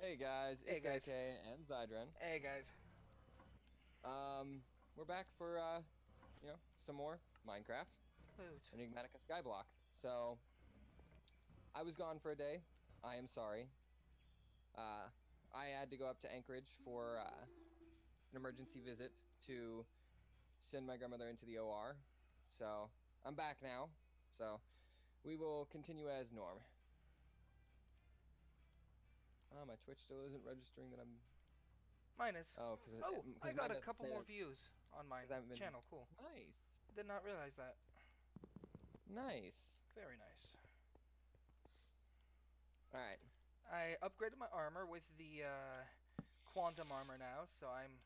Hey guys, Hey it's guys. AK and Zydren. Hey guys. We're back for some more Minecraft, Loot. Enigmatica Skyblock. So I was gone for a day. I am sorry. Uh, I had to go up to Anchorage for an emergency visit to send my grandmother into the OR. So I'm back now. So we will continue as norm. My Twitch still isn't registering that I'm. Mine is. Oh, Oh, I because got mine a doesn't couple say more that views on my because I haven't been. channel. Cool. Nice, Did not realize that. nice. Very nice. All right. I upgraded my armor with the quantum armor now, so I'm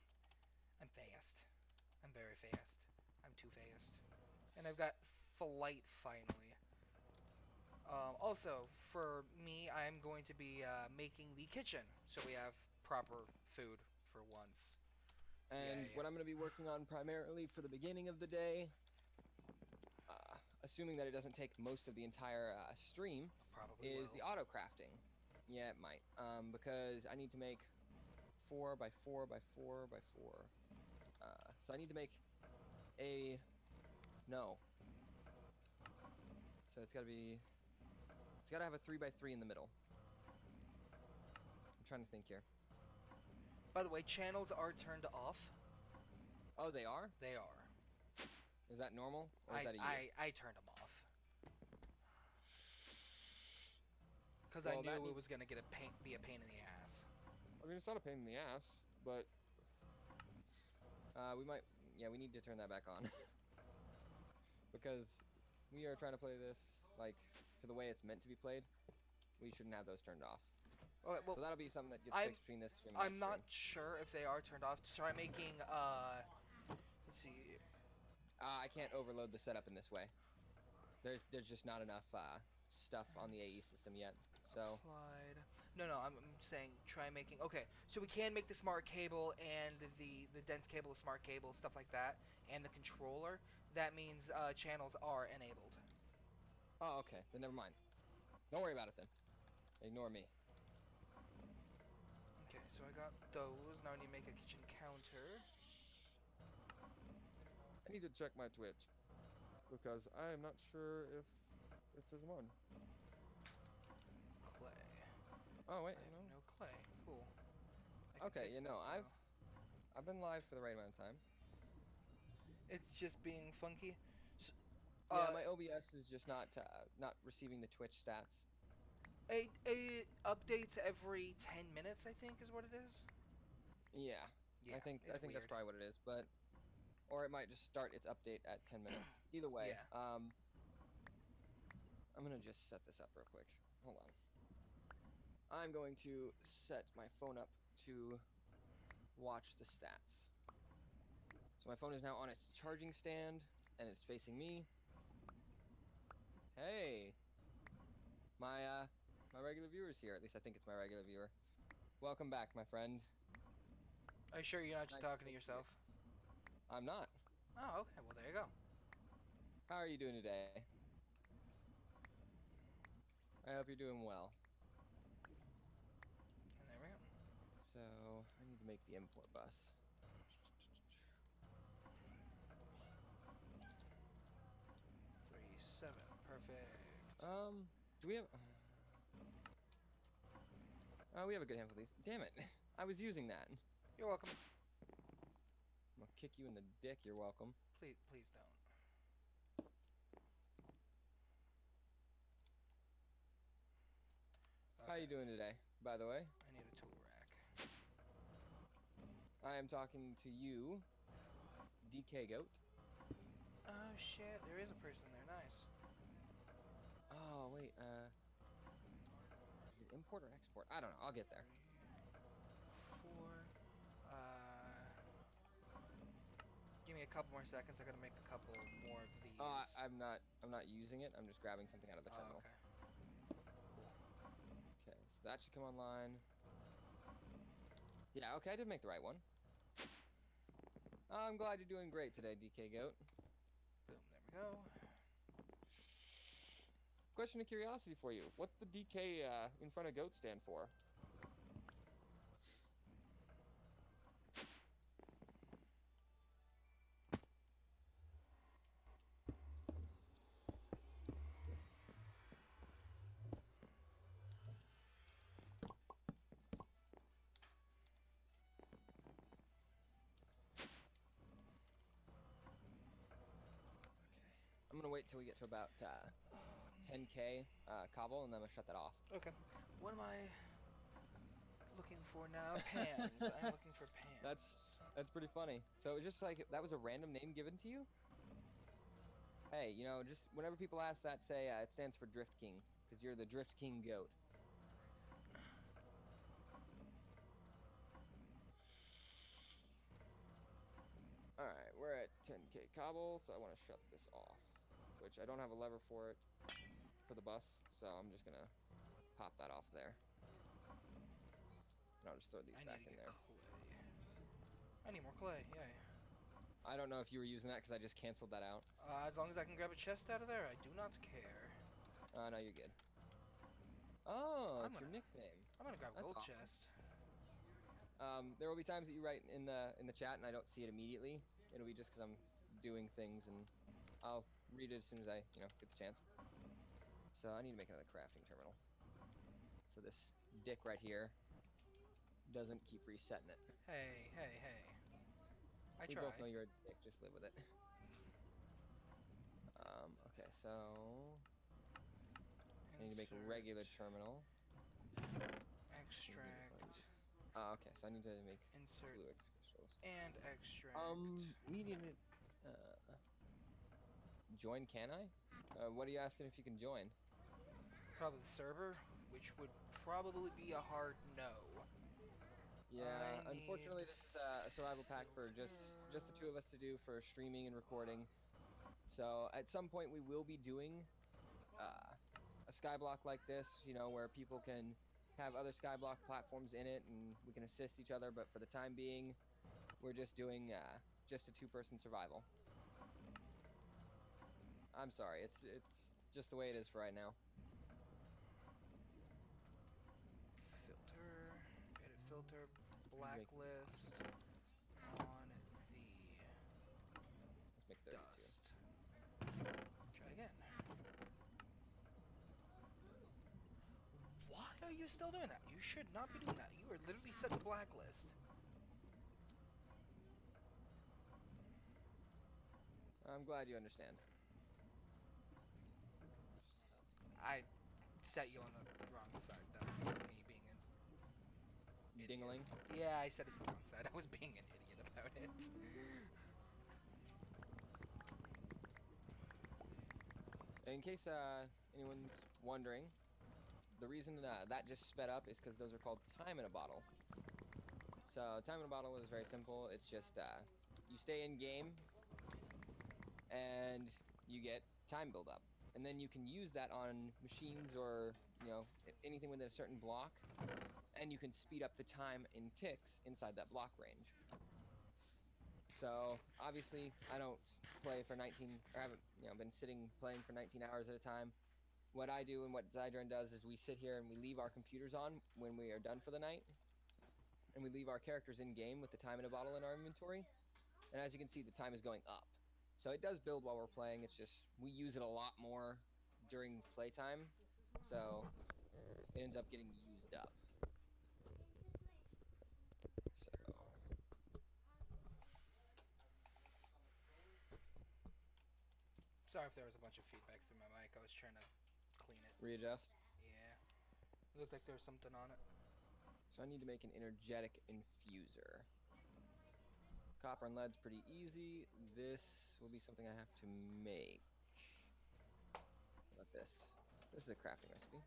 fast. I'm very fast. I'm too fast. And I've got flight finally. Also, for me, I'm going to be making the kitchen, so we have proper food for once. And Yay. what I'm going to be working on primarily for the beginning of the day, assuming that it doesn't take most of the entire stream, Probably is the will. auto-crafting. Yeah, it might. Because I need to make 4 by 4 by 4 by 4. So I need to make a... No. So it's got to be... It's got to have a 3 by 3 in the middle. I'm trying to think here. By the way, channels are turned off. Oh, they are? They are. Is that normal? Or is I that a you? I I turned them off because I Well, that knew it needs... was gonna be a pain in the ass. I mean, it's not a pain in the ass, but... we might... Yeah, we need to turn that back on. Because we are trying to play this like to the way it's meant to be played. We shouldn't have those turned off. Okay, So well, that'll be something that gets I'm fixed between this stream and I'm next stream. not sure if they are turned off. Try making let's see. I can't overload the setup in this way. There's just not enough stuff on the AE system yet. So Applied. No, I'm saying try making. Okay, so we can make the smart cable and the dense cable a smart cable, stuff like that, and the controller. That means channels are enabled. oh, okay, then never mind. Don't worry about it then. Ignore me. Okay, so I got those. Now I need to make a kitchen counter. I need to check my Twitch because I am not sure if it says one. Clay. Oh I wait, have no. no clay. Cool. I can Okay, fix you know, that though. I've been live for the right amount of time. It's just being funky. S Yeah, my OBS is just not receiving the Twitch stats. a updates every 10 minutes, I think, is what it is. Yeah, Yeah, I it's think that's weird. probably what it is, but or it might just start its update at 10 minutes. Either way, Yeah. I'm gonna just set this up real quick. Hold on. I'm going to set my phone up to watch the stats. So my phone is now on its charging stand and it's facing me. Hey, my regular viewer's here. At least I think it's my regular viewer. Welcome back, my friend. Are you sure you're not just Nice talking to to see you. yourself? I'm not. Oh, okay. Well, there you go. How are you doing today? I hope you're doing well. And there we go. So I need to make the import bus. 3-7. Perfect. Do we have? Oh, we have a good handful of these. Damn it! I was using that. I'm You're welcome. gonna kick you in the dick. You're welcome. Please don't. How you Okay. doing today, by the way? I need a tool rack. I am talking to you, DK Goat. Oh shit, there is a person there. Nice. Oh wait, is it import or export? I don't know. I'll get there. 3, 4. Uh, Give me a couple more seconds. I gotta make a couple more of these. I'm not using it. I'm just grabbing something out of the Oh, terminal. okay. Cool. Okay, so that should come online. Yeah, okay, I did make the right one. I'm glad you're doing great today, DK Goat. Boom. There we go. Question of curiosity for you. What's the DK in front of Goat stand for? wait till we get to about 10k cobble, and then I'm gonna shut that off. Okay. What am I looking for now? Pans. I'm looking for pans. That's pretty funny. So it was just like that was a random name given to you. Hey, you know, just whenever people ask that, say it stands for Drift King, because you're the Drift King goat. Alright, we're at 10k cobble, so I want to shut this off. Which I don't have a lever for it, for the bus, so I'm just gonna pop that off there. And I'll just throw these back in there. Clay. I need more clay, yay. I don't know if you were using that because I just canceled that out. As long as I can grab a chest out of there, I do not care. No, you're good. Oh, it's your nickname. I'm gonna grab a gold awesome. chest. There will be times that you write in the chat and I don't see it immediately. It'll be just because I'm doing things, and I'll read it as soon as I, get the chance. So I need to make another crafting terminal. So this dick right here doesn't keep resetting it. Hey. We both know you're a dick, just live with it. Okay, so I need to make a regular terminal. Extract. Okay, so I need to make Insert fluid crystals. And extract. We need to join, can I? What are you asking if you can join? Probably the server, which would probably be a hard no. Yeah, unfortunately this is a survival pack for just the two of us to do for streaming and recording. So at some point we will be doing a skyblock like this, where people can have other skyblock platforms in it and we can assist each other, but for the time being we're just doing just a two-person survival. I'm sorry, it's just the way it is for right now. Filter, edit filter, blacklist on the Let's make 32. dust. Try again. Why are you still doing that? You should not be doing that. You are literally set to blacklist. I'm glad you understand. I set you on the wrong side. That was me being an Dingling? Yeah, I set it to the wrong side. I was being an idiot about it. In case anyone's wondering, the reason that just sped up is because those are called time in a bottle. So time in a bottle is very simple. It's just you stay in game and you get time buildup, and then you can use that on machines or anything within a certain block, and you can speed up the time in ticks inside that block range. So obviously I don't play for 19, or haven't been sitting playing for 19 hours at a time. What I do and what Zydron does is we sit here and we leave our computers on when we are done for the night, and we leave our characters in game with the time in a bottle in our inventory, and as you can see the time is going up. So it does build while we're playing. It's just we use it a lot more during playtime, so it ends up getting used up. So Sorry if there was a bunch of feedback through my mic. I was trying to clean it. Readjust. Yeah. It looked like there was something on it. So I need to make an energetic infuser. Copper and lead's pretty easy. This will be something I have to make. How about this? This is a crafting recipe.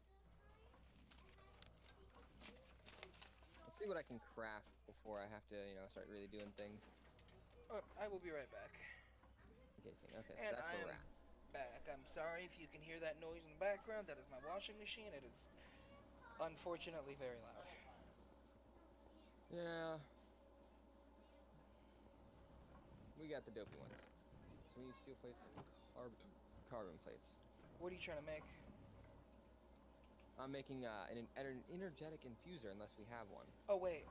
Let's see what I can craft before I have to, start really doing things. Oh, I will be right back. Okay, so that's and where we're at. Back. I'm sorry if you can hear that noise in the background. That is my washing machine. It is unfortunately very loud. Yeah. We got the dopey ones. So we need steel plates and carbon plates. What are you trying to make? I'm making an energetic infuser unless we have one. Oh wait,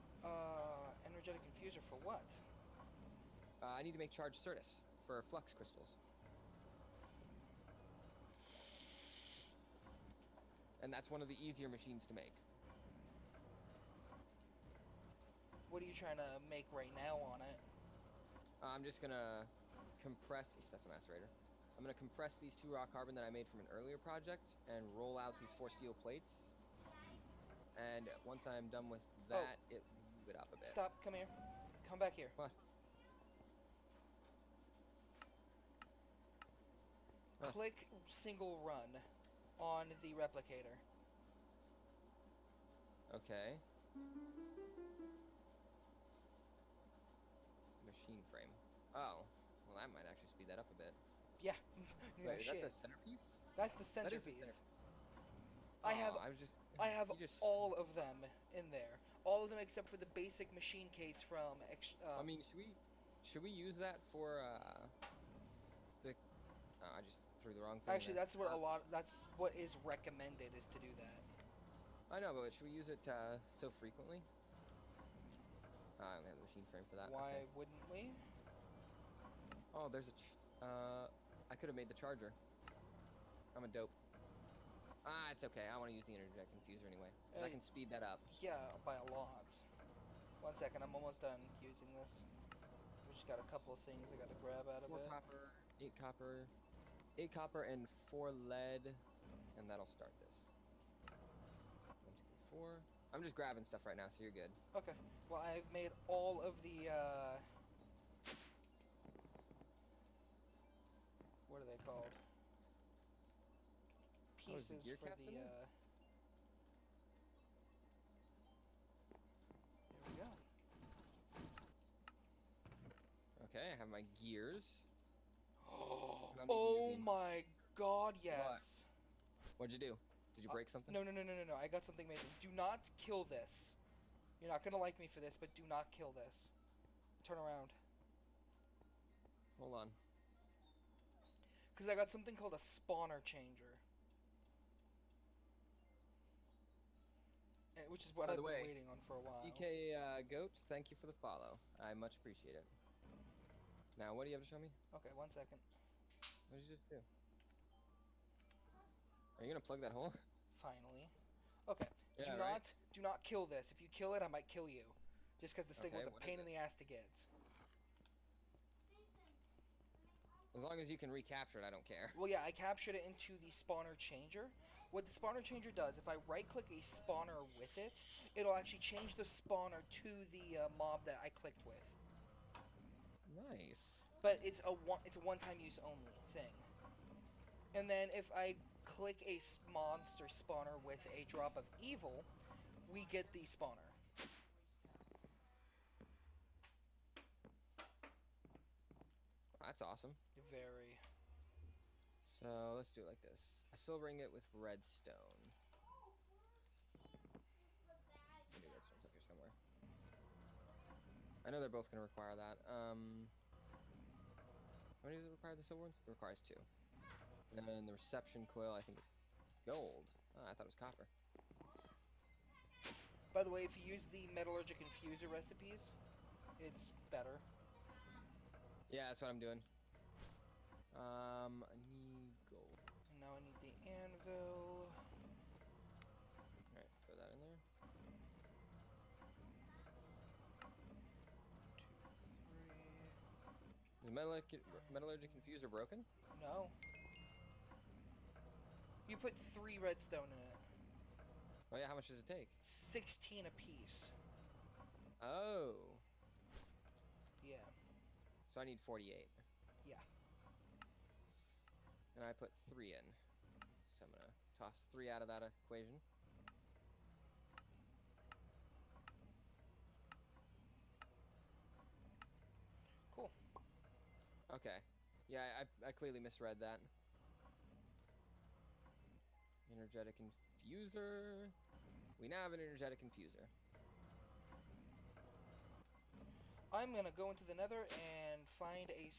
energetic infuser for what? I need to make charged Certus for flux crystals. And that's one of the easier machines to make. What are you trying to make right now on it? I'm just gonna compress. Oops, that's a macerator. I'm gonna compress these 2 raw carbon that I made from an earlier project and roll out these 4 steel plates. And once I'm done with Oh, that, it will move it up a bit. stop. Come here. Come back here. What? Huh. Click single run on the replicator. Okay. Machine frame. Oh, well, that might actually speed that up a bit. Yeah. No Wait, is that shit. the centerpiece? That's the That is the centerpiece. center. I have Oh, I was just. I have You just. all of them in there. All of them except for the basic machine case from I mean, should we use that for the? I just threw the wrong thing actually, there. that's what is recommended is to do that. I know, but should we use it so frequently? I only have the machine frame for that. Why Okay. wouldn't we? Oh, there's I could have made the charger. I'm a dope. It's okay. I want to use the interjet confuser anyway, because I can speed that up. Yeah, by a lot. 1 second, I'm almost done using this. We just got a couple of things I gotta grab out of 4 it. copper, 8 copper, 8 copper, and 4 lead, and that'll start this. 1, 2, 3, 4. I'm just grabbing stuff right now, so you're good. Okay. Well, I've made all of the what are they called? Oh, is the Pieces gear for cast the in there? There we go. Okay, I have my gears. Oh my god, yes. What? What'd you do? Did you break something? No. I got something amazing. Do not kill this. You're not gonna like me for this, but do not kill this. Turn around. Hold on. Because I got something called a spawner changer. Which is what By I've the been way, waiting on for a while. DK Goat, thank you for the follow. I much appreciate it. Now, what do you have to show me? Okay, 1 second. What did you just do? Are you gonna plug that hole? Finally. Okay. Yeah, do right? not do not kill this. If you kill it, I might kill you. Just because this thing Okay, was a what pain is in it? the ass to get. As long as you can recapture it, I don't care. Well, yeah, I captured it into the spawner changer. What the spawner changer does, if I right-click a spawner with it, it'll actually change the spawner to the mob that I clicked with. Nice. But it's a one-time use only thing. And then if I click a monster spawner with a drop of evil, we get the spawner. That's awesome. Very. So let's do it like this. A silver ingot with redstone. Maybe redstone's up here somewhere. I know they're both going to require that. How many does it require, the silver ones? It requires 2. And then the reception coil, I think it's gold. Oh, I thought it was copper. By the way, if you use the metallurgic infuser recipes, it's better. Yeah, that's what I'm doing. I need gold. And now I need the anvil. Alright, throw that in there. 2, 3. Is metallurgic infuser broken? No. You put 3 redstone in it. Oh yeah, how much does it take? 16 apiece. Oh. Yeah. So I need 48. Yeah. And I put 3 in. So I'm gonna toss 3 out of that equation. Cool. Okay. Yeah, I clearly misread that. Energetic infuser. We now have an energetic infuser. I'm gonna go into the nether and find a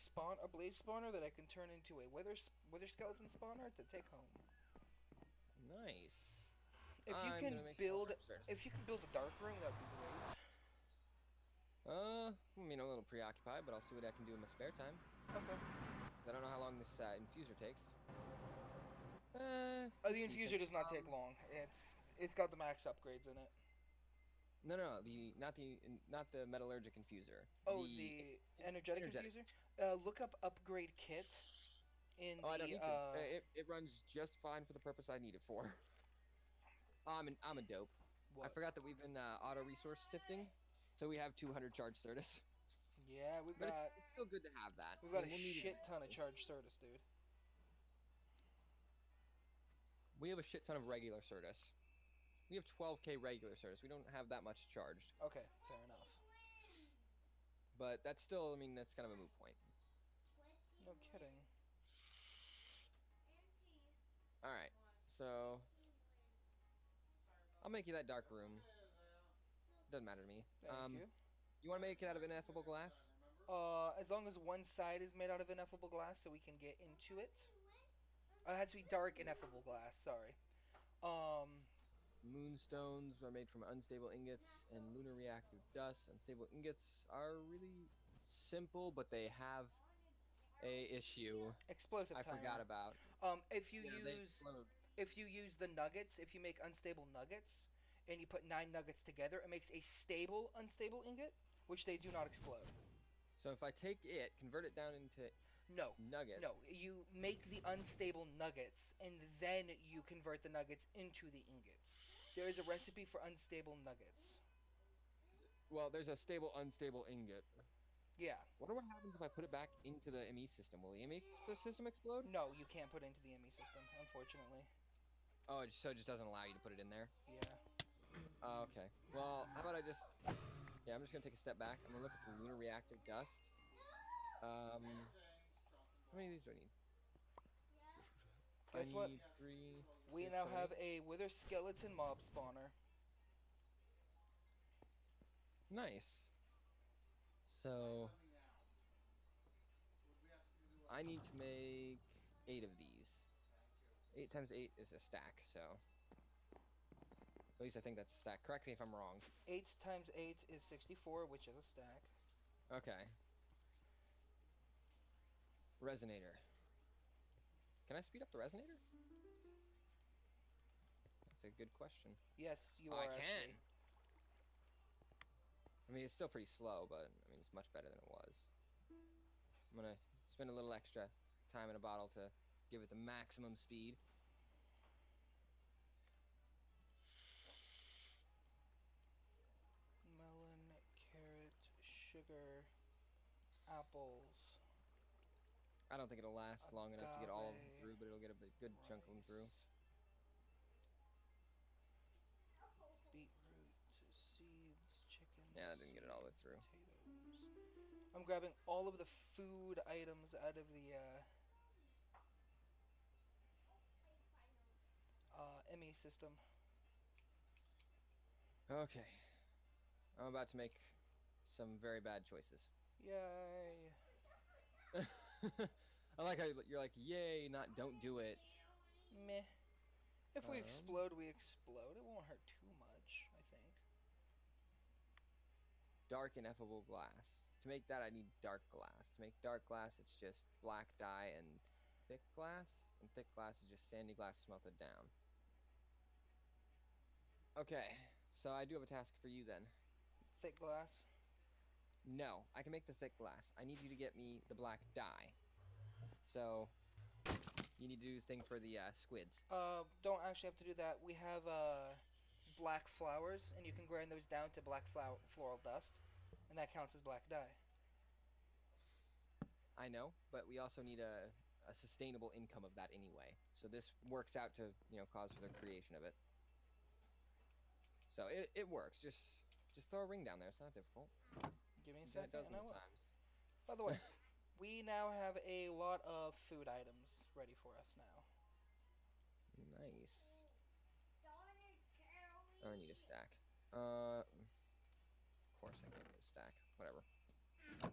blaze spawner that I can turn into a wither skeleton spawner to take home. Nice. If you can build a dark room, that would be great. I mean, I'm a little preoccupied, but I'll see what I can do in my spare time. Okay. I don't know how long this infuser takes. The infuser does not take long. It's got the max upgrades in it. No, not the metallurgic infuser. Oh, the energetic infuser. Look up upgrade kit in Oh, I don't the need to. It runs just fine for the purpose I need it for. I'm a dope. I what? forgot that we've been auto resource sifting, so we have 200 charge Certus. Yeah, But it's still good to have that. we've I got mean, a we'll need it shit ton of eventually. charged Certus, dude. We have a shit ton of regular Certus. We have 12k regular Certus. We don't have that much charged. Okay, fair enough. But that's still, I mean, that's kind of a moot point. No kidding. Alright, so I'll make you that dark room. Doesn't matter to me. Thank you. You want to make it out of ineffable glass? As long as one side is made out of ineffable glass, so we can get into it. It has to be dark ineffable glass. Sorry. Um, Moonstones are made from unstable ingots and lunar reactive dust. Unstable ingots are really simple, but they have a issue explosive I forgot timer. about. If you Yeah, they use explode. if you use the nuggets, if you make unstable nuggets, and you put 9 nuggets together, it makes a stable unstable ingot, which they do not explode. So if I take it, convert it down into No, nuggets. no. You make the unstable nuggets, and then you convert the nuggets into the ingots. There is a recipe for unstable nuggets. Well, there's a stable, unstable ingot. Yeah. Wonder what happens if I put it back into the ME system. Will the ME system explode? No, you can't put it into the ME system, unfortunately. Oh, so it just doesn't allow you to put it in there? Yeah. Okay. Well, how about I just... Yeah, I'm just going to take a step back. I'm going to look at the lunar reactive dust. How many of these do I need? Guess I what? need 3, We 6, now 7, have 8. a wither skeleton mob spawner. Nice. So... I need to make 8 of these. 8 times 8 is a stack, so... At least I think that's a stack. Correct me if I'm wrong. 8 times 8 is 64, which is a stack. Okay. Resonator. Can I speed up the resonator? That's a good question. Yes, you Oh, are I can. actually. I mean, it's still pretty slow, but I mean, it's much better than it was. I'm gonna spend a little extra time in a bottle to give it the maximum speed. Melon, carrot, sugar, apples, I don't think it'll last long enough to get all of them agave, through, but it'll get a good chunk of them through. rice, beetroot, seeds, chicken, Yeah, that didn't get it all the way seeds, through. potatoes. I'm grabbing all of the food items out of the ME system. Okay. I'm about to make some very bad choices. Yay. I like how you're like, yay, not don't do it. Meh. If we explode, we explode. It won't hurt too much, I think. Dark ineffable glass. To make that, I need dark glass. To make dark glass, it's just black dye and thick glass. And thick glass is just sandy glass smelted down. Okay, so I do have a task for you then. Thick glass. No, I can make the thick glass. I need you to get me the black dye. So, you need to do the thing for the squids. Don't actually have to do that. We have black flowers, and you can grind those down to black floral dust, and that counts as black dye. I know, but we also need a sustainable income of that anyway. So this works out to, cause for the creation of it. So it works. Just throw a ring down there. It's not difficult. Give me a It second, does and I will. times. By the way, we now have a lot of food items ready for us now. Nice. Oh, I need a stack. Of course I can't get a stack. Whatever. I'm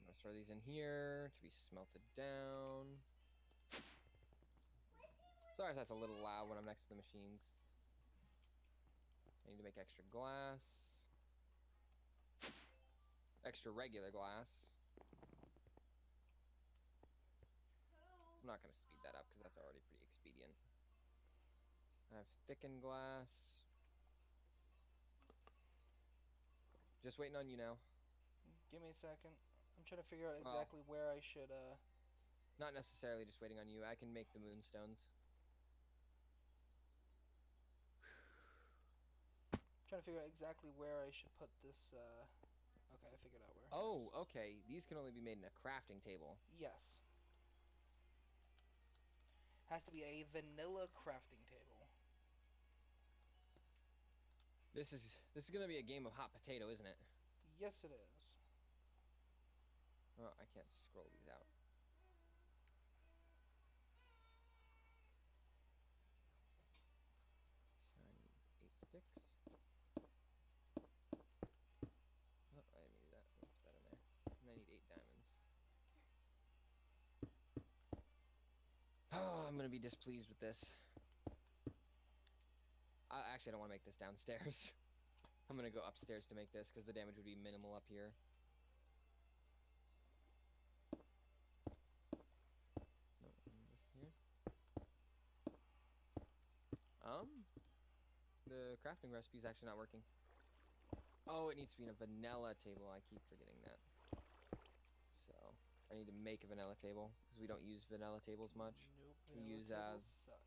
gonna throw these in here to be smelted down. Sorry if that's a little loud when I'm next to the machines. I need to make extra glass. Extra regular glass. I'm not going to speed that up because that's already pretty expedient. I have thickened glass. Just waiting on you now. Give me a second. I'm trying to figure out exactly where I should Not necessarily just waiting on you. I can make the moonstones. Trying to figure out exactly where I should put this. Okay, I figured out where. Oh, okay. These can only be made in a crafting table. Yes. Has to be a vanilla crafting table. This is gonna be a game of hot potato, isn't it? Yes, it is. Oh, I can't scroll these out. So I need 8 sticks. Oh, I didn't mean to do that. I'll put that in there. And I need 8 diamonds. Oh, I'm gonna be displeased with this. I actually don't want to make this downstairs. I'm gonna go upstairs to make this because the damage would be minimal up here. No, this here. The crafting recipe is actually not working. Oh, it needs to be in a vanilla table. I keep forgetting that. So I need to make a vanilla table because we don't use vanilla tables much. Nope. We Vanilla use tables suck.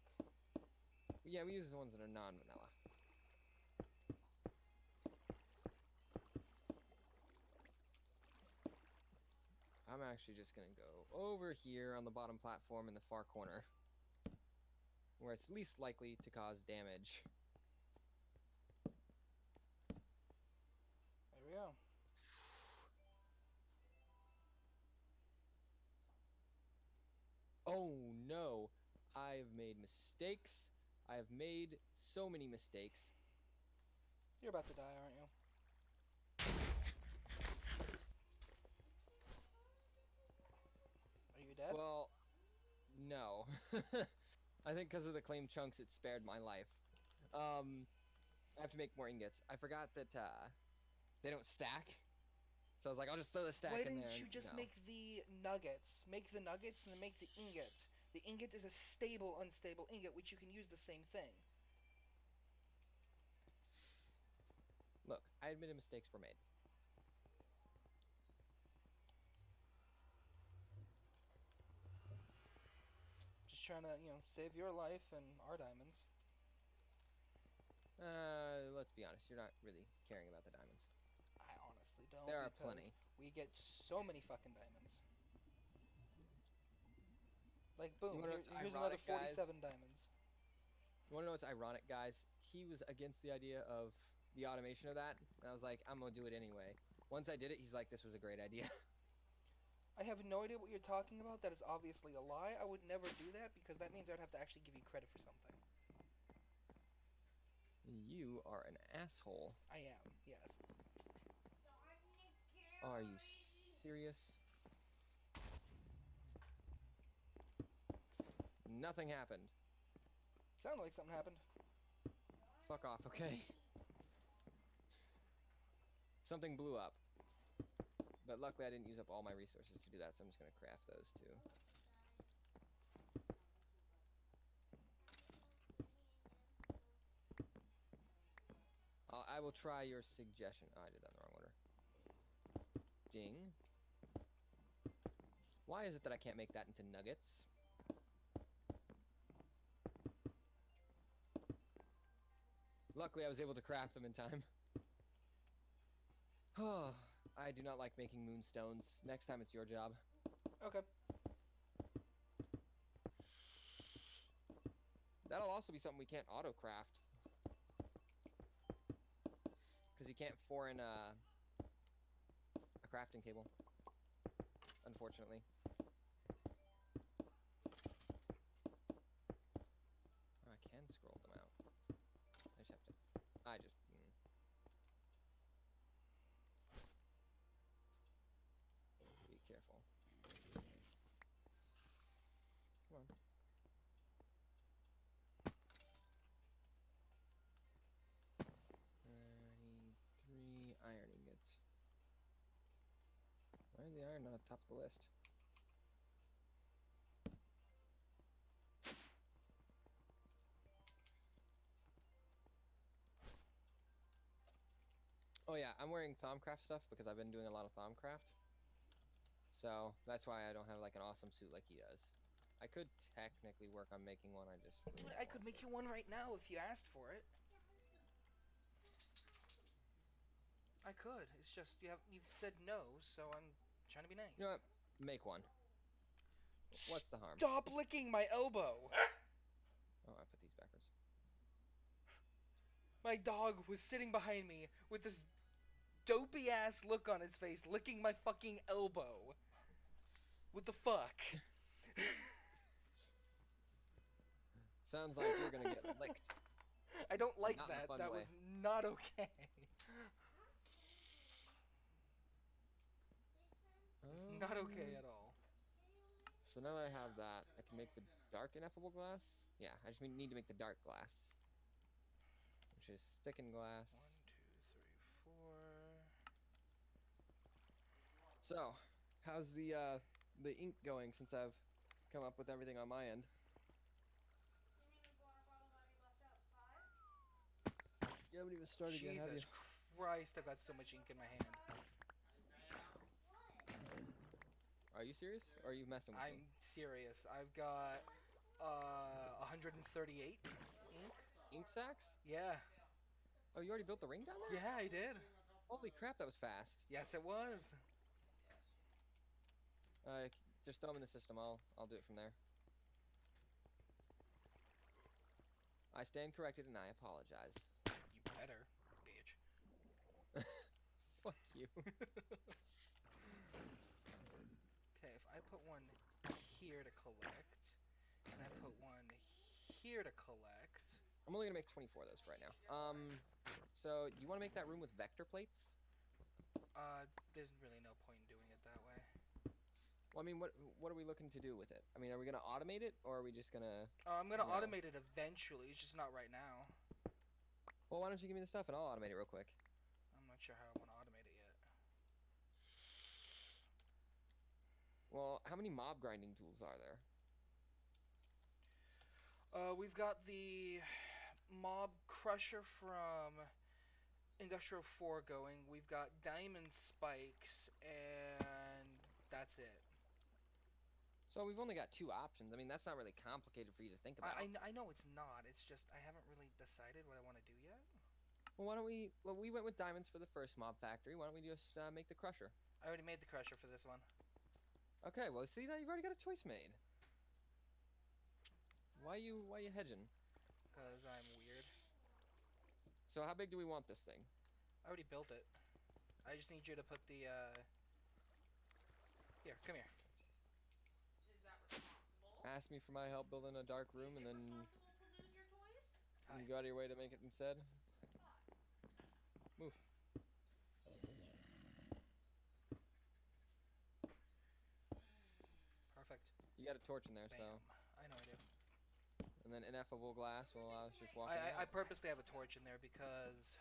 yeah, we use the ones that are non-vanilla. I'm actually just gonna go over here on the bottom platform in the far corner, where it's least likely to cause damage. There we go. Oh no, I've made mistakes. I have made so many mistakes. You're about to die, aren't you? Are you dead? Well, no. I think because of the claim chunks, it spared my life. I have to make more ingots. I forgot that they don't stack. So I was like, I'll just throw the stack Why in didn't there. you just No. make the nuggets? Make the nuggets and then make the ingot. The ingot is a stable, unstable ingot, which you can use the same thing. Look, I admitted mistakes were made. Just trying to, save your life and our diamonds. Let's be honest, you're not really caring about the diamonds. I honestly don't. There are because plenty. we get so many fucking diamonds. Like, boom, You wanna know what's here's another ironic, guys? 47 diamonds. You wanna know what's ironic, guys? He was against the idea of the automation of that, and I was like, I'm gonna do it anyway. Once I did it, he's like, this was a great idea. I have no idea what you're talking about. That is obviously a lie. I would never do that because that means I'd have to actually give you credit for something. You are an asshole. I am, yes. Are you serious? Nothing happened. Sounded like something happened. Fuck off, okay? Something blew up. But luckily I didn't use up all my resources to do that, so I'm just gonna craft those too. I will try your suggestion. Oh, I did that in the wrong order. Ding. Why is it that I can't make that into nuggets? Luckily, I was able to craft them in time. Oh, I do not like making moonstones. Next time, it's your job. Okay. That'll also be something we can't auto-craft. Because you can't foreign a crafting table. Unfortunately. Oh, I can scroll them out. I just have to... Be careful. Come on. I need 3 iron ingots. Why is the iron not at the top of the list? Oh yeah, I'm wearing Thaumcraft stuff because I've been doing a lot of Thaumcraft. So that's why I don't have like an awesome suit like he does. I could technically work on making one. I just really Dude, don't I want could make to. you one right now if you asked for it. I could. It's just you've said no, so I'm trying to be nice. You know what? Make one. What's the harm? Stop licking my elbow. Oh, I put these backwards. My dog was sitting behind me with this dopey ass look on his face, licking my fucking elbow. What the fuck? Sounds like you're gonna get licked. I don't like Not in a that. fun That way. was not okay. It's not okay at all. So now that I have that, I can make the dark ineffable glass. Yeah, I just need to make the dark glass, which is thickened glass. 1, 2, 3, 4. So, how's the ink going since I've come up with everything on my end? You haven't even started yet, have you? Jesus Christ, I've got so much ink in my hand. Are you serious? Or are you messing with me? I'm serious. I've got 138 ink. Ink sacks? Yeah. Oh, you already built the ring down there? Yeah, I did. Holy crap, that was fast. Yes, it was. Just throw them in the system. I'll do it from there. I stand corrected and I apologize. You better, bitch. Fuck you. Okay, if I put one here to collect, and I put one here to collect. I'm only gonna make 24 of those for right now. So you want to make that room with vector plates? There's really no point in doing it that way. Well, I mean, what are we looking to do with it? I mean, are we gonna automate it, or are we just gonna? I'm gonna No. automate it eventually. It's just not right now. Well, why don't you give me the stuff and I'll automate it real quick? I'm not sure how I want to automate it yet. Well, how many mob grinding tools are there? We've got the mob crusher from Industrial 4 going. We've got diamond spikes, and that's it. So we've only got 2 options. I mean, that's not really complicated for you to think about. I know it's not. It's just I haven't really decided what I want to do yet. Well, why don't we? Well, we went with diamonds for the first mob factory. Why don't we just make the crusher? I already made the crusher for this one. Okay. Well, see, now you've already got a choice made. Why you hedging? Because I'm weird. So how big do we want this thing? I already built it. I just need you to put the, Here, come here. Is that responsible? Ask me for my help building a dark room, and then Responsible to lose your toys? you go out of your way to make it instead. Move. Perfect. You got a torch in there, Bam. so. I know I do. And then ineffable glass will allow us just walk in. I purposely have a torch in there because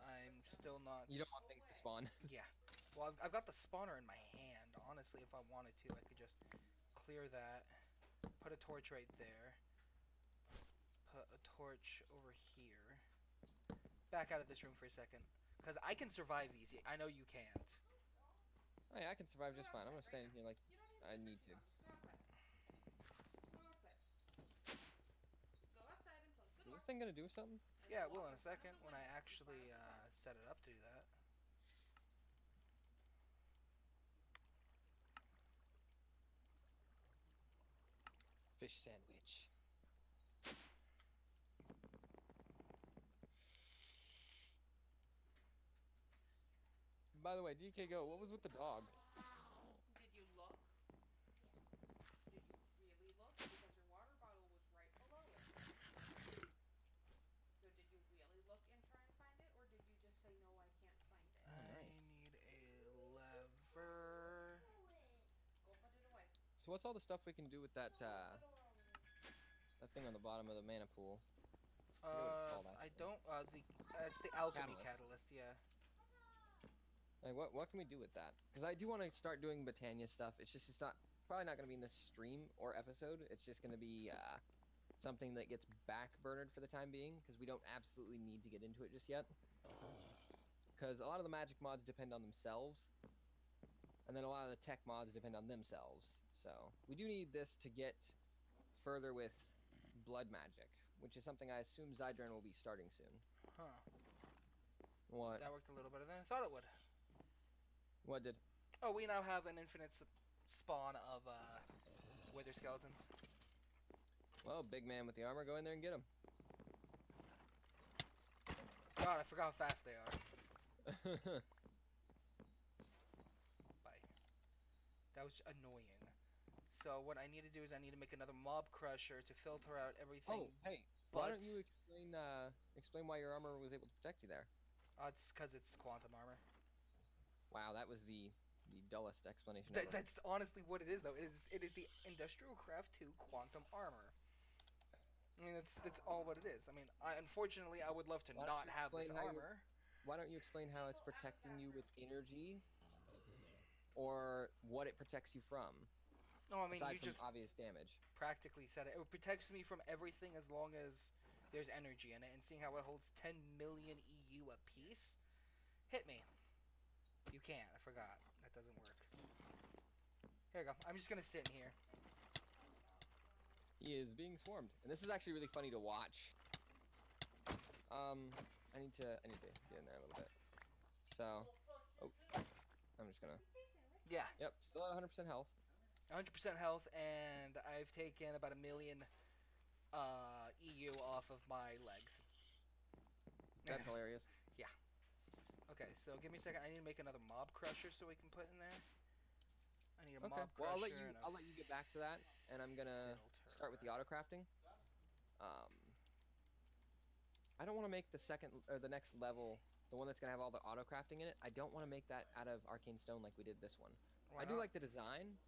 I'm still not... You don't want things to spawn. Yeah. Well, I've got the spawner in my hand. Honestly, if I wanted to, I could just clear that, put a torch right there, put a torch over here. Back out of this room for a second. Because I can survive these. I know you can't. Oh yeah, I can survive just fine. I'm gonna stand here like I need to. Go outside and close the Is door. this thing gonna do something? Yeah, it will in a second when I actually set it up to do that. Fish sandwich. By the way, DK Go, what was with the dog? Did you look? Did you really look? Because your water bottle was right below it. So did you really look and try and find it? Or did you just say, no, I can't find it? I need a lever. Go put it away. So what's all the stuff we can do with that Put it away. that thing on the bottom of the mana pool? I forget what it's called, I actually. don't, it's the alchemy Catalyst. catalyst, yeah. Like what can we do with that? Because I do want to start doing Botania stuff. It's not probably not going to be in this stream or episode. It's just going to be something that gets backburnered for the time being because we don't absolutely need to get into it just yet. Because a lot of the magic mods depend on themselves. And then a lot of the tech mods depend on themselves. So we do need this to get further with blood magic, which is something I assume Zydran will be starting soon. Huh. What? That worked a little better than I thought it would. What did? Oh, we now have an infinite spawn of wither skeletons. Well, big man with the armor, go in there and get him. God, I forgot how fast they are. Bye. That was annoying. So what I need to do is I need to make another mob crusher to filter out everything. Oh, hey, why don't you explain why your armor was able to protect you there? It's because it's quantum armor. Wow, that was the dullest explanation ever. That's honestly what it is, though. It is the Industrial Craft 2 quantum armor. I mean, that's all what it is. I mean, unfortunately, I would love to not have this armor. Why don't you explain how it's protecting you with energy, or what it protects you from? No, I mean, aside you from just obvious damage. practically said it. It protects me from everything as long as there's energy in it. And seeing how it holds 10 million EU a piece, hit me. You can't. I forgot. That doesn't work. Here we go. I'm just gonna sit in here. He is being swarmed, and this is actually really funny to watch. I need to get in there a little bit. So, I'm just gonna. Yeah. Yep, still at 100% health. 100% health, and I've taken about 1 million EU off of my legs. That's hilarious. Yeah. Okay, so give me a second. I need to make another mob crusher so we can put in there. I need a mob crusher. Well, I'll let you get back to that, and I'm gonna start with the autocrafting. I don't want to make the next level, the one that's gonna have all the autocrafting in it. I don't want to make that out of arcane stone like we did this one. Why I do not? like the design.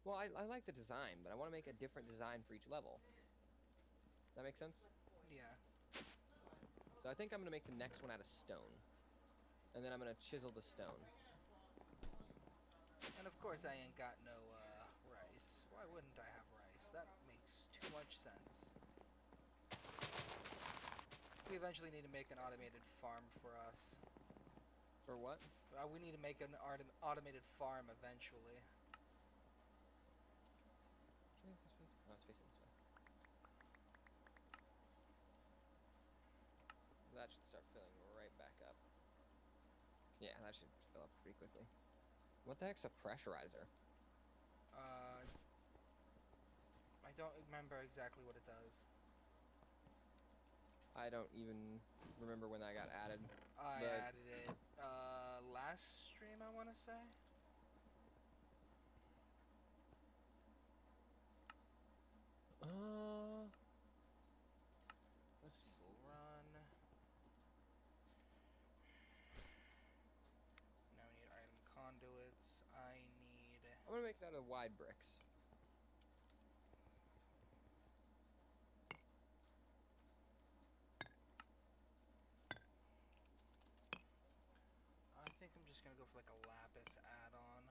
Well, I like the design, but I want to make a different design for each level. That make sense? Yeah. So I think I'm gonna make the next one out of stone, and then I'm gonna chisel the stone. And of course I ain't got no rice. Why wouldn't I have rice? That makes too much sense. We eventually need to make an automated farm for us. For what? We need to make an automated farm eventually. Oh, it's facing this way. That should start filling right back up. Yeah, that should fill up pretty quickly. What the heck's a pressurizer? I don't remember exactly what it does. I don't even remember when that got added. I added it last stream, I want to say. Let's run. Now we need item conduits. I'm gonna make it out of wide bricks. I think I'm just gonna go for like a lapis add-on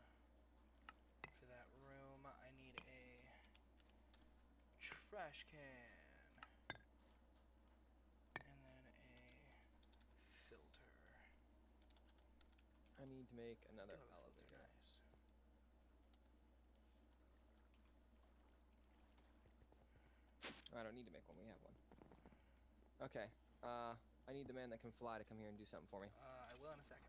for that room. I need a trash can and then a filter. I need to make another Filter, elevator. nice. I don't need to make one. We have one. Okay. I need the man that can fly to come here and do something for me. I will in a second.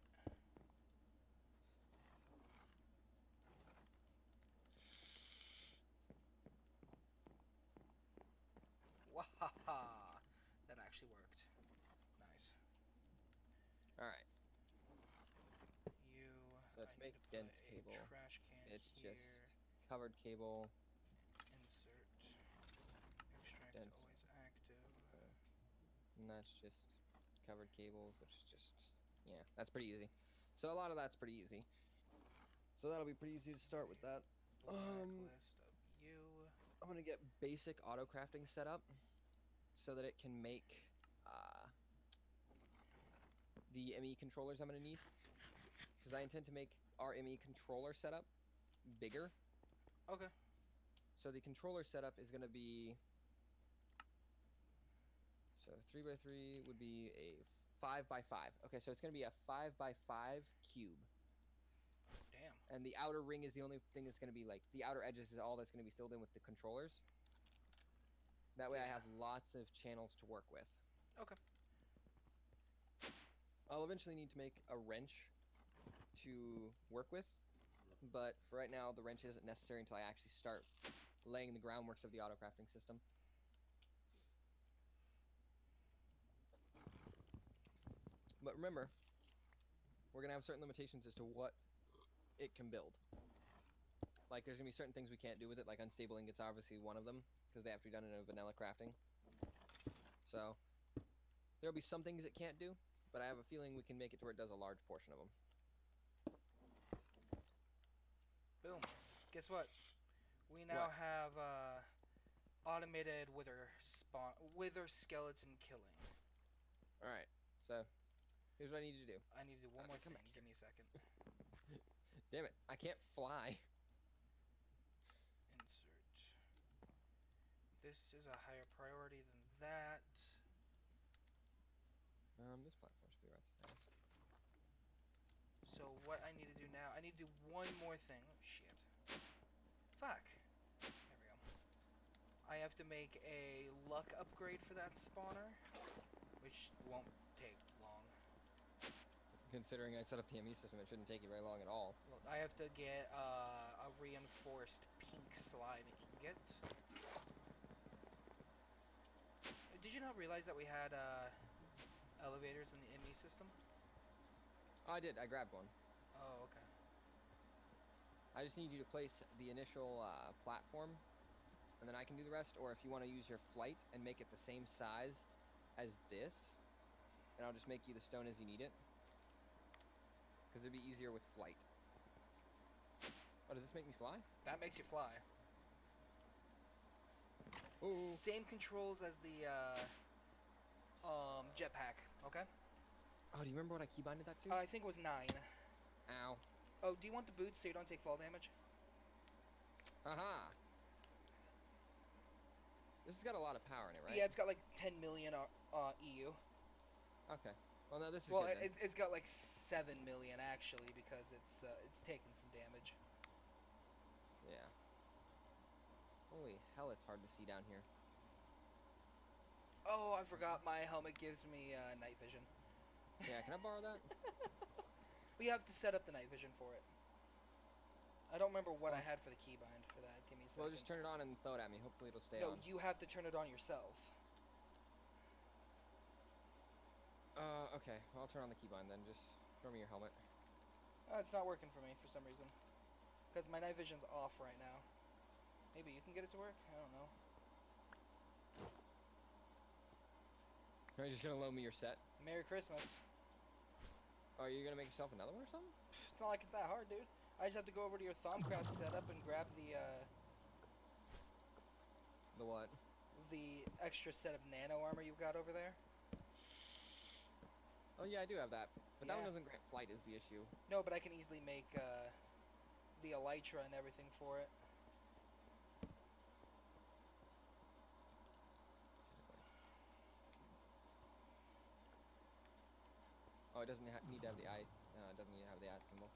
Wahaha! That actually worked. Nice. All right. So to I make need to dense put a cable, trash can it's here. just covered cable. Insert. Extract Dense. always active. And that's just covered cables, which is just, yeah, that's pretty easy. So a lot of that's pretty easy. So that'll be pretty easy to start with that. Blacklist of you. I'm gonna get basic auto crafting set up so that it can make the ME controllers I'm gonna need, because I intend to make our ME controller setup bigger. Okay. So the controller setup is gonna be, so 3x3 would be a 5x5. Okay, so it's gonna be a 5x5 cube. Damn. and the outer ring is the only thing that's going to be like the outer edges is all that's going to be filled in with the controllers. That way I Yeah. have lots of channels to work with. Okay. I'll eventually need to make a wrench to work with, but for right now the wrench isn't necessary until I actually start laying the groundworks of the autocrafting system. But remember, we're going to have certain limitations as to what it can build. Like, there's going to be certain things we can't do with it, like unstable ingots are obviously one of them, because they have to be done in a vanilla crafting. So, there'll be some things it can't do, but I have a feeling we can make it to where it does a large portion of them. Boom. Guess what? We now What? have automated wither skeleton killing. Alright, so, here's what I need you to do. I need to do one more come thing. back Give me a second. Damn it, I can't fly. Insert. This is a higher priority than that. This platform should be right size. So what I need to do now, I need to do one more thing. Oh, shit. Fuck. There we go. I have to make a luck upgrade for that spawner, which won't take long. Considering I set up the ME system, it shouldn't take you very long at all. Well, I have to get a reinforced pink slime ingot. Did you not realize that we had elevators in the ME system? Oh, I did. I grabbed one. Oh, okay. I just need you to place the initial platform, and then I can do the rest. Or if you want to use your flight and make it the same size as this, and I'll just make you the stone as you need it. Because it'd be easier with flight. Oh, does this make me fly? That makes you fly. Ooh. Same controls as the jetpack, okay? Oh, do you remember what I keybinded that to? I think it was 9. Ow. Oh, do you want the boots so you don't take fall damage? Aha! This has got a lot of power in it, right? Yeah, it's got like 10 million EU. Okay. Well, no, this is Well, good then. it's got like 7 million actually because it's taken some damage. Yeah. Holy hell, it's hard to see down here. Oh, I forgot my helmet gives me night vision. Yeah, can I borrow that? We have to set up the night vision for it. I don't remember what Oh. I had for the keybind for that. Give me a second. Well, just turn it on and throw it at me. Hopefully it'll stay No, on. you have to turn it on yourself. Okay. Well, I'll turn on the keybind then. Just throw me your helmet. It's not working for me for some reason. Because my night vision's off right now. Maybe you can get it to work? I don't know. Are you just gonna loan me your set? Merry Christmas. Oh, are you gonna make yourself another one or something? It's not like it's that hard, dude. I just have to go over to your Thaumcraft setup and grab The what? the extra set of nano armor you've got over there. Oh yeah, I do have that. But that one Yeah. doesn't grant flight is the issue. No, but I can easily make the elytra and everything for it. Oh, it doesn't need to have the eye. It doesn't need to have the eye symbol.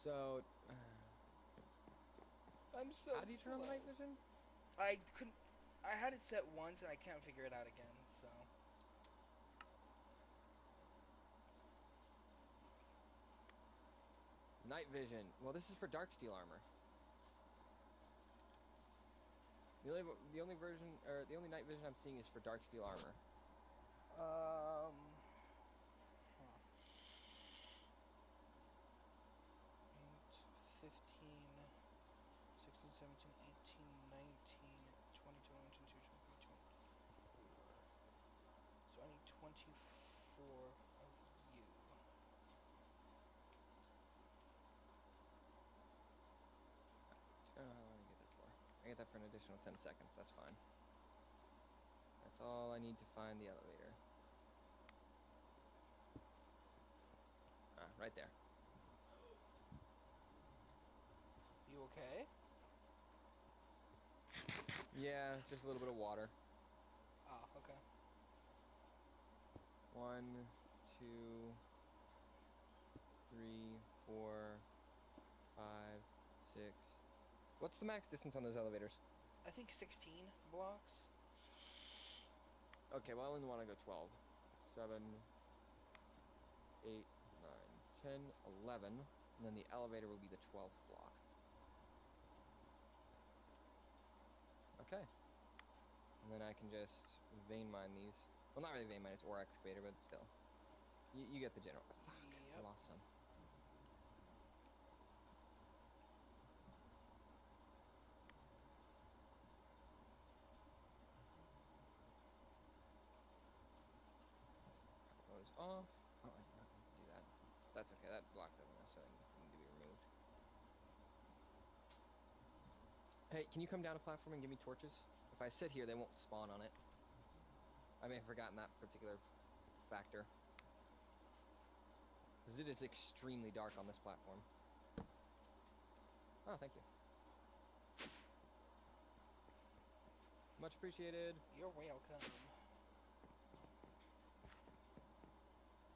So, I'm so how do you turn on the night vision? I couldn't. I had it set once and I can't figure it out again. So. Night vision. Well, this is for dark steel armor. The only version, or the only night vision I'm seeing is for dark steel armor. 8, 15, 16, 17, 18, 19, 20, 21, 22, 23, 24. So I need 24 of you. How long do I get that for? I get that for an additional 10 seconds. That's fine. That's all I need to find the elevator. Ah, right there. You okay? Yeah, just a little bit of water. Ah, okay. 1, 2, 3, 4, 5, 6. What's the max distance on those elevators? I think 16 blocks. Okay, well, I only want to go 12. 7, 8, 9, 10, 11. And then the elevator will be the 12th block. Okay. And then I can just vein mine these. Well, not really vein mine, it's ore excavator, but still. You get the general. Fuck, I Yep. lost some. Power mode is off. Oh, I did not need to do that. That's okay, that block doesn't necessarily need to be removed. Hey, can you come down a platform and give me torches? If I sit here, they won't spawn on it. I may have forgotten that particular factor. Because it is extremely dark on this platform. Oh, thank you. Much appreciated. You're welcome.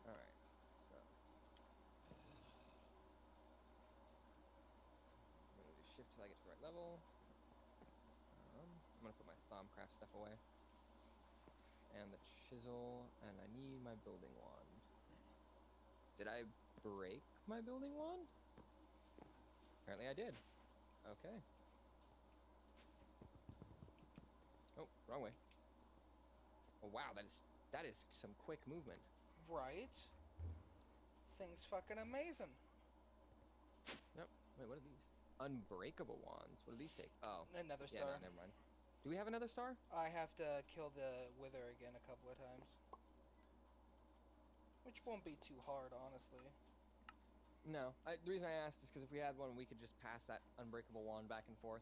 Alright, so. I'm going to do shift till I get to the right level. I'm going to put my Thaumcraft stuff away. And the chisel, and I need my building wand. Did I break my building wand? Apparently I did. Okay. Oh, wrong way. Oh wow, that is some quick movement. Right? Thing's fucking amazing. Yep. Wait, what are these? Unbreakable wands. What do these take? Oh. Another Yeah, star. no, never mind. Do we have another star? I have to kill the wither again a couple of times. Which won't be too hard, honestly. No. The reason I asked is because if we had one, we could just pass that unbreakable wand back and forth.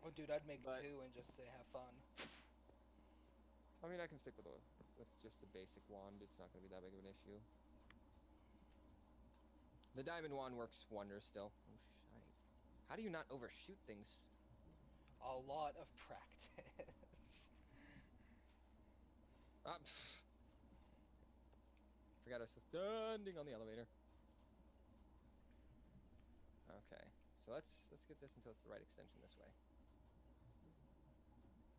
Oh, dude, I'd make But- 2 and just say have fun. I mean, I can stick with just the basic wand. It's not going to be that big of an issue. The diamond wand works wonders still. Oh, shite. How do you not overshoot things? A lot of practice. Ah, pfft. Forgot I was still standing on the elevator. Okay, so let's get this until it's the right extension this way.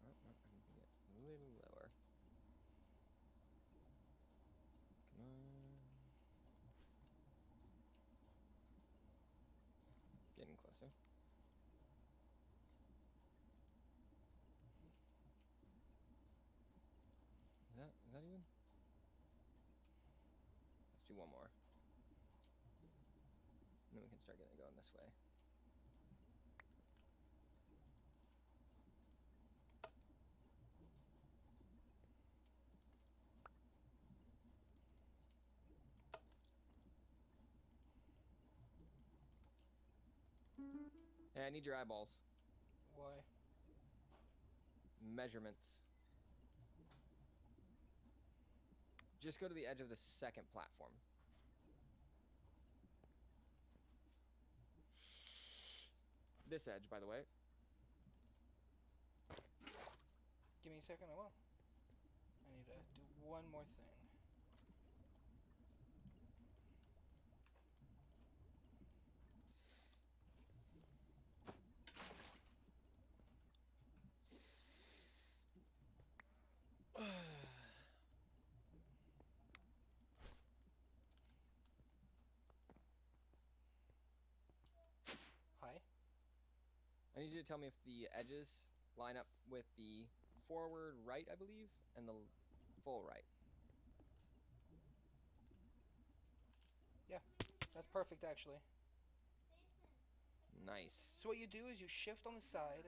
Oh, no, I need to get a little lower. Come on. Getting closer. Is that even? Let's do one more. And then we can start getting it going this way. Hey, I need your eyeballs. Why? Measurements. Just go to the edge of the second platform. This edge, by the way. Give me a second, I will. I need to do one more thing. Hi. I need you to tell me if the edges line up with the forward right, I believe, and the full right. Yeah, that's perfect actually. Nice. So what you do is you shift on the side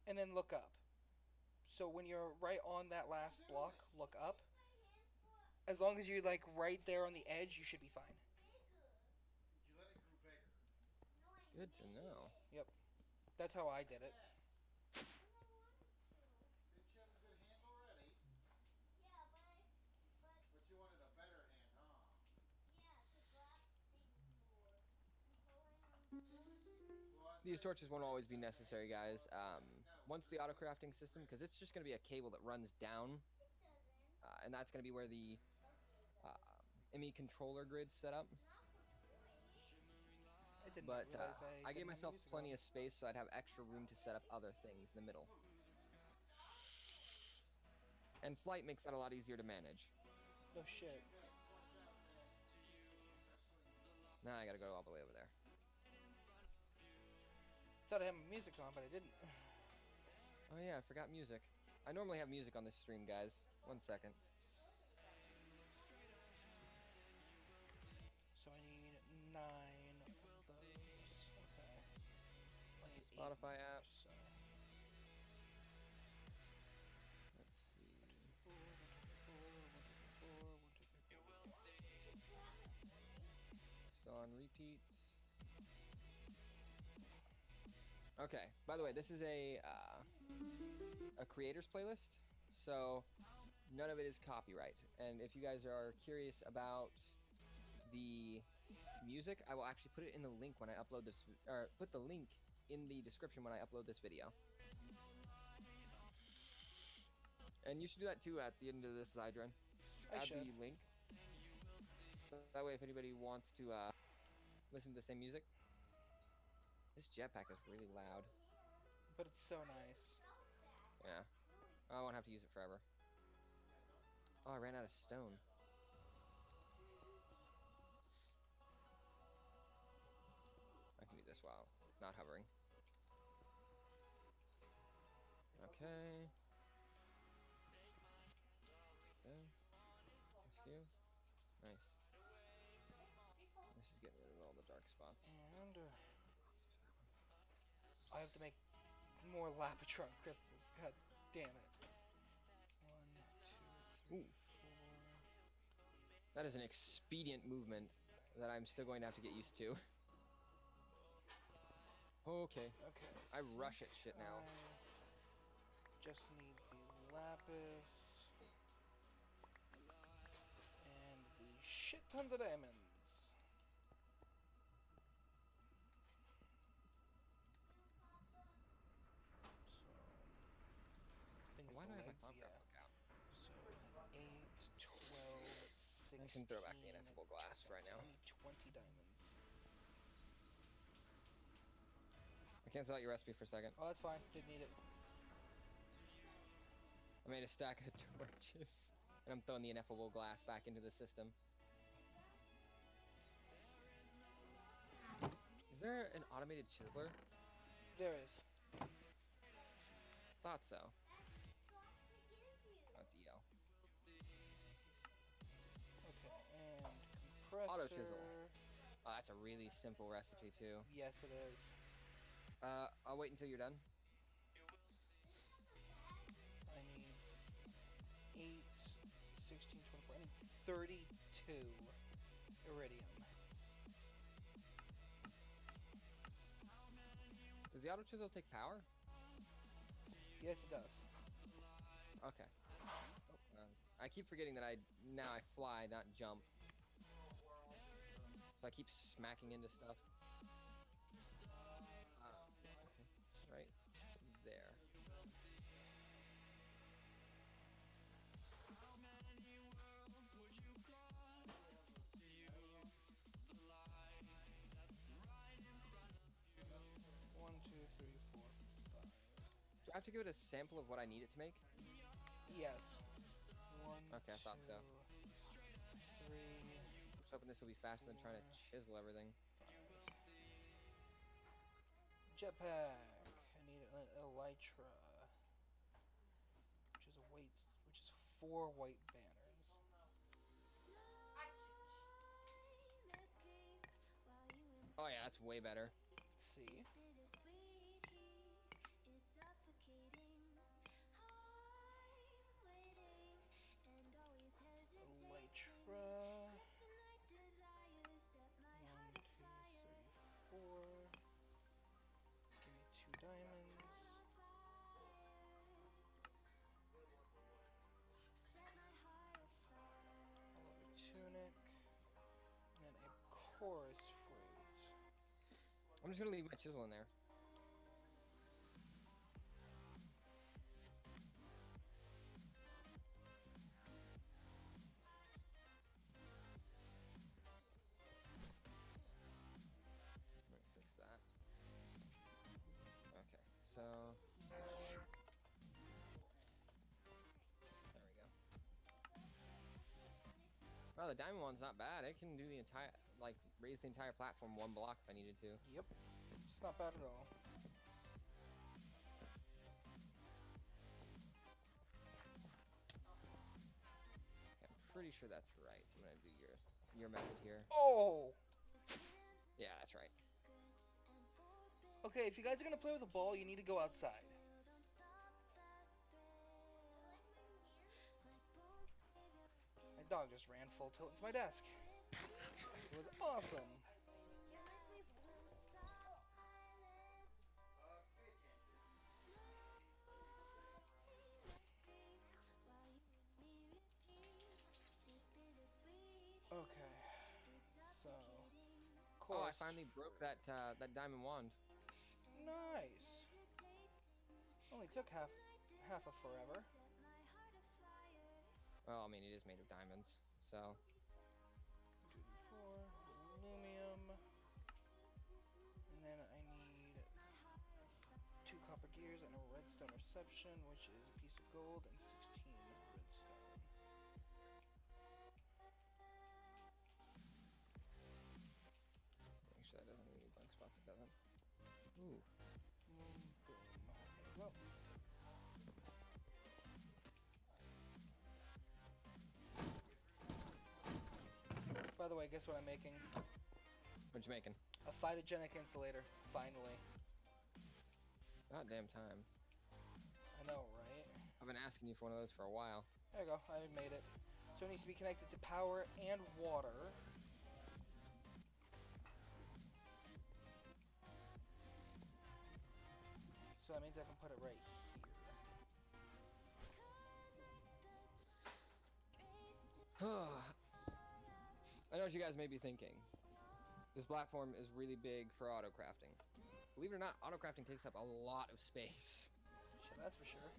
and then look up. So when you're right on that last block, look up. As long as you're like right there on the edge, you should be fine. You let it grow bigger. Good to know. Yep. That's how I did it. Didn't you have a good hand already? But you wanted a better hand, huh? These torches won't always be necessary, guys. Once the autocrafting system, because it's just going to be a cable that runs down and that's going to be where the ME controller grid's set up. I did But not realize I gave didn't have myself music plenty on. of space so I'd have extra room to set up other things in the middle. And flight makes that a lot easier to manage. No shit. Now I gotta go all the way over there. Thought I had my music on, but I didn't. Oh yeah, I forgot music. I normally have music on this stream, guys. 1 second. So I need 9 of those. Okay. I need 8 Spotify more, app. so. Let's see. 1, 2, 3, 4, 1, 2, 3, 4, 1, 2, 3, 4. Still on repeat. Okay. By the way, this is a creators playlist, so none of it is copyright. And if you guys are curious about the music, I will actually put it in the link when I upload this, or put the link in the description when I upload this video. And you should do that too at the end of this, Zydron. I Add should. the link. That way, if anybody wants to listen to the same music. This jetpack is really loud. But it's so nice. Yeah. I won't have to use it forever. Oh, I ran out of stone. I can do this while not hovering. Okay. There. That's you. Nice. This is getting rid of all the dark spots. And I have to make more Lapatron crystals. God damn it. 1, 2, 3, Ooh. 4. That is an expedient movement that I'm still going to have to get used to. Okay. Okay. I rush at shit now. I just need the lapis and the shit tons of diamonds. Why do I have my Autocraft book out? So 8, 12, 16. I can throw back the ineffable glass for right now. I need 20 diamonds. I cancel out your recipe for a second. Oh, that's fine. Didn't need it. I made a stack of torches, and I'm throwing the ineffable glass back into the system. Is there an automated chiseler? There is. Thought so. That's EO. Okay, and compressor. Auto chisel. Oh, that's a really simple recipe too. Yes, it is. I'll wait until you're done. I need 8, 16, 24. I need 32 iridium. Does the auto chisel take power? Yes, it does. Okay. I keep forgetting that I fly, not jump. So I keep smacking into stuff. Okay, right there. One, two, three, four, 5. Do I have to give it a sample of what I need it to make? Yes. 1, Okay, I thought so. 3, I'm just hoping this will be faster than trying to chisel everything. 5. Jetpack. I need an elytra, which is 4 white banners. Oh yeah, that's way better. See? Elytra. 1, 2, 3, 4. Give me 2 diamonds. A leather tunic. And then a chorus fruit. I'm just gonna leave my chisel in there. the diamond one's not bad. It can do the entire, like, raise the entire platform 1 block if I needed to. Yep. It's not bad at all. Okay, I'm pretty sure that's right. I'm gonna do your method here. Oh! Yeah, that's right. Okay, if you guys are gonna play with a ball, you need to go outside. My dog just ran full tilt into my desk. It was awesome. Okay, so Oh, I course. finally broke that diamond wand. Nice. Only took half of forever. Well, I mean, it is made of diamonds, so. 2d4, aluminum, and then I need 2 copper gears and a redstone reception, which is a piece of gold and 16 redstone. Actually, that doesn't have any blank spots. It doesn't. Ooh. Boom. There we go. By the way, guess what I'm making? What you making? A phytogenic insulator. Finally. God damn time. I know, right? I've been asking you for one of those for a while. There you go. I made it. So it needs to be connected to power and water. So that means I can put it right here. I know what you guys may be thinking. This platform is really big for autocrafting. Believe it or not, autocrafting takes up a lot of space. Sure, that's for sure.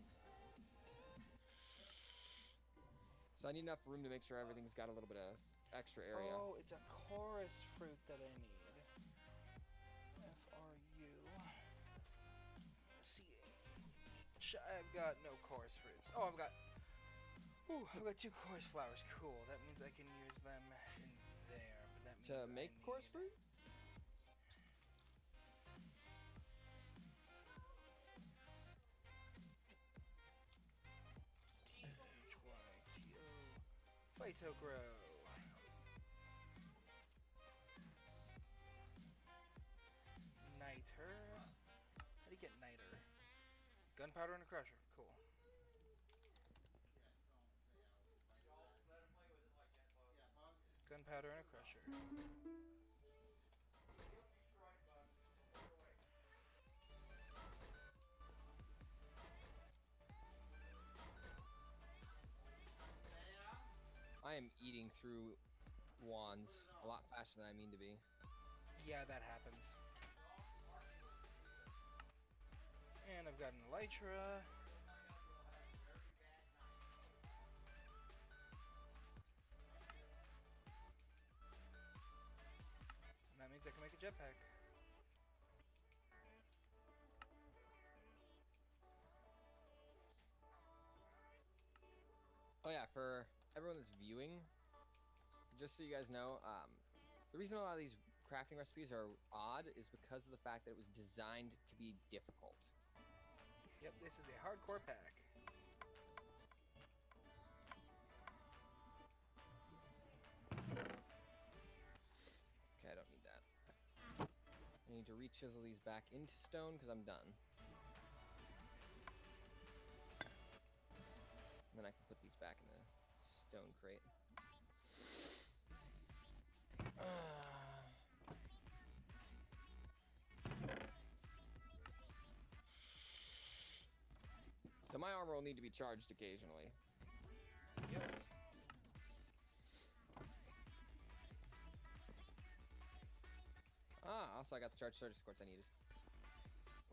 So I need enough room to make sure everything's got a little bit of extra area. Oh, it's a chorus fruit that I need. F-R-U. C-H. I've got no chorus fruits. Oh, I've got 2 chorus flowers. Cool. That means I can use them in there. But that means To make chorus fruit? T-H-Y-T-O. Phytogrow. Niter. How do you get niter? Gunpowder and a crusher. Cool. Gunpowder and a crusher. I am eating through wands a lot faster than I mean to be. Yeah, that happens. And I've got an elytra. And that means I can make a jetpack. Oh yeah, for everyone that's viewing, just so you guys know, the reason a lot of these crafting recipes are odd is because of the fact that it was designed to be difficult. Yep, this is a hardcore pack. Okay, I don't need that. I need to re-chisel these back into stone because I'm done. And then I can put these back in the stone crate. So my armor will need to be charged occasionally. Yep. Ah, also I got the charged surge quartz I needed.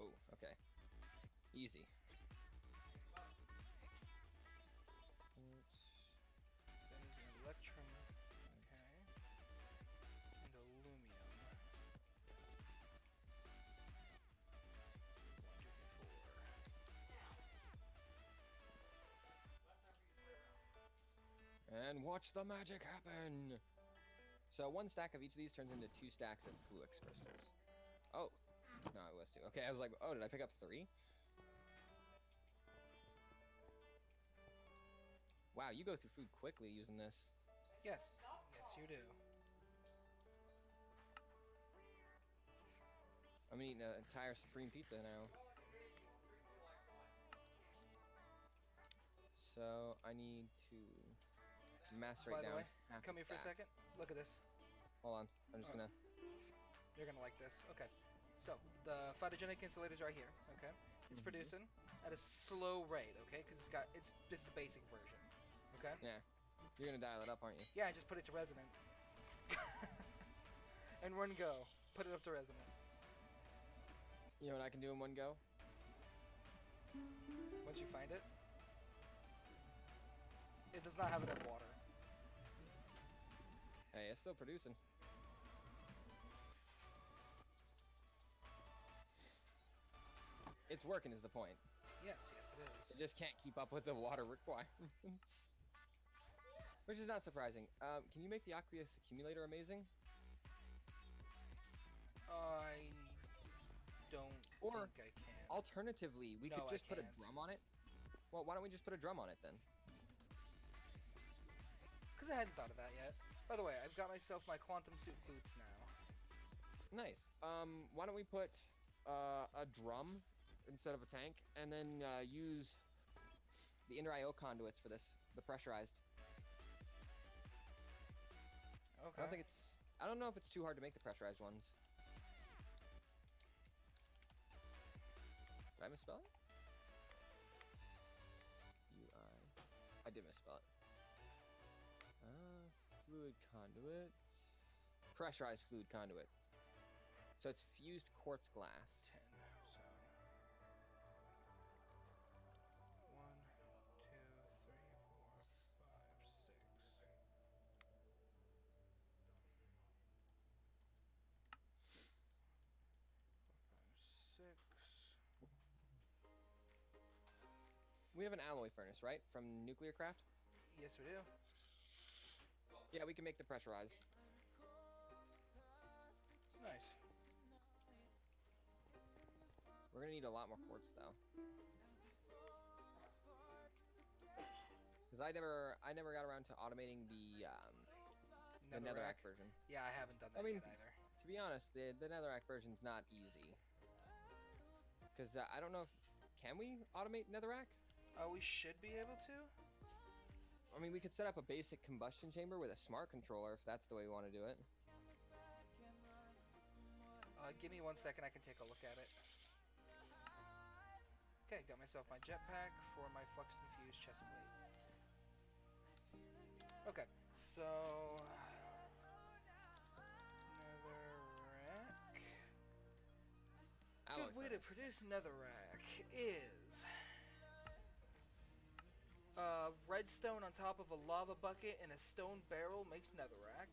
Oh, okay. Easy. That is an electrum. Okay. And aluminum. 1, 2, 3, 4. and watch the magic happen. So 1 stack of each of these turns into 2 stacks of Fluix crystals. Oh, no, it was 2. Okay, I was like, oh, did I pick up 3? Wow, you go through food quickly using this. Yes. Yes, you do. I'm eating an entire supreme pizza now. So I need to macerate By the down way, half come a here for a stack. second. Look at this. Hold on, I'm just Oh. gonna. You're gonna like this. Okay. So the photogenic insulator's right here. Okay. It's producing at a slow rate. Okay, because this is the basic version. Okay. Yeah, you're gonna dial it up, aren't you? Yeah, just put it to resonant. And 1 go. Put it up to resonant. You know what I can do in 1 go? Once you find it, it does not have enough water. Hey, it's still producing. It's working is the point. Yes, yes, it is. It just can't keep up with the water requirements. Which is not surprising. Can you make the aqueous accumulator amazing? I don't Or think I can. alternatively, we No, could I just put a can't. drum on it. Well, why don't we just put a drum on it then? Because I hadn't thought of that yet. By the way, I've got myself my quantum suit boots now. Nice. Why don't we put a drum instead of a tank, and then use the inner I/O conduits for this, the pressurized. Okay. I don't know if it's too hard to make the pressurized ones. Did I misspell it? UI. I did misspell it. Fluid conduit. Pressurized fluid conduit. So it's fused quartz glass. 10. So 1, 2, 3, 4, 5, 6. 6. We have an alloy furnace, right? From Nuclear Craft? Yes, we do. Yeah, we can make the pressurized. Nice. We're gonna need a lot more quartz though. Because I never got around to automating the netherrack version. Yeah, I haven't done that I mean, yet either. to be honest, the netherrack version's not easy. Because I don't know if... Can we automate netherrack? We should be able to. I mean, we could set up a basic combustion chamber with a smart controller if that's the way we want to do it. Give me 1 second, I can take a look at it. Okay, got myself my jetpack for my flux infused chest plate. Okay, so netherrack. Alloy Good way to furnace. produce netherrack is redstone on top of a lava bucket and a stone barrel makes netherrack.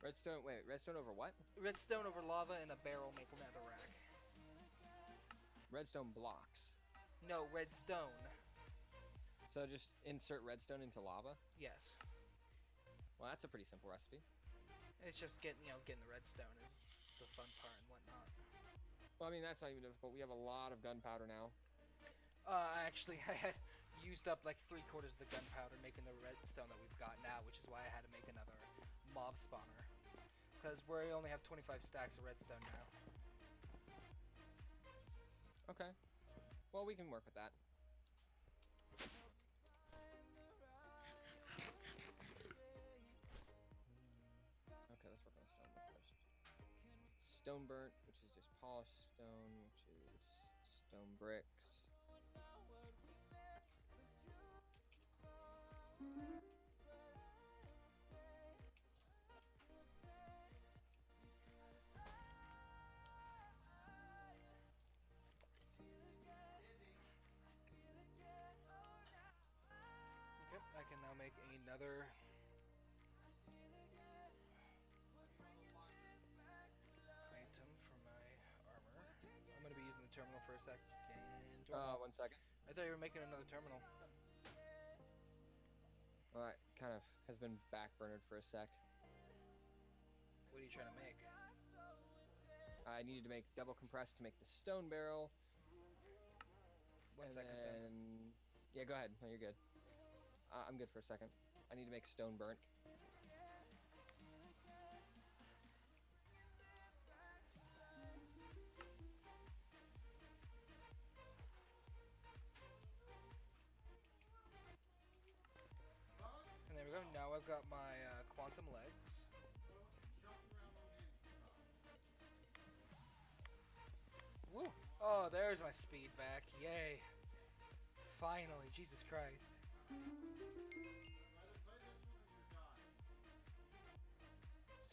Redstone, wait, redstone over what? Redstone over lava and a barrel make netherrack. Redstone blocks. No, redstone. So just insert redstone into lava? Yes. Well, that's a pretty simple recipe. It's just getting the redstone is the fun part and whatnot. Well, I mean, that's not even difficult. We have a lot of gunpowder now. Actually, I had used up like 3/4 of the gunpowder making the redstone that we've got now, which is why I had to make another mob spawner. Because we only have 25 stacks of redstone now. Okay. Well, we can work with that. Okay, let's work on the stone first. Stone burnt, which is just polished stone, which is stone bricks. Okay, I can now make another item for my armor. I'm gonna be using the terminal for a second. 1 second. I thought you were making another terminal. Alright. kind of has been backburnered for a sec. What are you trying to make? I needed to make double compressed to make the stone barrel. One and second then, then. Yeah, go ahead. No, you're good. I'm good for a second. I need to make stone burnt. And there we go. Now I've got my quantum legs. Woo! Oh, there's my speed back. Yay. Finally, Jesus Christ.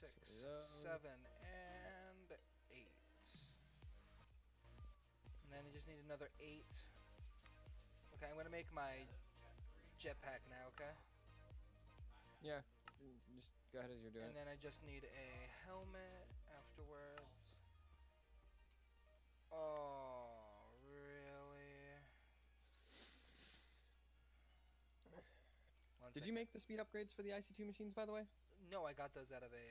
Six, Those. 7, and 8. And then I just need another 8. Okay, I'm gonna make my jetpack now, okay? Yeah, just go ahead as you're doing And then I just need a helmet afterwards. Oh, really? Did you make the speed upgrades for the IC2 machines, by the way? No, I got those out of a,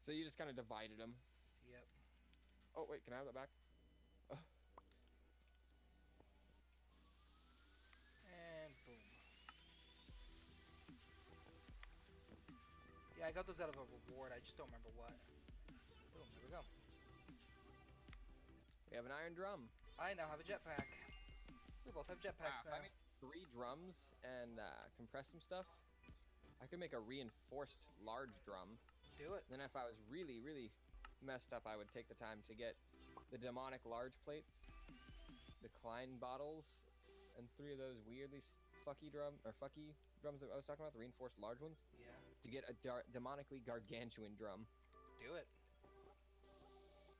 So you just kind of divided them. Yep. Oh, wait, can I have that back? Oh. And boom. Yeah, I got those out of a reward. I just don't remember what. Boom, there we go. We have an iron drum. I now have a jetpack. We both have jetpacks If I now. make 3 drums and compress some stuff, I could make a reinforced large drum. Do it. Then if I was really, really messed up, I would take the time to get the demonic large plates, the Klein bottles, and 3 of those weirdly fucky drums that I was talking about, the reinforced large ones, Yeah. to get a demonically gargantuan drum. Do it.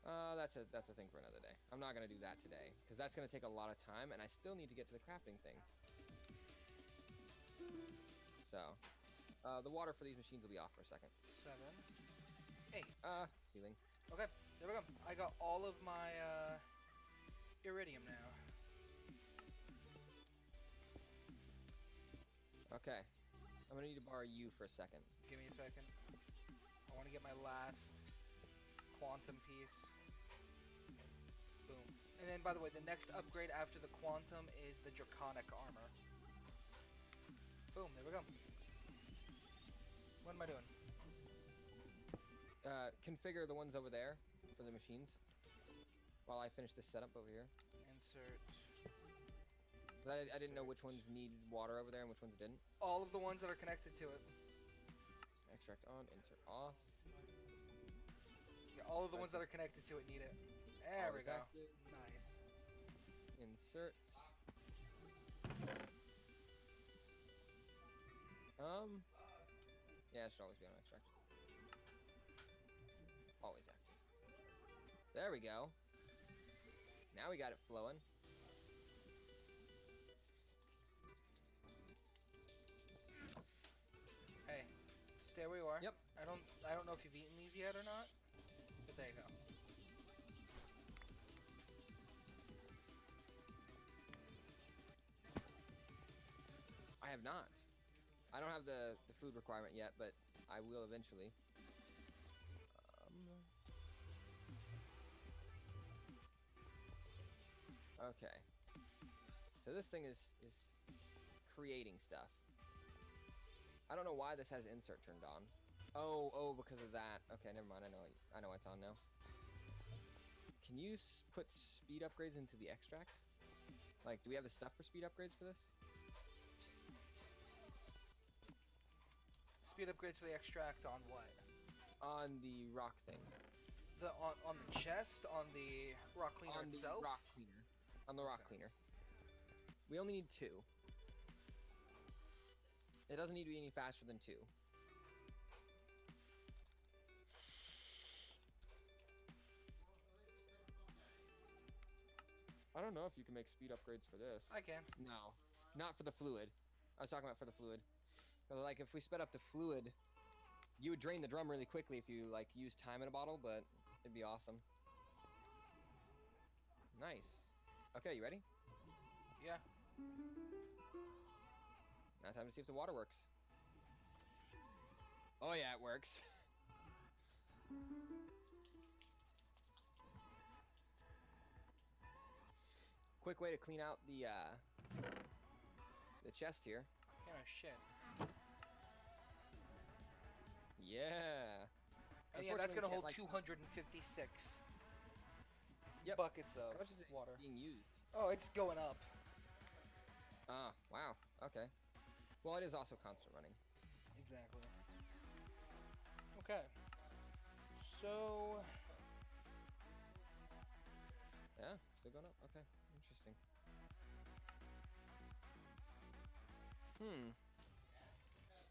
That's a thing for another day. I'm not gonna do that today because that's gonna take a lot of time, and I still need to get to the crafting thing. So, the water for these machines will be off for a second. 7, 8. Ceiling. Okay, there we go. I got all of my iridium now. Okay, I'm gonna need to borrow you for a second. Give me a second. I want to get my last quantum piece. Boom. And then, by the way, the next upgrade after the quantum is the draconic armor. Boom, there we go. What am I doing? Configure the ones over there for the machines while I finish this setup over here. Insert. 'Cause I didn't know which ones needed water over there and which ones didn't. All of the ones that are connected to it. Extract on, insert off. Yeah, all of the ones that are cconnected to it need it. There we Always go. active. Nice. Insert. Yeah, it should always be on extract. Always active. There we go. Now we got it flowing. Hey, stay where you are. Yep. I don't know if you've eaten these yet or not, but there you go. I have not. I don't have the food requirement yet, but I will eventually. Okay. So this thing is creating stuff. I don't know why this has insert turned on. Oh, because of that. Okay, never mind. I know it's on now. Can you put speed upgrades into the extract? Like, do we have the stuff for speed upgrades for this? Speed upgrades for the extract on what? On the rock thing. On the chest, on the rock cleaner On itself. the rock cleaner. On the rock cleaner. We only need 2. It doesn't need to be any faster than 2. I don't know if you can make speed upgrades for this. I can. No, not for the fluid. I was talking about for the fluid. So, like, if we sped up the fluid, you would drain the drum really quickly if you, like, used time in a bottle, but it'd be awesome. Nice. Okay, you ready? Yeah. Now time to see if the water works. Oh yeah, it works. Quick way to clean out the chest here. You know, shit. Yeah. And yeah, that's gonna hold Unfortunately, 256 Yep. buckets of How much is it water. being used? Oh, it's going up. Ah, wow. Okay. Well, it is also constant running. Exactly. Okay. So, Yeah, still going up. Okay, interesting.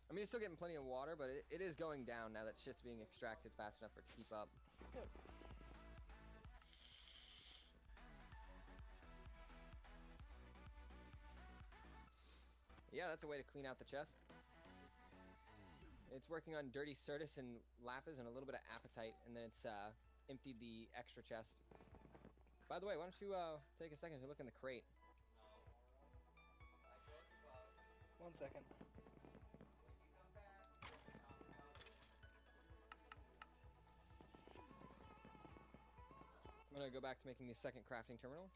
I mean, it's still getting plenty of water, but it is going down now that shit's being extracted fast enough for it to keep up. yep. Yeah, that's a way to clean out the chest. It's working on dirty Certus and Lapis and a little bit of Appetite, and then it's emptied the extra chest. By the way, why don't you take a second to look in the crate? 1 second. I'm gonna go back to making the second crafting terminal.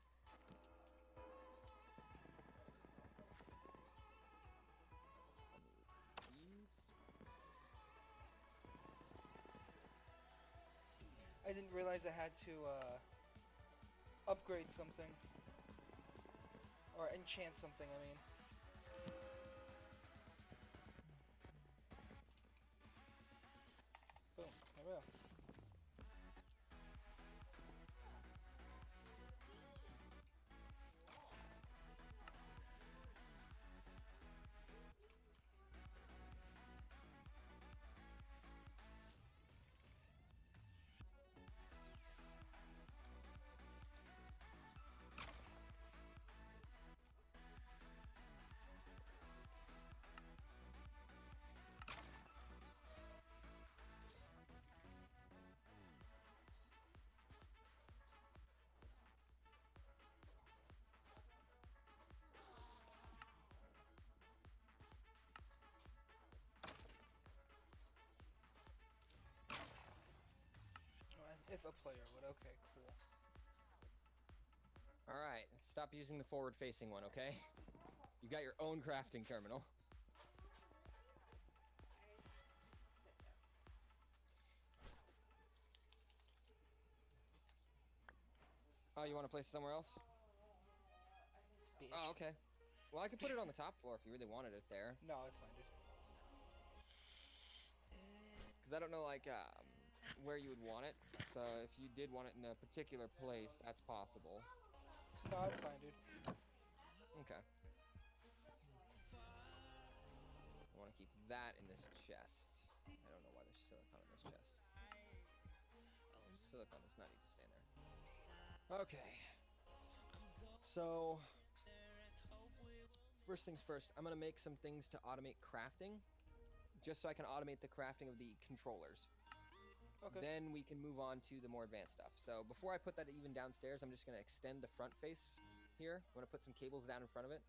I didn't realize I had to upgrade something. Or enchant something, I mean. Boom, there we go. If a player would. Okay, cool. Alright, stop using the forward-facing one, okay? You got your own crafting terminal. Sit there. Oh, you want to place it somewhere else? Bitch. Oh, okay. Well, I could put it on the top floor if you really wanted it there. No, it's fine, dude. Because I don't know, like, where you would want it. So if you did want it in a particular place, that's possible. No, it's fine, dude. Okay. I want to keep that in this chest. I don't know why there's silicone in this chest. Silicone does not need to stay in there. Okay. So, first things first, I'm going to make some things to automate crafting. Just so I can automate the crafting of the controllers. Okay. Then we can move on to the more advanced stuff. So before I put that even downstairs, I'm just going to extend the front face here. I'm going to put some cables down in front of it.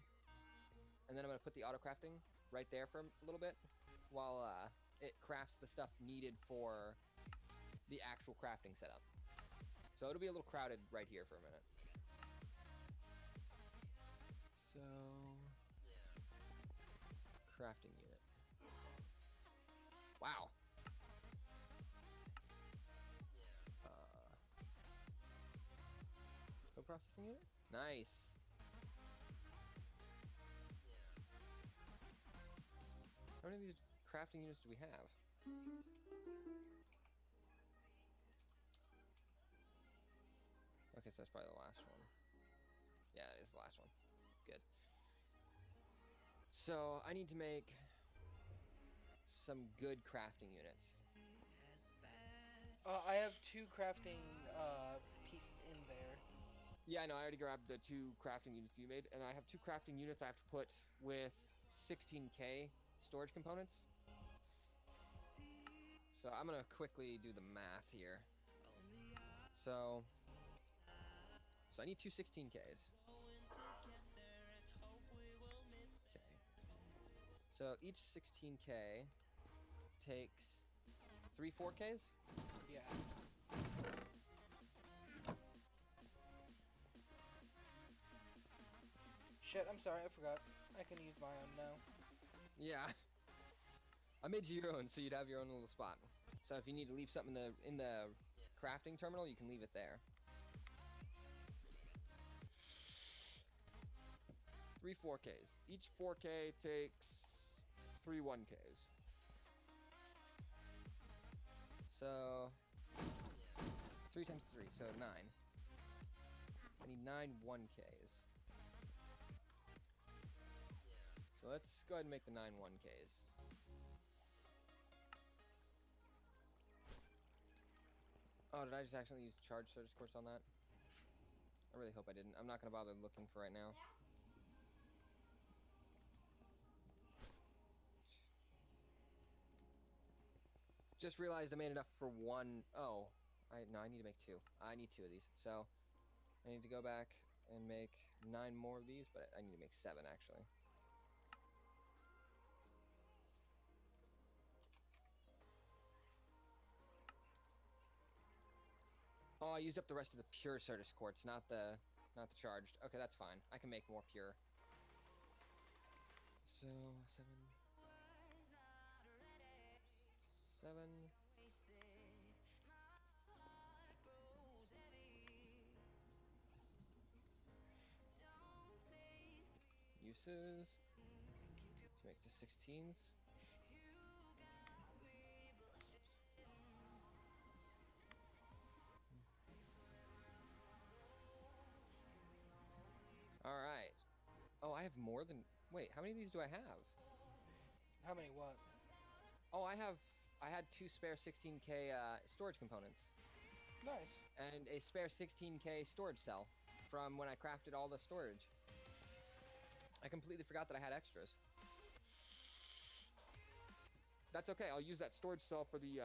And then I'm going to put the autocrafting right there for a little bit while it crafts the stuff needed for the actual crafting setup. So it'll be a little crowded right here for a minute. So, crafting unit. Wow. Co-processing unit? Nice. How many of these crafting units do we have? Okay, so that's probably the last one. Yeah, it is the last one. Good. So, I need to make some good crafting units. I have 2 crafting pieces in there. Yeah, I know, I already grabbed the 2 crafting units you made, and I have 2 crafting units I have to put with 16K storage components. So I'm gonna quickly do the math here. So I need 2 16Ks. Okay. So each 16K takes 3 4Ks? Yeah. Shit, I'm sorry, I forgot. I can use my own now. Yeah. I made you your own so you'd have your own little spot. So if you need to leave something in the crafting terminal, you can leave it there. 3 4Ks. Each 4K takes 3 1Ks. So 3 times 3, so 9. I need 9 1Ks. So let's go ahead and make the 9 1Ks. Oh, did I just accidentally use charge service course on that? I really hope I didn't. I'm not going to bother looking for right now. Just realized I made enough for one. Oh, no, I need to make 2. I need 2 of these. So I need to go back and make 9 more of these, but I need to make 7 actually. Oh, I used up the rest of the pure Certus quartz, not the charged. Okay, that's fine. I can make more pure. So 7. 7. Uses. To make to 16s. Alright. Oh, I have more than... Wait, how many of these do I have? How many what? Oh, I had 2 spare 16K storage components. Nice. And a spare 16K storage cell from when I crafted all the storage. I completely forgot that I had extras. That's okay, I'll use that storage cell for the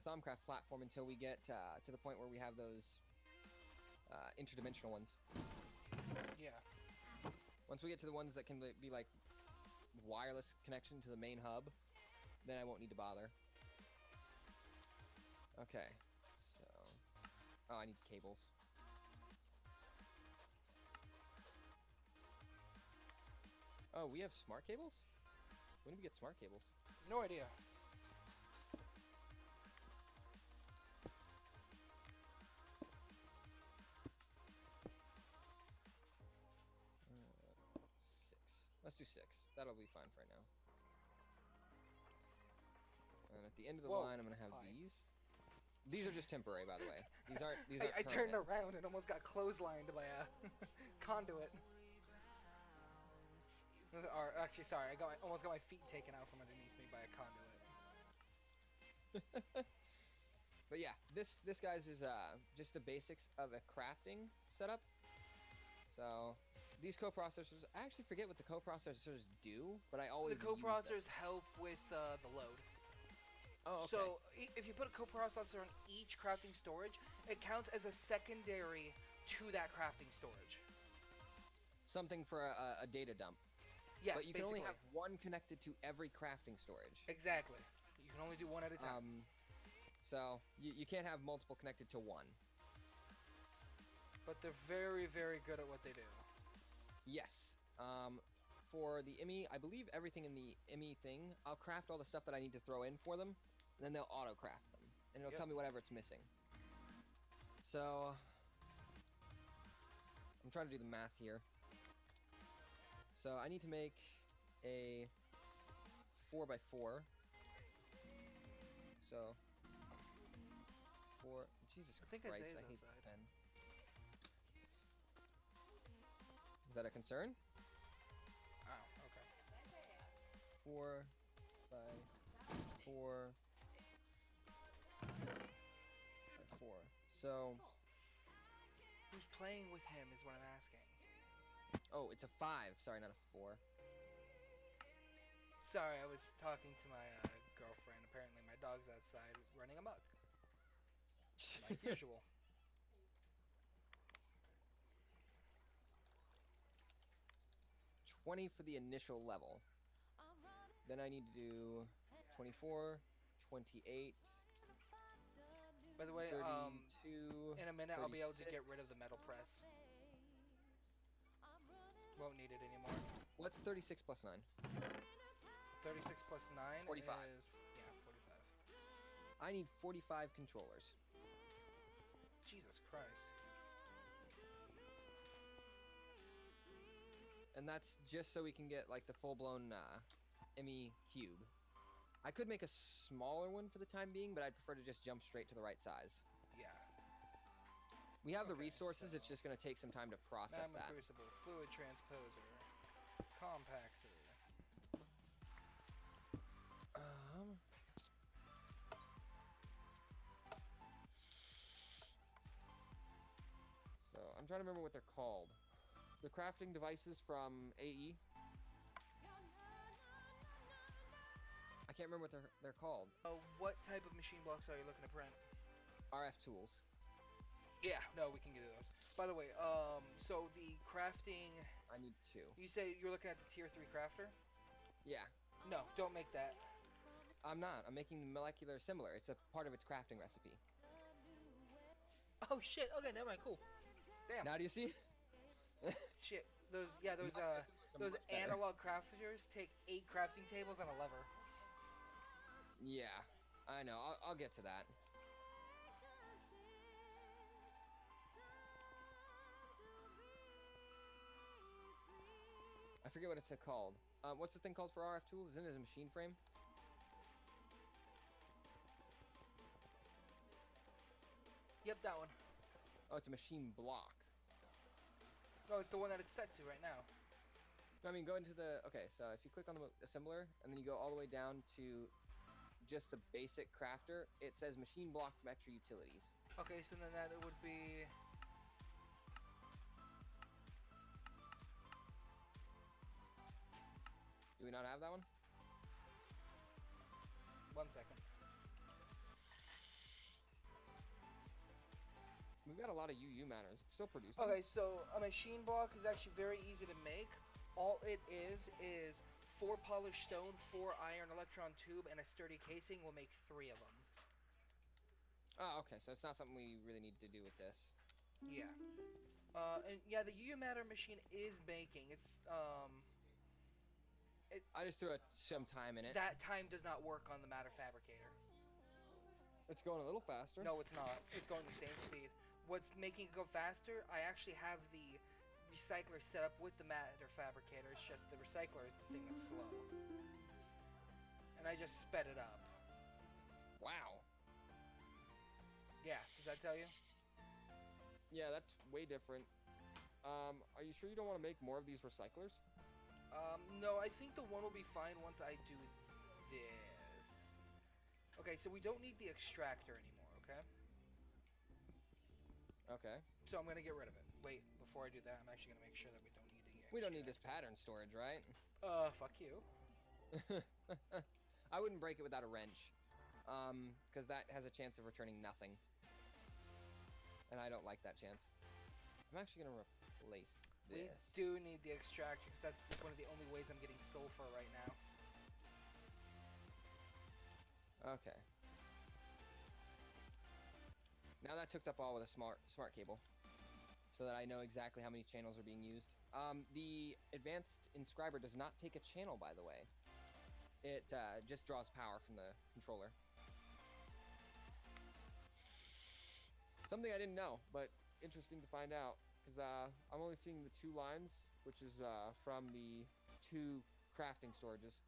Thumbcraft platform until we get to the point where we have those interdimensional ones. Yeah. Once we get to the ones that can be like wireless connection to the main hub, then I won't need to bother. Okay, so... Oh, I need cables. Oh, we have smart cables? When did we get smart cables? No idea. Let's do 6. That'll be fine for right now. And at the end of the Whoa. line, I'm gonna have Hi. these. These are just temporary, by the way. These aren't. I turned around and almost got clotheslined by a conduit. Or actually, sorry, almost got my feet taken out from underneath me by a conduit. But yeah, this guys is just the basics of a crafting setup. So these coprocessors, I actually forget what the coprocessors do, but I always The coprocessors help with the load. Oh, okay. So if you put a coprocessor on each crafting storage, it counts as a secondary to that crafting storage. Something for a data dump. Yes, but you can basically. only have one connected to every crafting storage. Exactly. You can only do one at a time. So you can't have multiple connected to one. But they're very, very good at what they do. Yes. For the IMI, I believe everything in the IMI thing, I'll craft all the stuff that I need to throw in for them, and then they'll auto-craft them. And it'll tell me whatever it's missing. So, I'm trying to do the math here. So, I need to make a 4x4. So, 4... Jesus I think Christ, Isaiah's I hate outside. the pen. Is that a concern? Oh, okay. 4 by 4 by 4. So, Who's playing with him is what I'm asking. oh, it's a 5. Sorry, not a 4. Sorry, I was talking to my girlfriend. Apparently my dog's outside running amok. Like usual. 20 for the initial level. Then I need to do 24, 28, By the way, 32, in a minute I'll be able to 36. get rid of the metal press. Won't need it anymore. What's 36 plus 9? 36 plus 9 45. is... Yeah, 45. I need 45 controllers. Jesus Christ. And that's just so we can get like the full-blown ME cube. I could make a smaller one for the time being, but I'd prefer to just jump straight to the right size. Yeah. We have the Okay, resources, it's so- just going to take some time to process Magma that. crucible, fluid transposer, compactor. So I'm trying to remember what they're called. The crafting devices from AE. I can't remember what they're called. What type of machine blocks are you looking to print? RF tools. Yeah, no, we can do those. By the way, so the crafting, I need 2. you say you're looking at the tier 3 crafter? Yeah. No, don't make that. I'm not. I'm making the molecular similar. It's a part of its crafting recipe. Oh shit, okay, never mind, cool. Damn, Now do you see? shit. Those analog crafters take 8 crafting tables and a lever. Yeah, I know. I'll get to that. I forget what it's called. What's the thing called for RF tools? Isn't it a machine frame? Yep, that one. Oh, it's a machine block. No, it's the one that it's set to right now. I mean, go into the... Okay, so if you click on the assembler, and then you go all the way down to just the basic crafter, it says machine block from extra utilities. Okay, so then that would be... Do we not have that one? 1 second. We've got a lot of UU matters. It's still producing. Okay, so a machine block is actually very easy to make. All it is 4 polished stone, 4 iron electron tube, and a sturdy casing will make 3 of them. Oh, okay. So it's not something we really need to do with this. Yeah. And yeah, the UU matter machine is baking. It's I just threw some time in it. that time does not work on the matter fabricator. It's going a little faster. No, it's not. It's going the same speed. What's making it go faster? I actually have the recycler set up with the matter fabricator. It's just the recycler is the thing that's slow. And I just sped it up. Wow. Yeah, does that tell you? Yeah, that's way different. Are you sure you don't want to make more of these recyclers? No, I think the one will be fine once I do this. Okay, so we don't need the extractor anymore, okay? Okay. So I'm gonna get rid of it. Wait, before I do that, I'm actually gonna make sure that we don't need the extractor. We don't need this pattern storage, right? Fuck you. I wouldn't break it without a wrench. Because that has a chance of returning nothing. And I don't like that chance. I'm actually gonna replace this. We do need the extractor because that's one of the only ways I'm getting sulfur right now. Okay. Now that's hooked up all with a smart cable, so that I know exactly how many channels are being used. The advanced inscriber does not take a channel, by the way. It just draws power from the controller. Something I didn't know, but interesting to find out, because I'm only seeing the 2 lines, which is from the 2 crafting storages.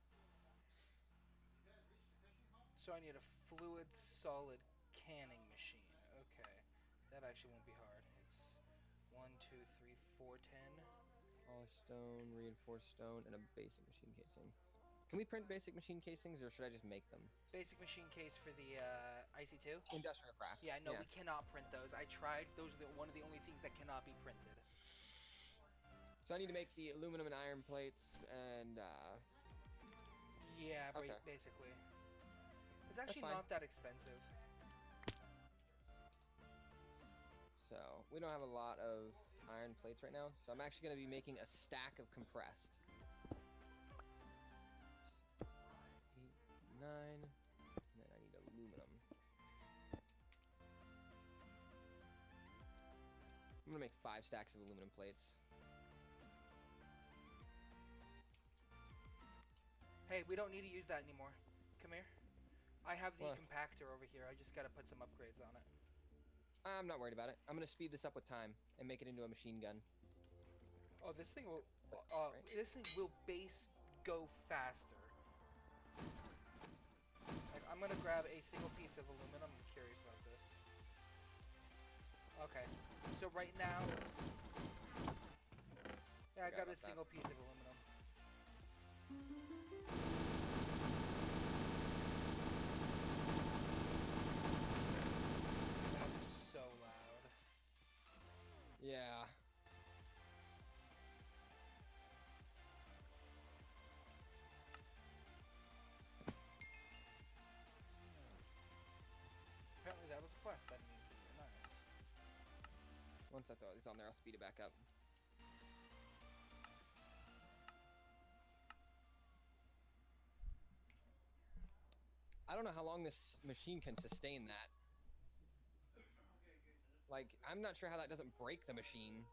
So I need a fluid solid canning machine. Okay, that actually won't be hard. It's 1, 2, 3, 4, 10. Polished stone, reinforced stone, and a basic machine casing. Can we print basic machine casings, or should I just make them? Basic machine case for the IC2. Industrial craft. Yeah, no, we cannot print those. I tried. Those are one of the only things that cannot be printed. So I need to make the aluminum and iron plates, and Yeah, Okay. basically. It's actually fine. not that expensive. so we don't have a lot of iron plates right now. So I'm actually going to be making a stack of compressed. 9. And then I need aluminum. I'm gonna make 5 stacks of aluminum plates. Hey, we don't need to use that anymore. Come here. I have the What? compactor over here. I just gotta put some upgrades on it. I'm not worried about it. I'm gonna speed this up with time and make it into a machine gun. Oh, this thing will. Right. This thing will base go faster. Like, I'm gonna grab a single piece of aluminum. I'm curious about this. Okay, so right now, yeah, I Forgot got a about that. single piece of aluminum. That is so loud. Yeah. Apparently that was a quest. That means nice. Once I throw these on there, I'll speed it back up. I don't know how long this machine can sustain that. Like, I'm not sure how that doesn't break the machine.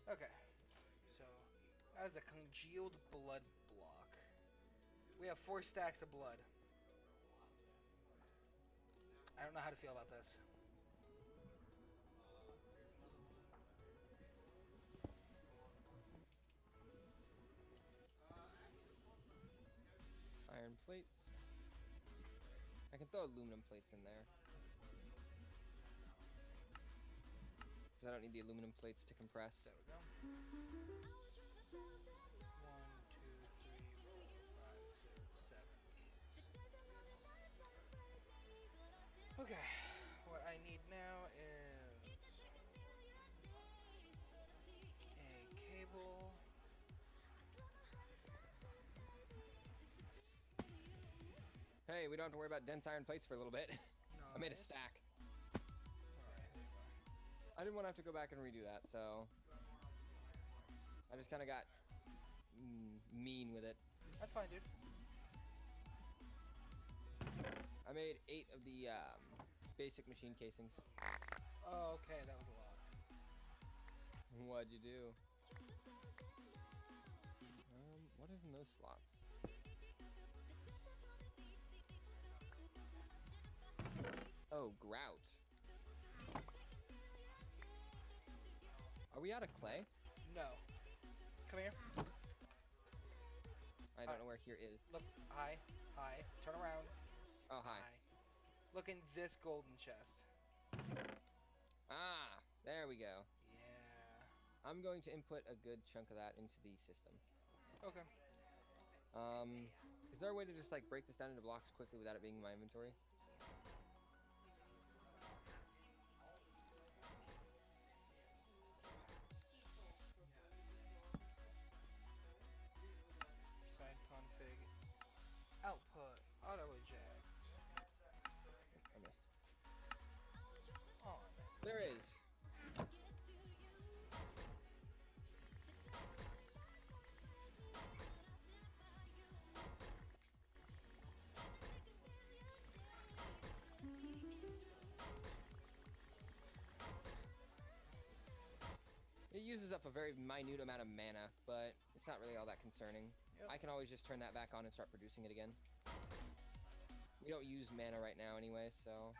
Okay, so that is a congealed blood block. We have 4 stacks of blood. I don't know how to feel about this. Iron plates. I can throw aluminum plates in there. Because I don't need the aluminum plates to compress. There we go. 1, 2, 3, 4, 5, 6, 7, 8. Okay, what I need now is a cable. Hey, we don't have to worry about dense iron plates for a little bit. I made a Nice. stack. Alright, there you go. I didn't want to have to go back and redo that, so I just kind of got mean with it. That's fine, dude. I made 8 of the basic machine casings. Oh, okay, that was a lot. What'd you do? What is in those slots? Oh, grout. Are we out of clay? No. Come here. I don't know where here is. Look. Hi. Hi. Turn around. Oh, hi. Look in this golden chest. Ah, there we go. Yeah. I'm going to input a good chunk of that into the system. Okay. Is there a way to just like break this down into blocks quickly without it being in my inventory? Side config. Output. Auto eject. I missed. On. There is. It uses up a very minute amount of mana, but it's not really all that concerning. Yep. I can always just turn that back on and start producing it again. We don't use mana right now anyway, so...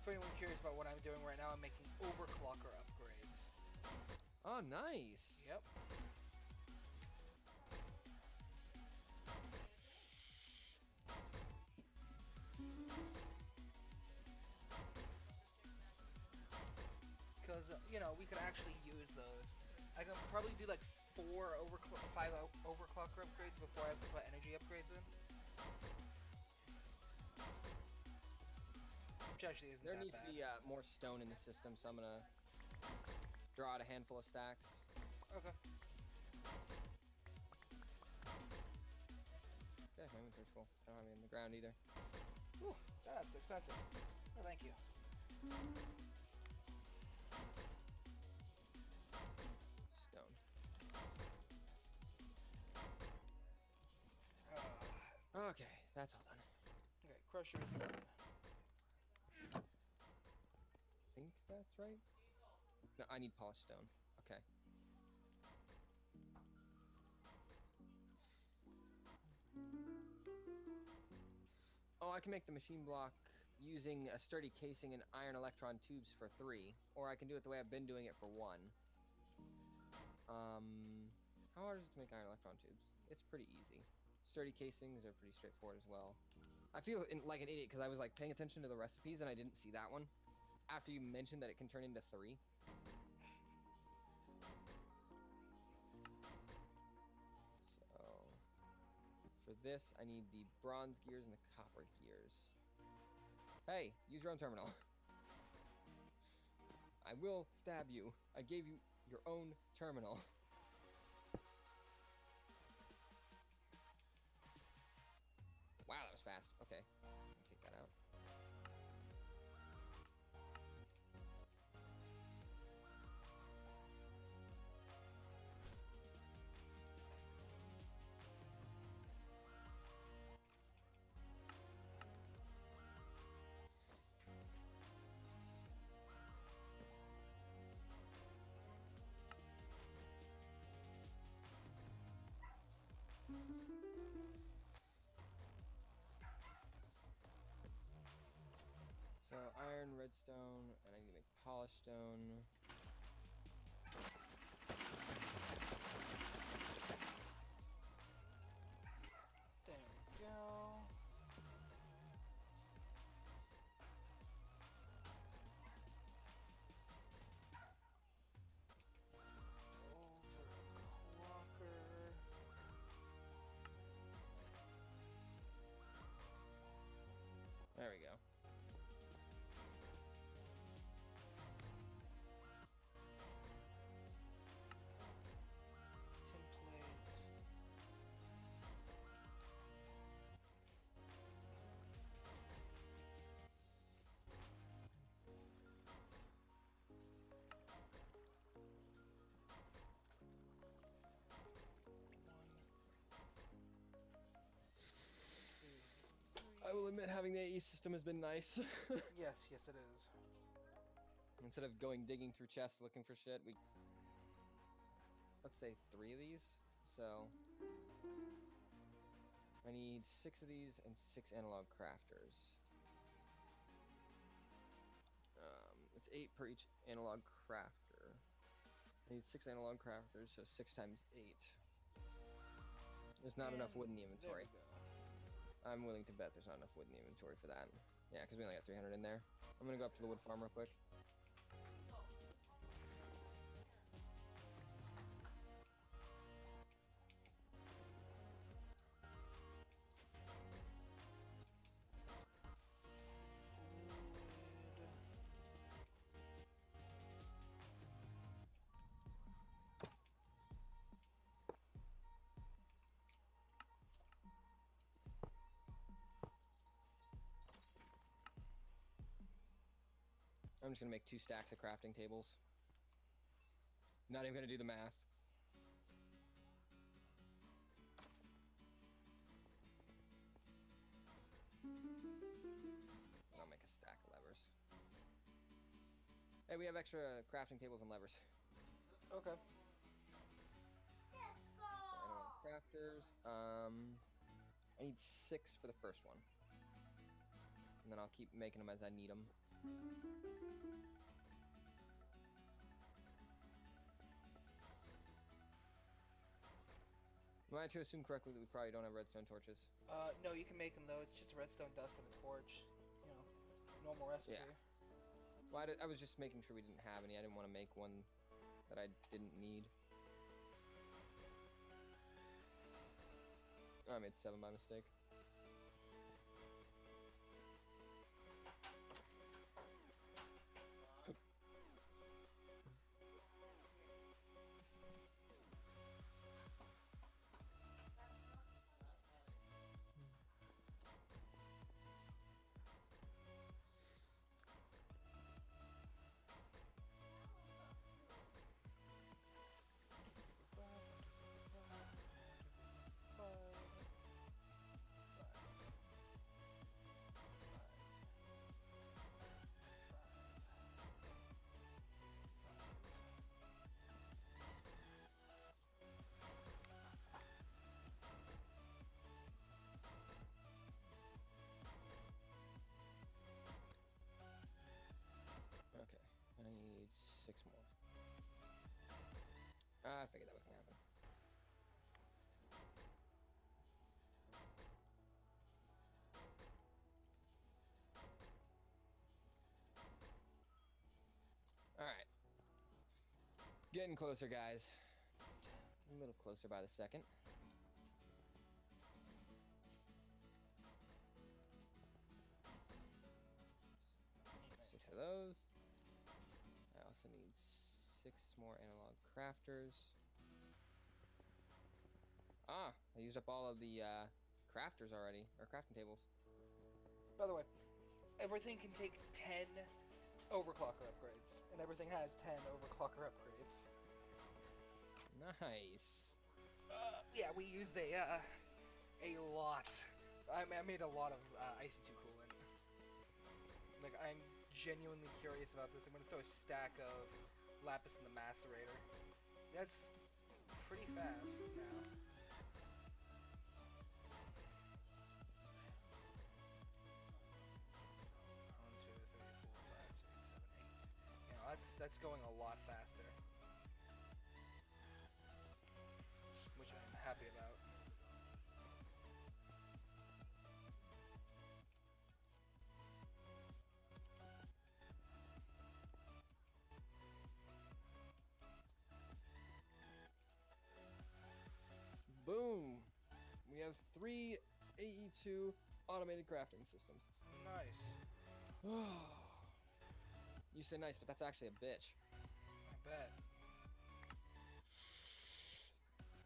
For anyone curious about what I'm doing right now, I'm making overclocker upgrades. Oh, nice! Yep. Because, you know, we could actually use those. I can probably do like 5 overclocker upgrades before I have to put energy upgrades in. Which actually isn't There that needs bad. to be more stone in the system, so I'm gonna draw out a handful of stacks. Okay. Yeah, my inventory's full. I don't have any in the ground either. Ooh, that's expensive. Oh, thank you. That's all done. Okay, crusher is done. I think that's right. No, I need polished stone. Okay. Oh, I can make the machine block using a sturdy casing and iron electron tubes for 3, or I can do it the way I've been doing it for 1. How hard is it to make iron electron tubes? It's pretty easy. Sturdy casings are pretty straightforward as well. I feel like an idiot because I was like paying attention to the recipes and I didn't see that one after you mentioned that it can turn into 3. So for this, I need the bronze gears and the copper gears. Hey, use your own terminal. I will stab you. I gave you your own terminal. Wow, that was fast. Okay, take that out. So iron, redstone, and I need to make polished stone. There we go. Overclocker. There we go. I will admit having the AE system has been nice. Yes, yes it is. Instead of going digging through chests looking for shit, we... Let's say 3 of these. So... I need 6 of these and 6 analog crafters. It's 8 per each analog crafter. I need 6 analog crafters, so 6 times 8. There's not enough wood in the inventory. There we go. I'm willing to bet there's not enough wood in the inventory for that. Yeah, because we only got 300 in there. I'm gonna go up to the wood farm real quick. I'm just gonna make 2 stacks of crafting tables. Not even gonna do the math. And I'll make a stack of levers. Hey, we have extra crafting tables and levers. Okay. Analog crafters. I need 6 for the first one. And then I'll keep making them as I need them. Am I to assume correctly that we probably don't have redstone torches? No, you can make them though. It's just redstone dust and a torch. You know, normal recipe. Yeah. Well, I was just making sure we didn't have any. I didn't want to make one that I didn't need. Oh, I made 7 by mistake. Getting closer, guys. A little closer by the second. Six of those. I also need 6 more analog crafters. Ah, I used up all of the crafters already, or crafting tables. By the way, everything can take 10 overclocker upgrades, and everything has 10 overclocker upgrades. Nice. Yeah, we used a lot. I made a lot of IC2 coolant. Like, I'm genuinely curious about this. I'm gonna throw a stack of lapis in the macerator. That's pretty fast now. 1, 2, 3, 4, 5, 6, 7, 8. You know, that's going a lot faster, which I'm happy about. Boom. We have 3 AE2 automated crafting systems. Nice. You say nice, but that's actually a bitch. I bet.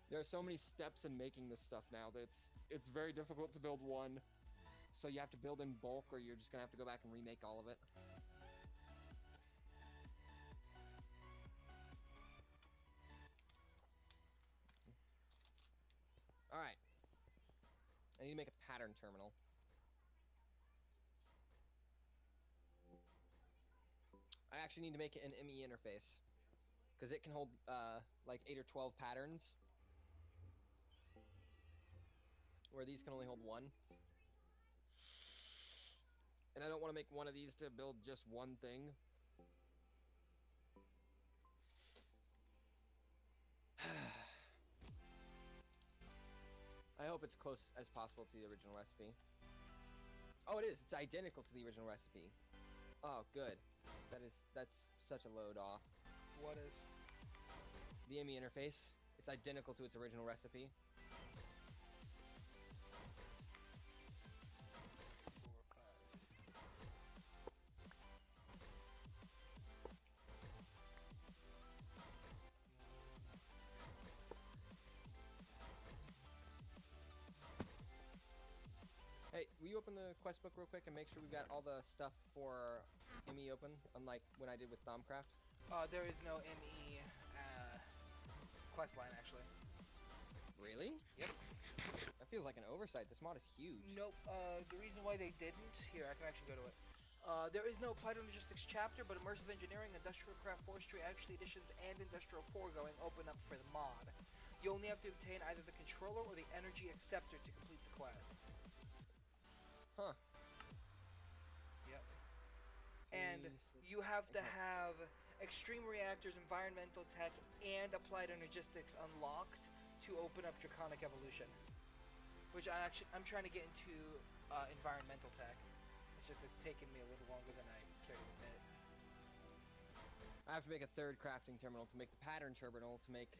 There are so many steps in making this stuff now that it's very difficult to build one. So you have to build in bulk, or you're just gonna have to go back and remake all of it. Alright. I need to make a pattern terminal. I actually need to make an ME interface, because it can hold like 8 or 12 patterns, where these can only hold 1. And I don't want to make one of these to build just one thing. I hope it's close as possible to the original recipe. Oh, it is. It's identical to the original recipe. Oh, good. That's such a load off. What is? The ME interface. It's identical to its original recipe. 4, 5. Hey, will you open the quest book real quick and make sure we've got all the stuff for ME open, unlike when I did with Thaumcraft? There is no ME quest line, actually. Really? Yep. That feels like an oversight. This mod is huge. Nope. The reason why they didn't... Here, I can actually go to it. There is no Applied Logistics chapter, but Immersive Engineering, Industrial Craft Forestry, Actually Editions, and Industrial Foregoing open up for the mod. You only have to obtain either the controller or the energy acceptor to complete the quest. Huh. Yep. And you have to have Extreme Reactors, Environmental Tech, and Applied Energistics unlocked to open up Draconic Evolution. Which I'm trying to get into Environmental Tech. It's just it's taken me a little longer than I care to admit. I have to make a third crafting terminal to make the pattern terminal to make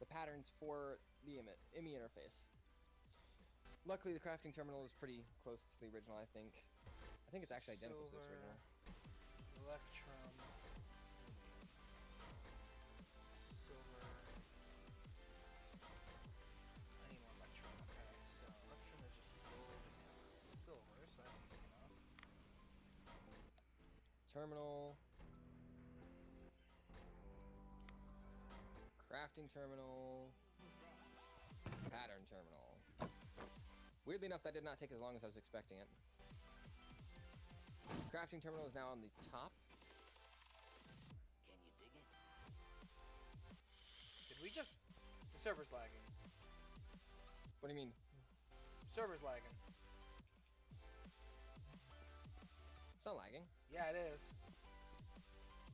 the patterns for the ME interface. Luckily, the crafting terminal is pretty close to the original, I think. I think it's actually identical to its original. Electrum. Silver. I need more Electrum. Okay, so Electrum is just gold and silver, so that's easy enough. Terminal. Crafting terminal. Pattern terminal. Weirdly enough, that did not take as long as I was expecting it. Crafting terminal is now on the top. Can you dig it? Did we just... The server's lagging. What do you mean? Server's lagging. It's not lagging. Yeah, it is.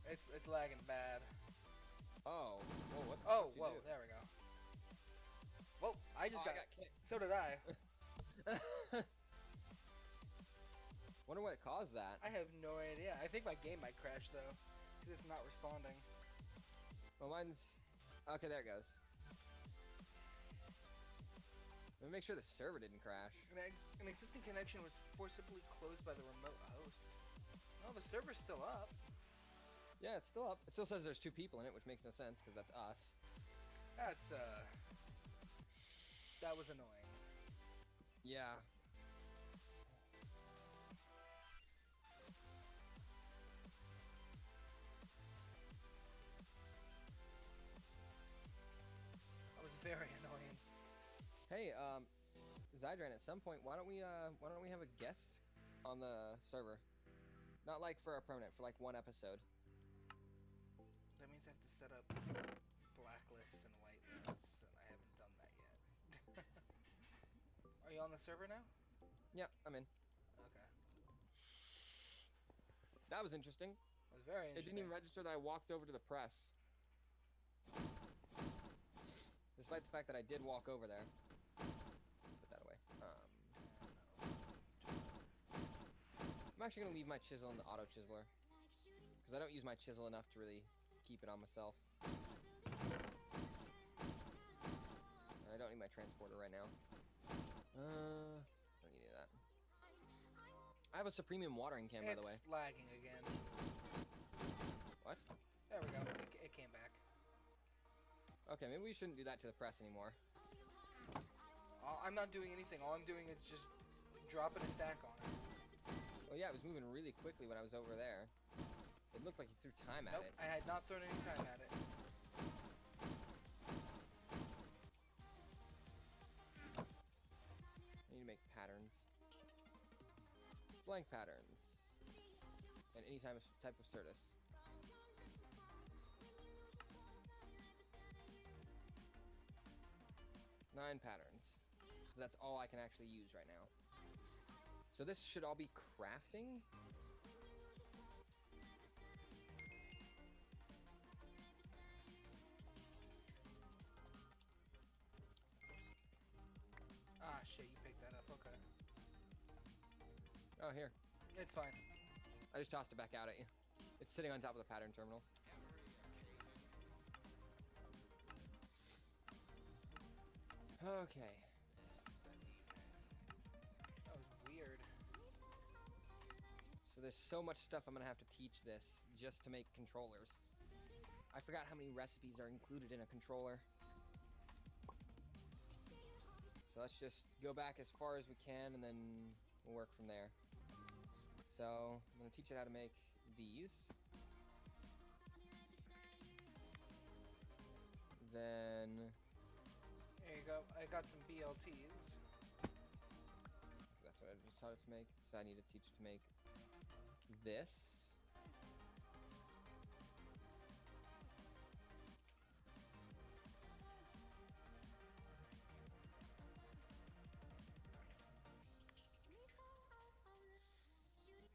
It's lagging bad. Oh. Whoa, what the Oh, fuck did you whoa, do? there we go. Whoa, I just Oh, got... I got kicked. So did I. Wonder what caused that. I have no idea. I think my game might crash, though. Because it's not responding. Well, mine's... Okay, there it goes. Let me make sure the server didn't crash. An existing connection was forcibly closed by the remote host. No, the server's still up. Yeah, it's still up. It still says there's 2 people in it, which makes no sense, because that's us. That was annoying. Yeah. That was very annoying. Hey, Zydran, at some point, why don't we have a guest on the server? Not like for a permanent, for like 1 episode. That means I have to set up blacklists and whitelists, and I haven't done that yet. Are you on the server now? Yeah, I'm in. Okay. That was interesting. It was very It interesting. didn't even register that I walked over to the press. Despite the fact that I did walk over there. Put that away. I'm actually going to leave my chisel in the auto chiseler. Because I don't use my chisel enough to really keep it on myself. And I don't need my transporter right now. Don't need any of that. I have a Supremium watering can, by the way. It's lagging again. What? There we go. It came back. Okay, maybe we shouldn't do that to the press anymore. I'm not doing anything. All I'm doing is just dropping a stack on it. Well, yeah, it was moving really quickly when I was over there. It looked like you threw time at Nope, it. I had not thrown any time at it. I need to make patterns. Blank patterns. And any type of Certus. Nine patterns. So that's all I can actually use right now. So this should all be crafting? Ah, shit, you picked that up. Okay. Oh, here. It's fine. I just tossed it back out at you. It's sitting on top of the pattern terminal. Okay. That was weird. So there's so much stuff I'm gonna have to teach this just to make controllers. I forgot how many recipes are included in a controller. So let's just go back as far as we can and then we'll work from there. So I'm gonna teach it how to make these. Then There you go. I got some BLTs. that's what I just taught it to make. So I need to teach it to make this.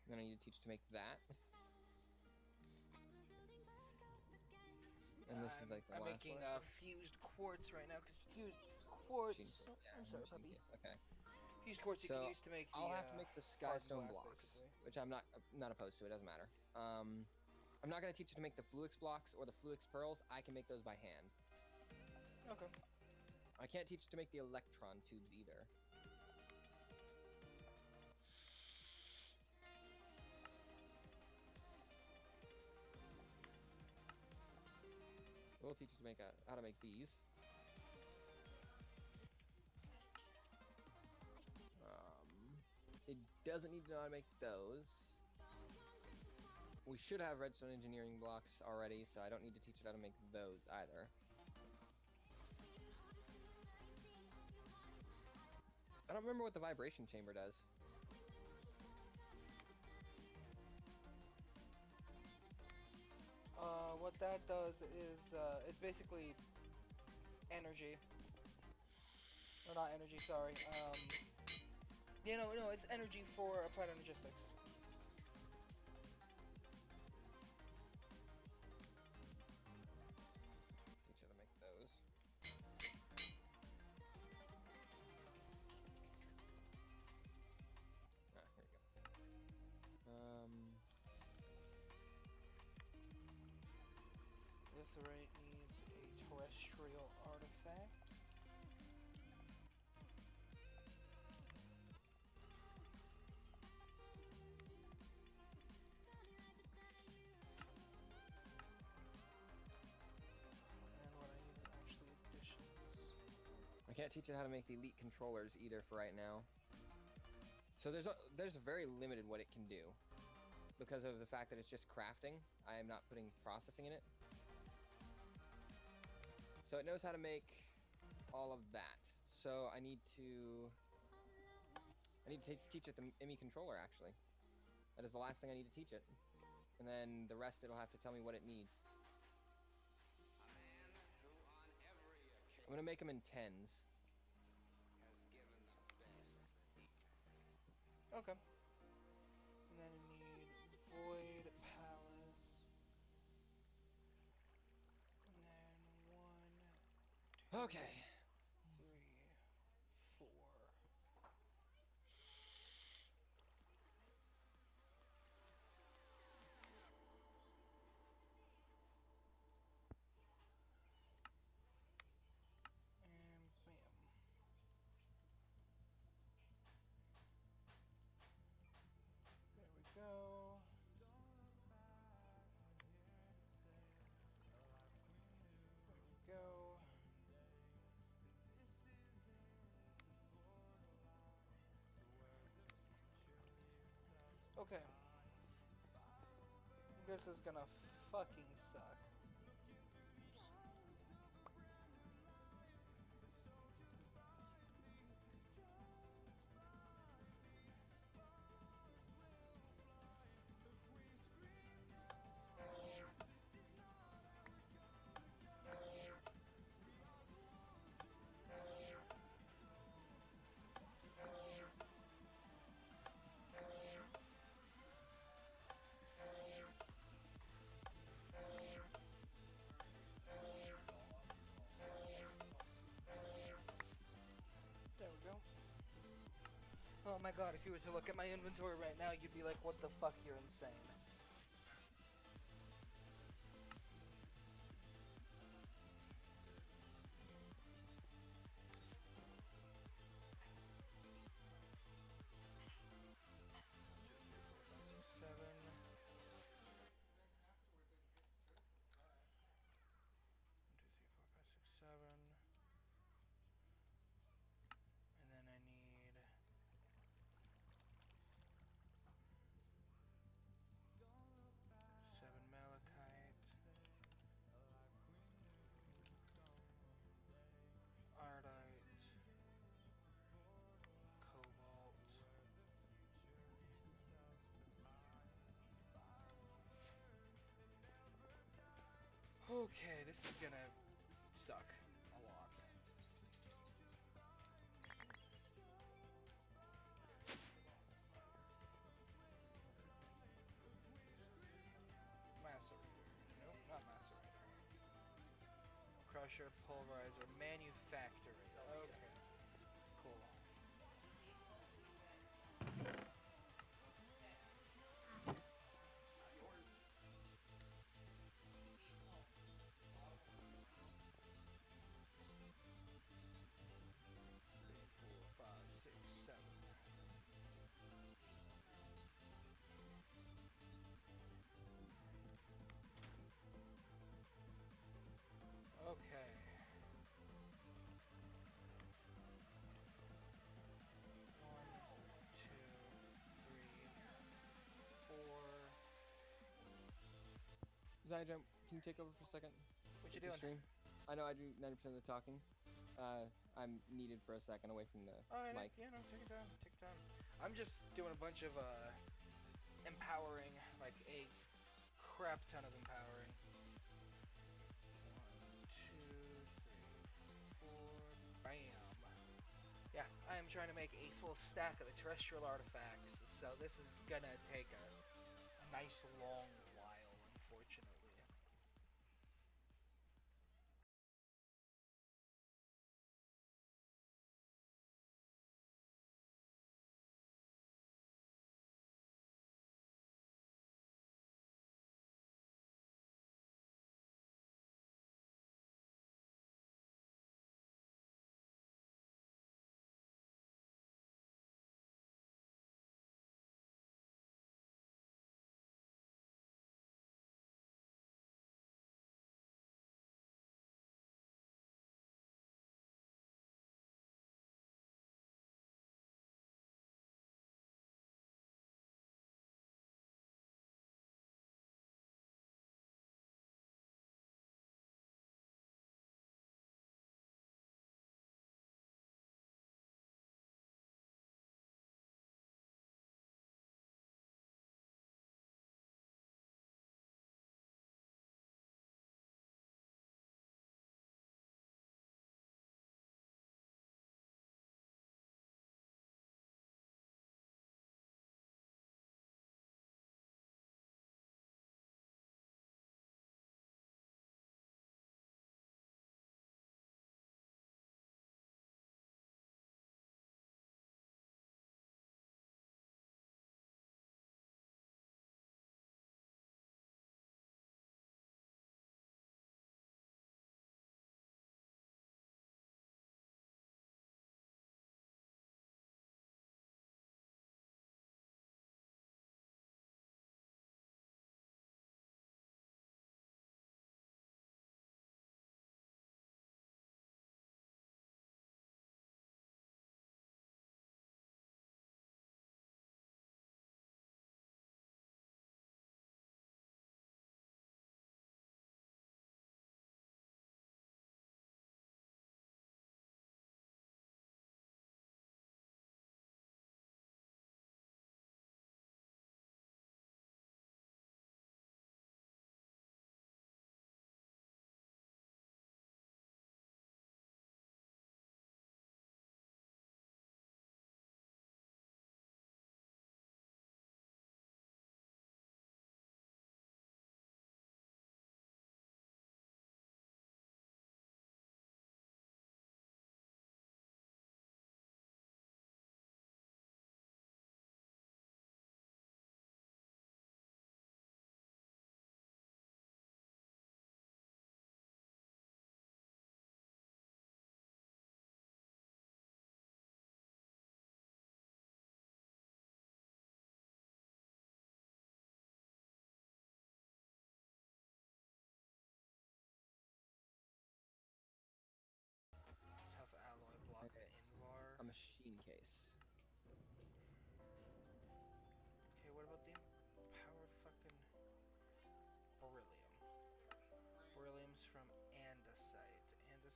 Then I need to teach to make that. And this is like the I'm last making one. fused quartz right now because fused quartz. Yeah, I'm sorry, machine puppy. case, okay. Fused quartz you So, can use to make the. I'll have to make the skystone glass, blocks, basically. which I'm not opposed to. It doesn't matter. I'm not gonna teach you to make the Fluix blocks or the Fluix pearls. I can make those by hand. Okay. I can't teach you to make the electron tubes either. We'll teach you to make how to make these. It doesn't need to know how to make those. We should have redstone engineering blocks already, so I don't need to teach it how to make those either. I don't remember what the vibration chamber does. What that does is it's basically energy. Or not energy, sorry. Yeah, no, it's energy for applied energistics. Teach you how to make those. Ah, here we go. Litherite needs Can't teach it how to make the elite controllers either for right now. So there's a very limited what it can do. Because of the fact that it's just crafting, I am not putting processing in it. So it knows how to make all of that. So I need to teach it the ME controller, actually. That is the last thing I need to teach it. And then the rest it'll have to tell me what it needs. I'm gonna make them in 10s. Okay. And then I need Void Palace. And then 1, 2, Okay. 3, 4. And bam. There we go. There we go. Okay. This is gonna fucking suck. There we go. Oh my god, if you were to look at my inventory right now, you'd be like, what the fuck, you're insane. Seven. Seven. And then I need 7 malachite, ardite, cobalt. Okay, this is gonna suck a lot. Macerator. Nope, not macerator. Crusher, pulverizer, manufacturer. Okay. Cool. Three, four, five, six, seven. Okay. 1, 2, 3, 4. Zyjump, can you take over for a second? What you with the doing? stream? I know I do 90% of the talking. I'm needed for a second away from the Alright, mic. yeah, no, take your time, take your time. I'm just doing a bunch of empowering, like a crap ton of empowering. 1, 2, 3, 4, bam. Yeah, I am trying to make a full stack of the terrestrial artifacts, so this is gonna take a nice long while, unfortunately.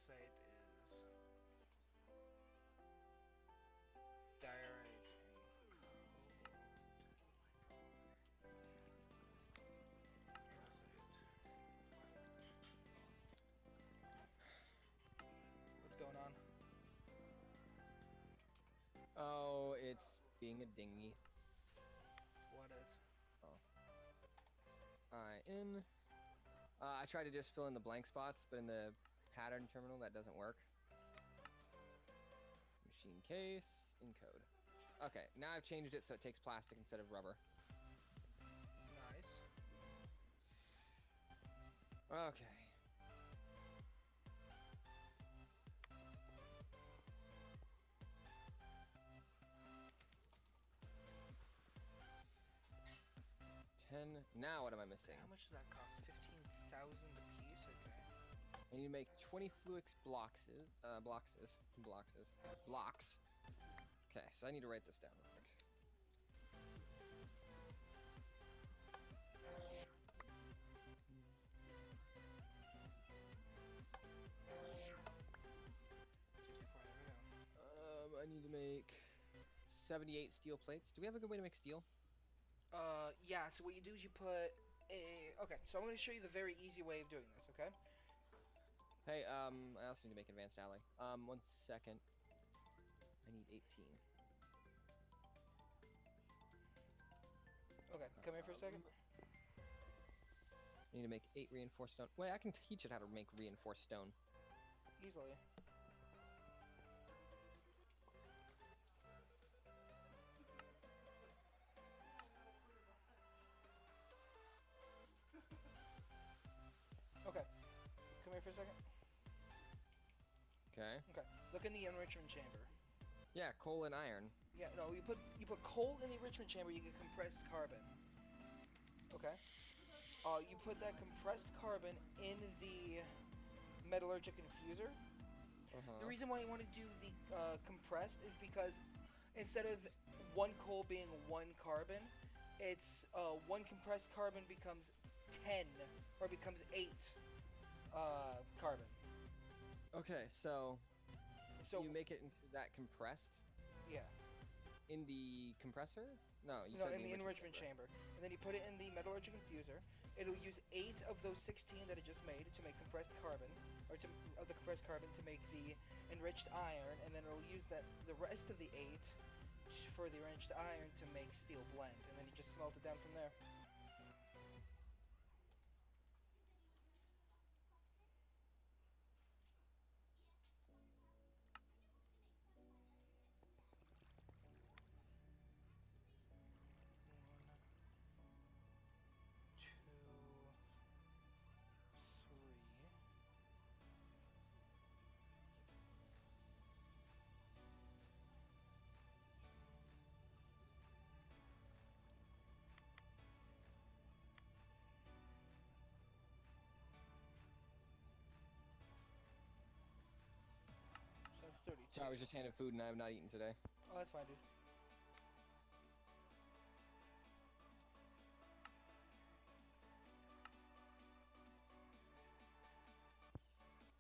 andesite is diorite and andesite. What's going on? Oh, it's being a dingy. What is? I tried to just fill in the blank spots, but in the pattern terminal that doesn't work. Machine case, encode. Okay, now I've changed it so it takes plastic instead of rubber. Nice. Okay. Now what am I missing? How much does that cost? 15,000 a piece? Okay. I need to make 20 Fluix blocks. Okay, so I need to write this down real quick. I need to make 78 steel plates. Do we have a good way to make steel? Yeah, so what you do is you put a... Okay, so I'm going to show you the very easy way of doing this, okay? Hey, I also need to make advanced alloy. 1 second. I need 18. Okay, come here for a second. I need to make 8 reinforced stone. Wait, I can teach it how to make reinforced stone. Easily. Okay, come here for a second. Okay. Okay, look in the enrichment chamber. Yeah, coal and iron. Yeah, no, you put coal in the enrichment chamber, you get compressed carbon. Okay. You put that compressed carbon in the metallurgic infuser. The reason why you want to do the compressed is because instead of one coal being 1 carbon, it's 1 compressed carbon becomes 10 or becomes 8 carbon. Okay, so So you make it into that compressed yeah. in the compressor? No, you No, said in the enrichment chamber. And then you put it in the metallurgic infuser. It'll use 8 of those 16 that it just made to make compressed carbon, or of the compressed carbon to make the enriched iron, and then it'll use the rest of the 8 for the enriched iron to make steel blend, and then you just smelt it down from there. That's 32. So I was just handed food and I have not eaten today. Oh, that's fine, dude.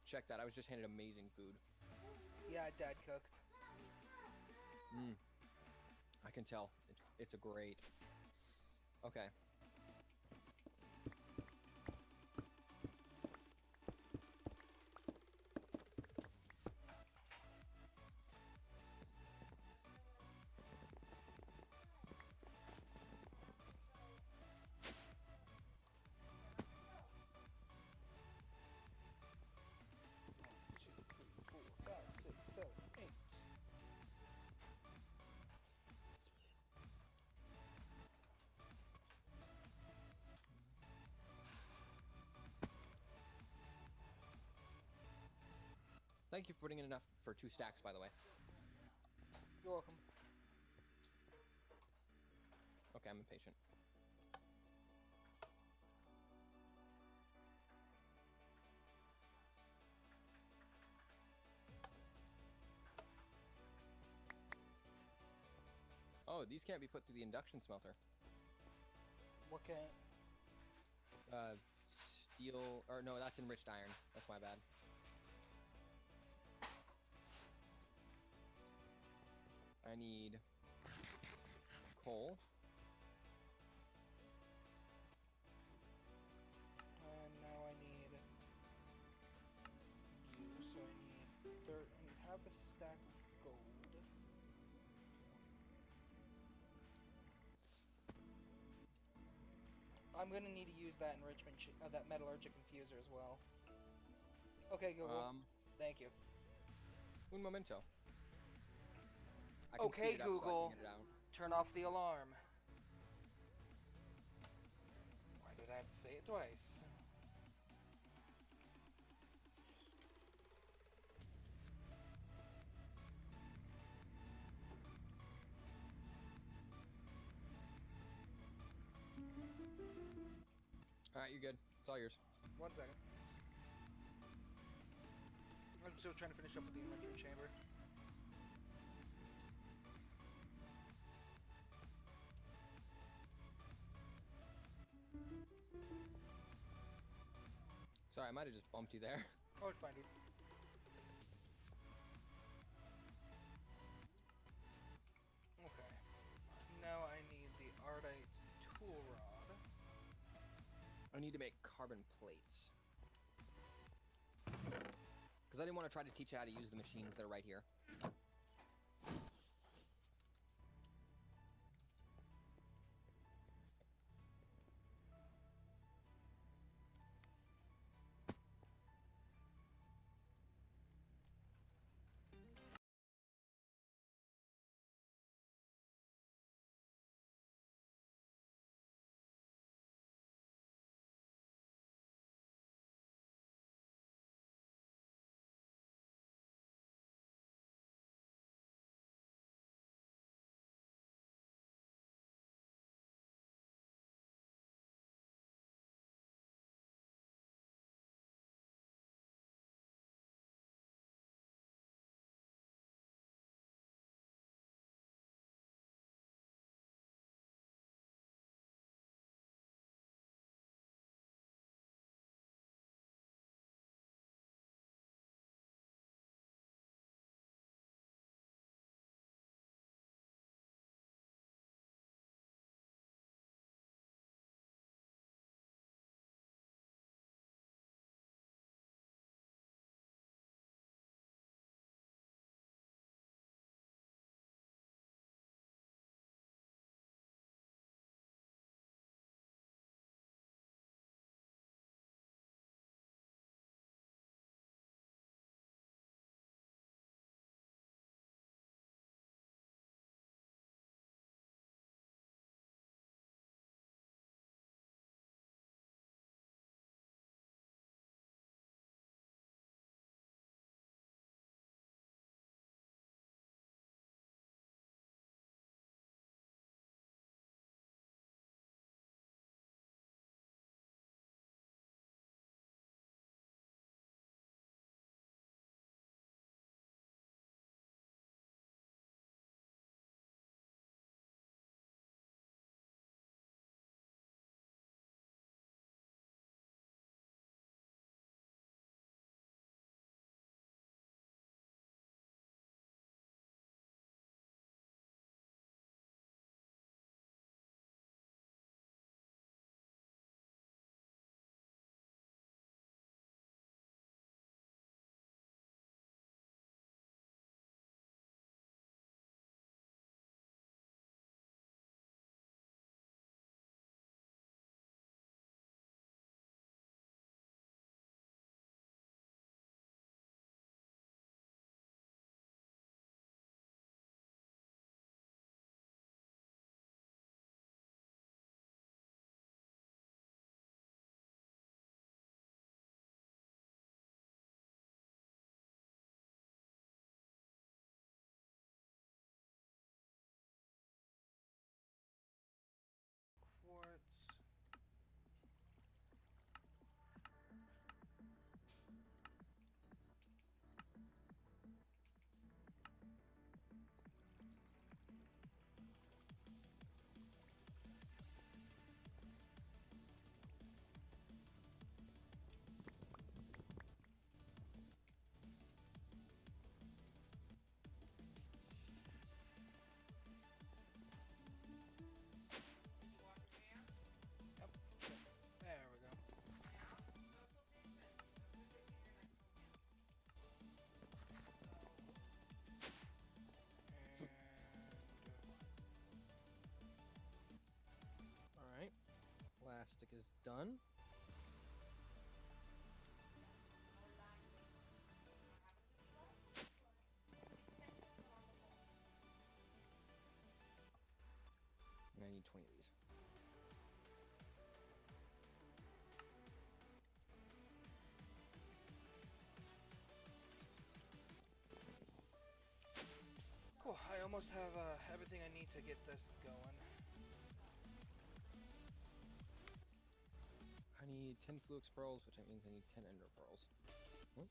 Check that, I was just handed amazing food. Yeah, Dad cooked. I can tell. It's a great. Okay. Thank you for putting in enough for 2 stacks, by the way. You're welcome. Okay, I'm impatient. Oh, these can't be put through the induction smelter. What can't? Steel, or no, that's enriched iron. That's my bad. I need coal. And now I need you, so I need dirt. I need half a stack of gold. I'm gonna need to use that that metallurgic infuser as well. Okay, Google. Thank you. Un momento. I can Okay, speed it up so I Google. can get it out. Turn off the alarm. Why did I have to say it twice? Alright, you're good. It's all yours. 1 second. I'm still trying to finish up with the inventory chamber. Sorry, I might have just bumped you there. Oh, it's fine, dude. Okay. Now I need the Ardite tool rod. I need to make carbon plates. Because I didn't want to try to teach you how to use the machines that are right here. Autocrafting is done. More dying waiting. What happened to me, guys? Technical on the wall. And I need 20 of these. Cool. I almost have everything I need to get this going. I need 10 Fluix pearls, which means I need 10 ender pearls. Hmm?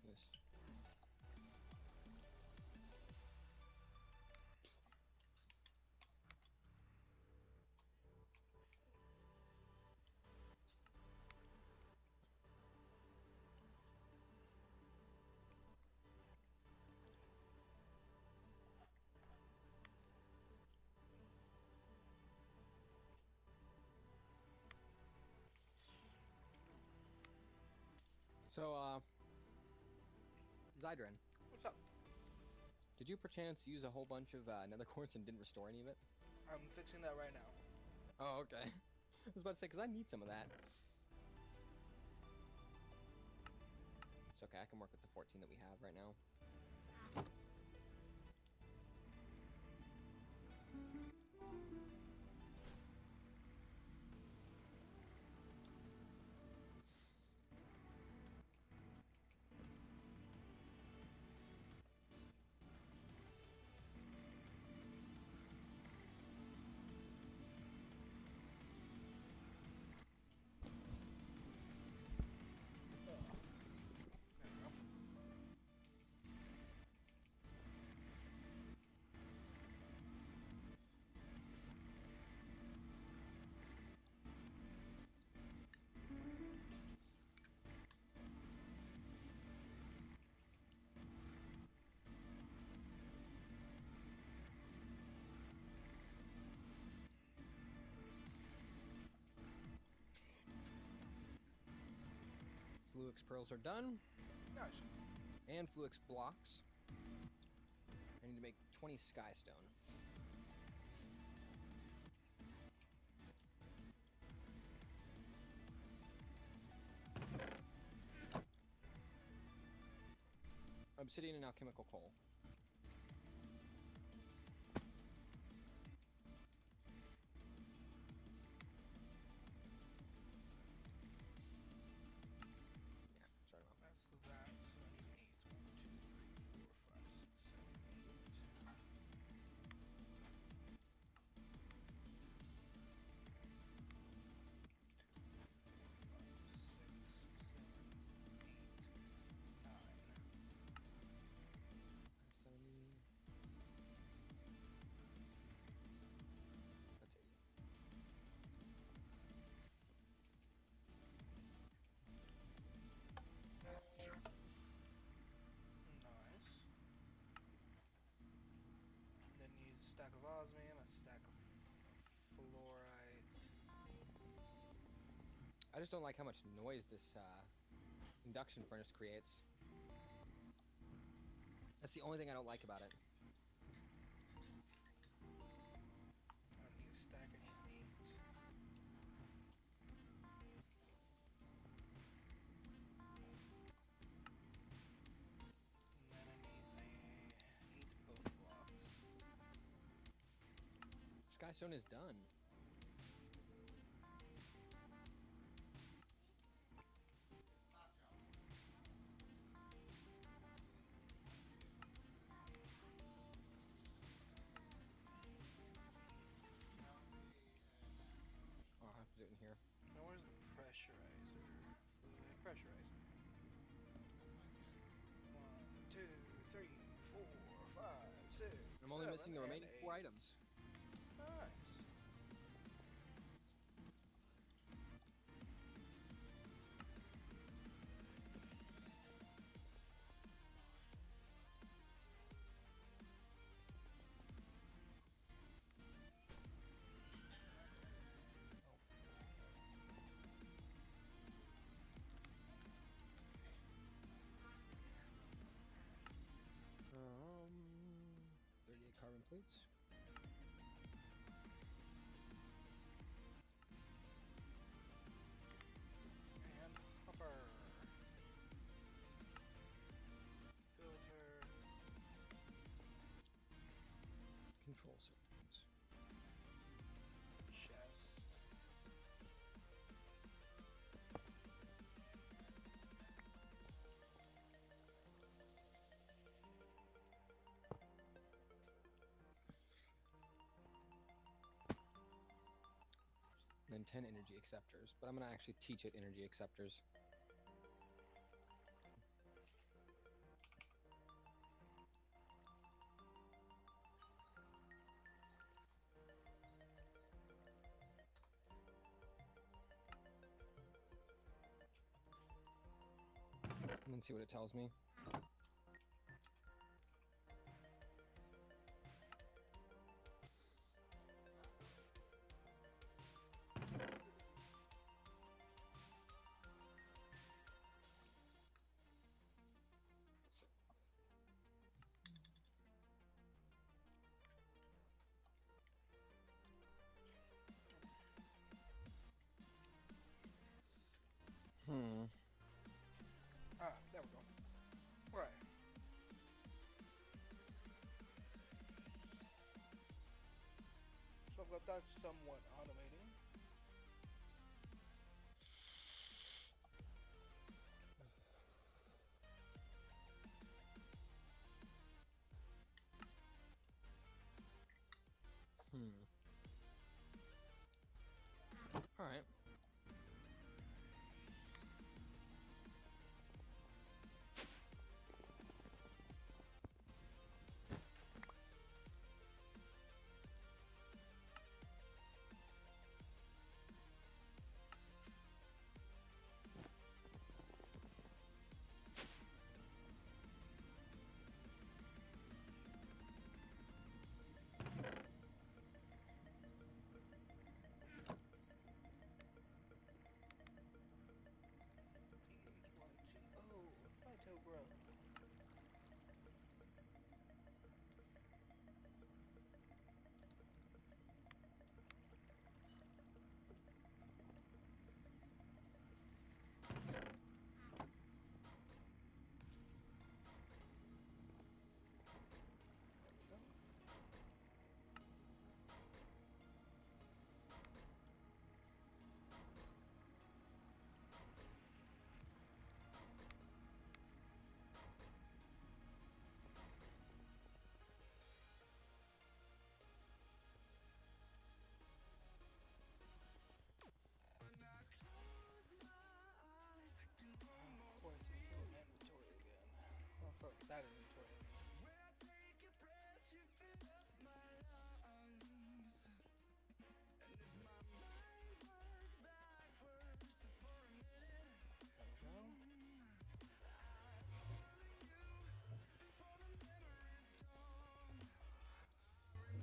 This. So, Zydran, What's up? did you perchance use a whole bunch of nether quartz and didn't restore any of it? I'm fixing that right now. Oh, okay. I was about to say, because I need some of that. It's okay, I can work with the 14 that we have right now. There we go. Fluix pearls are done, Nice. and Fluix blocks. I need to make 20 sky stone. Obsidian and alchemical coal. Yeah, sorry about that. That's that. So I need 8. 1, 2, 3, 4, 5, 6, 7, 8. That's 80. Nice. Then need a stack of osmium, a stack of fluorite. I just don't like how much noise this induction furnace creates. That's the only thing I don't like about it. I don't need a stack, I need 8. And then I need 8 bone blocks. Skystone is done. Oh, I have to do it in here. Now where's the pressurizer? Fluid pressurizer. 1, 2, 3, 4, 5, 6. I'm only 7, missing the and remaining 4 8. items. Nice. plates. And hopper. Filter. Control circuits. Chest. And then 10 energy acceptors, but I'm gonna actually teach it energy acceptors. And then see what it tells me. Ah, there we go. Right. So I've got that somewhat automating. All right. Oh, phyto growth. Points to fill inventory again. Oh, for that inventory. There we go.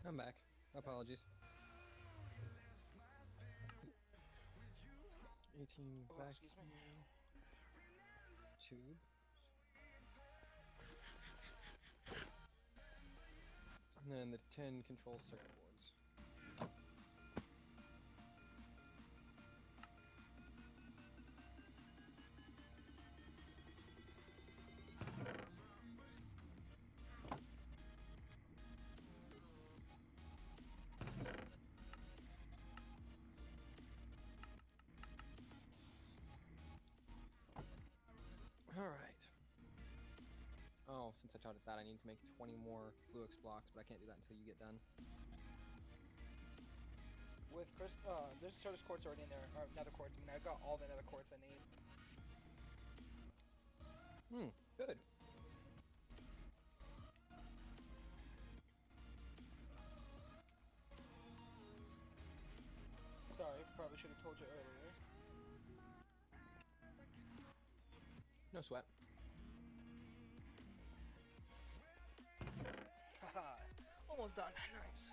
I'm back. Apologies. 18 Oh, back excuse me. here. Tube. And then the 10 control circuit boards. All right. Oh, since I taught it that, I need to make 20 more Fluix blocks, but I can't do that until you get done. With Chris, there's service quartz already in there, or nether quartz. I mean, I've got all the nether quartz I need. Good. Sorry, probably should have told you earlier. No sweat. Haha, almost done. Nice.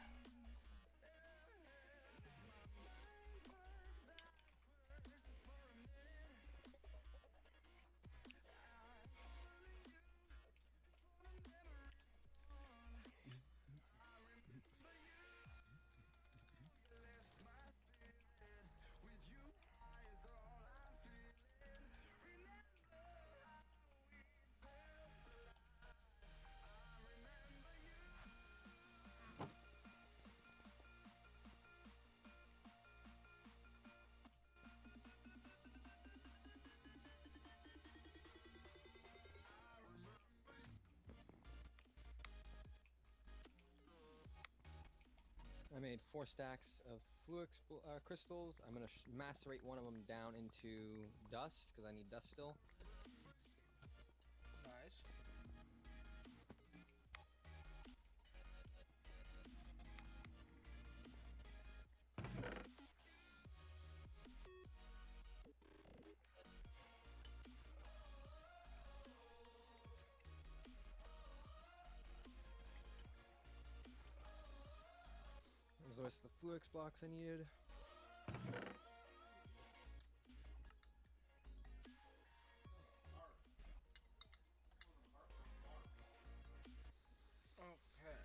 I made 4 stacks of crystals. I'm gonna macerate one of them down into dust because I need dust still. Nice. There's the rest of the Fluix blocks I needed. Okay.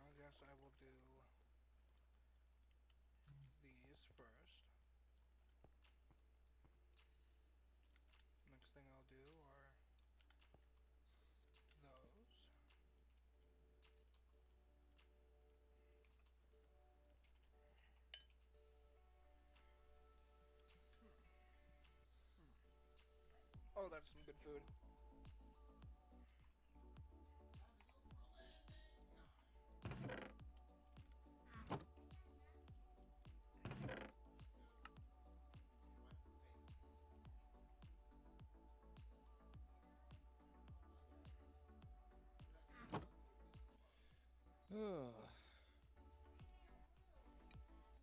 I guess I will do these first. Next thing I'll do are those. Oh, that's some good food.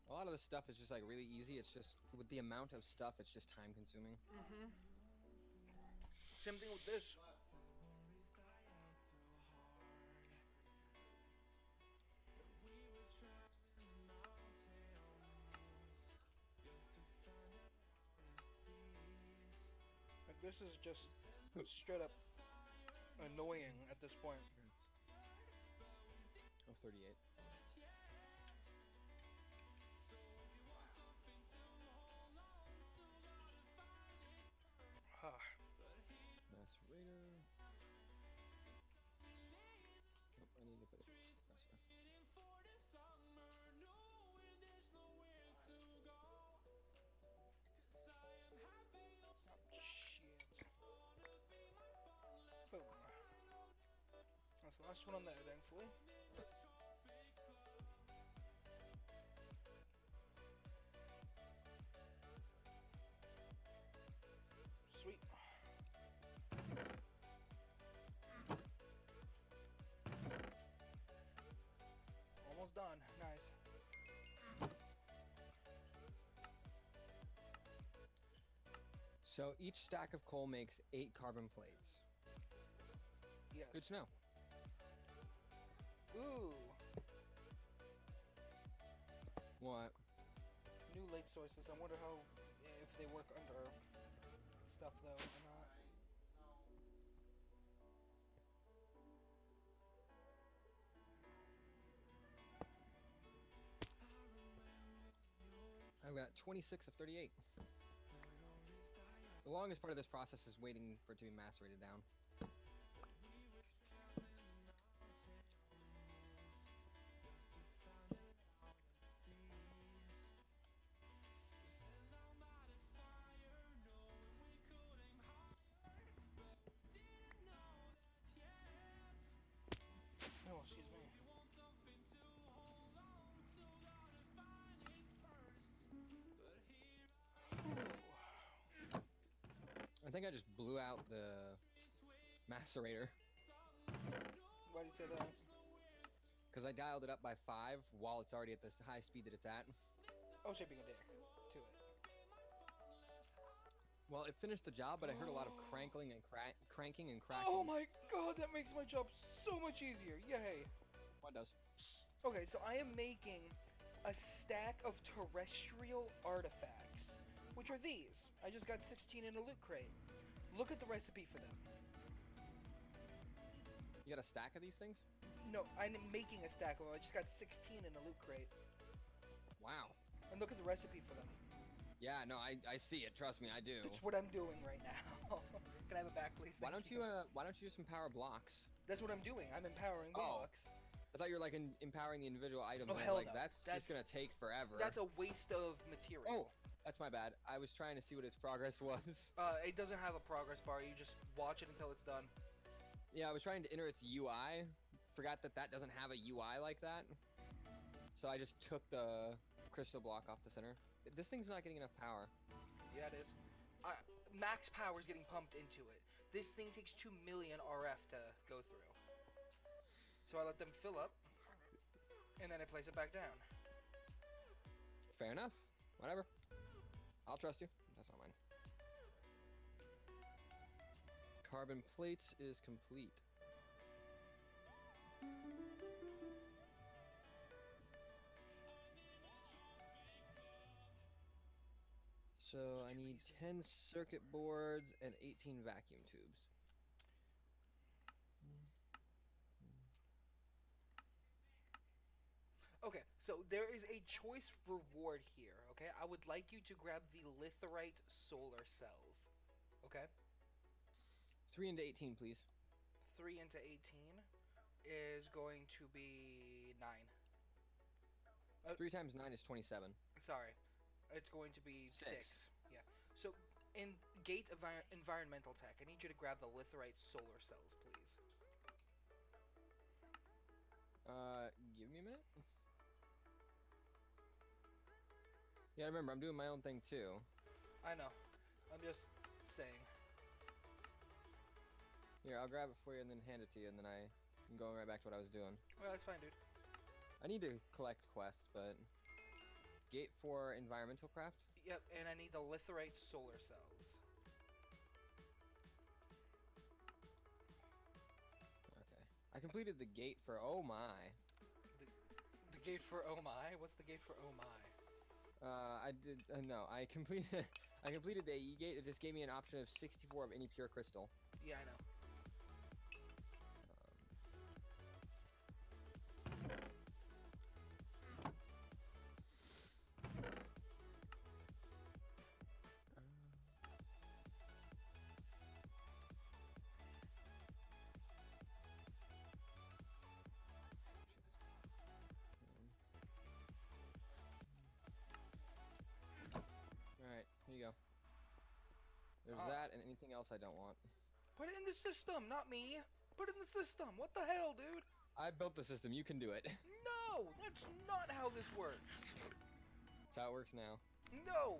A lot of the stuff is just like really easy. It's just with the amount of stuff, it's just time consuming. Mm-hmm. Same thing with this. Like this is just straight up annoying at this point. Oh, 38. Macerator. Oh, I need to put a compressor. Oh, shit. Boom. That's the last one on there, thankfully. Sweet. Almost done. Nice. So each stack of coal makes 8 carbon plates. Yes. Good to know. Ooh. What? New light sources. I wonder how if they work under stuff though or not. I've got 26 of 38. The longest part of this process is waiting for it to be macerated down. Oh, excuse me. I think I just blew out the macerator Why do you say that? because I dialed it up by 5 while it's already at the high speed that it's at. Oh, shipping a dick to it. Well, it finished the job, but I heard a lot of cranking and cracking. Oh my god, that makes my job so much easier. Yay. What does? Okay, so I am making a stack of terrestrial artifacts, which are these. I just got 16 in a loot crate. Look at the recipe for them. You got a stack of these things? No, I'm making a stack of them. I just got 16 in a loot crate. Wow. And look at the recipe for them. Yeah, no, I see it. Trust me, I do. That's what I'm doing right now. Can I have a back, please? Why Thank don't you just empower blocks? That's what I'm doing. I'm empowering Oh. blocks. I thought you were like empowering the individual items. Oh, and I hell was like, no. that's just gonna take forever. That's a waste of material. Oh, that's my bad. I was trying to see what its progress was. It doesn't have a progress bar. You just watch it until it's done. Yeah, I was trying to enter its UI. Forgot that that doesn't have a UI like that. So I just took the crystal block off the center. This thing's not getting enough power. Yeah, it is. Max power is getting pumped into it. This thing takes 2 million RF to go through. So I let them fill up, and then I place it back down. Fair enough. Whatever. I'll trust you. That's not mine. Carbon plates is complete. So I need 10 circuit boards and 18 vacuum tubes. Okay, so there is a choice reward here, okay? I would like you to grab the litherite solar cells, okay? 3 into 18, please. 3 into 18 is going to be 9. 3 times 9 is 27. Sorry, it's going to be 6. Six. Yeah. So in gate environmental tech, I need you to grab the litherite solar cells, please. Give me a minute. Yeah, remember, I'm doing my own thing too. I know. I'm just saying. Here, I'll grab it for you and then hand it to you, and then I can go right back to what I was doing. Well, that's fine, dude. I need to collect quests, but... Gate for environmental craft? Yep, and I need the litherite solar cells. Okay. I completed the gate for oh my. The gate for oh my? What's the gate for oh my? I did, no, I completed I completed the E gate. It just gave me an option of 64 of any pure crystal. Yeah, I know. Alright, here you go. There's Oh. that and anything else I don't want. Put it in the system, not me. Put it in the system. What the hell, dude? I built the system, you can do it. No, that's not how this works. That's how it works now. No.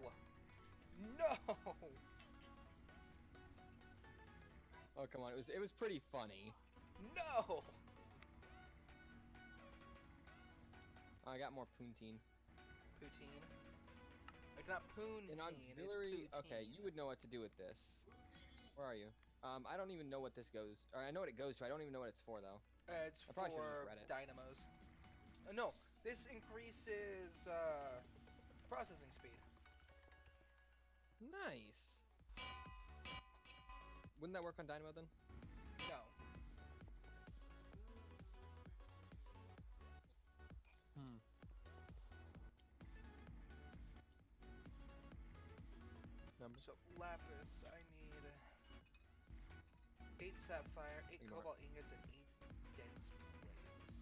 No. Oh, come on, it was pretty funny. No. I got more Poontine. Poutine. It's not poon. An auxiliary, okay, you would know what to do with this. Where are you? I don't even know what this goes, or I know what it goes to, I don't even know what it's for though. It's I probably should've just for read it. dynamos. No, this increases processing speed. Nice. Wouldn't that work on Dynamo then? No. Number. So lapis, I need 8 sapphire, 8 Ignore it. cobalt ingots, and 8 dense plates.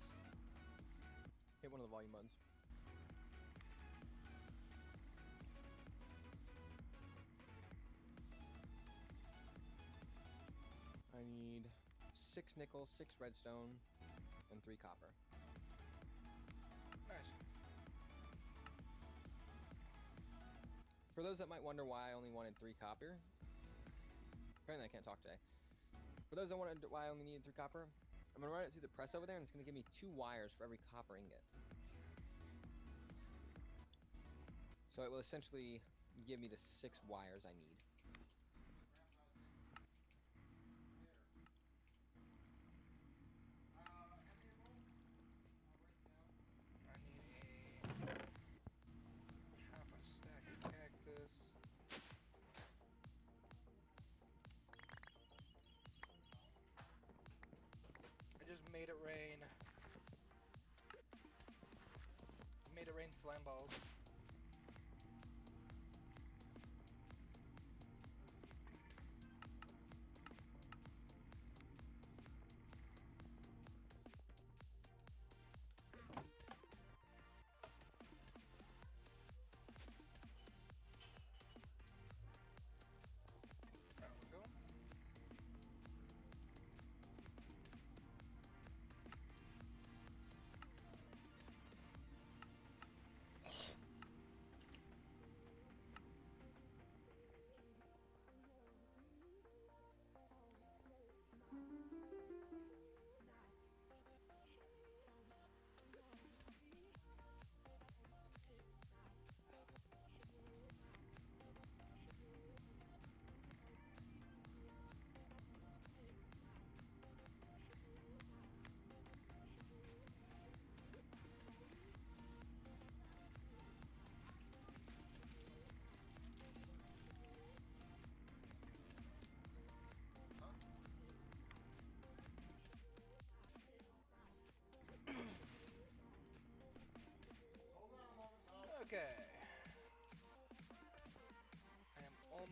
Hit one of the volume buttons. I need 6 nickel, 6 redstone, and 3 copper. Nice. For those that might wonder why I only wanted 3 copper, apparently I can't talk today. For those that wondered why I only needed 3 copper, I'm gonna run it through the press over there, and it's gonna give me 2 wires for every copper ingot. So it will essentially give me the 6 wires I need. I need a half a stack of cactus. I just made it rain. Made it rain slime balls. There we go.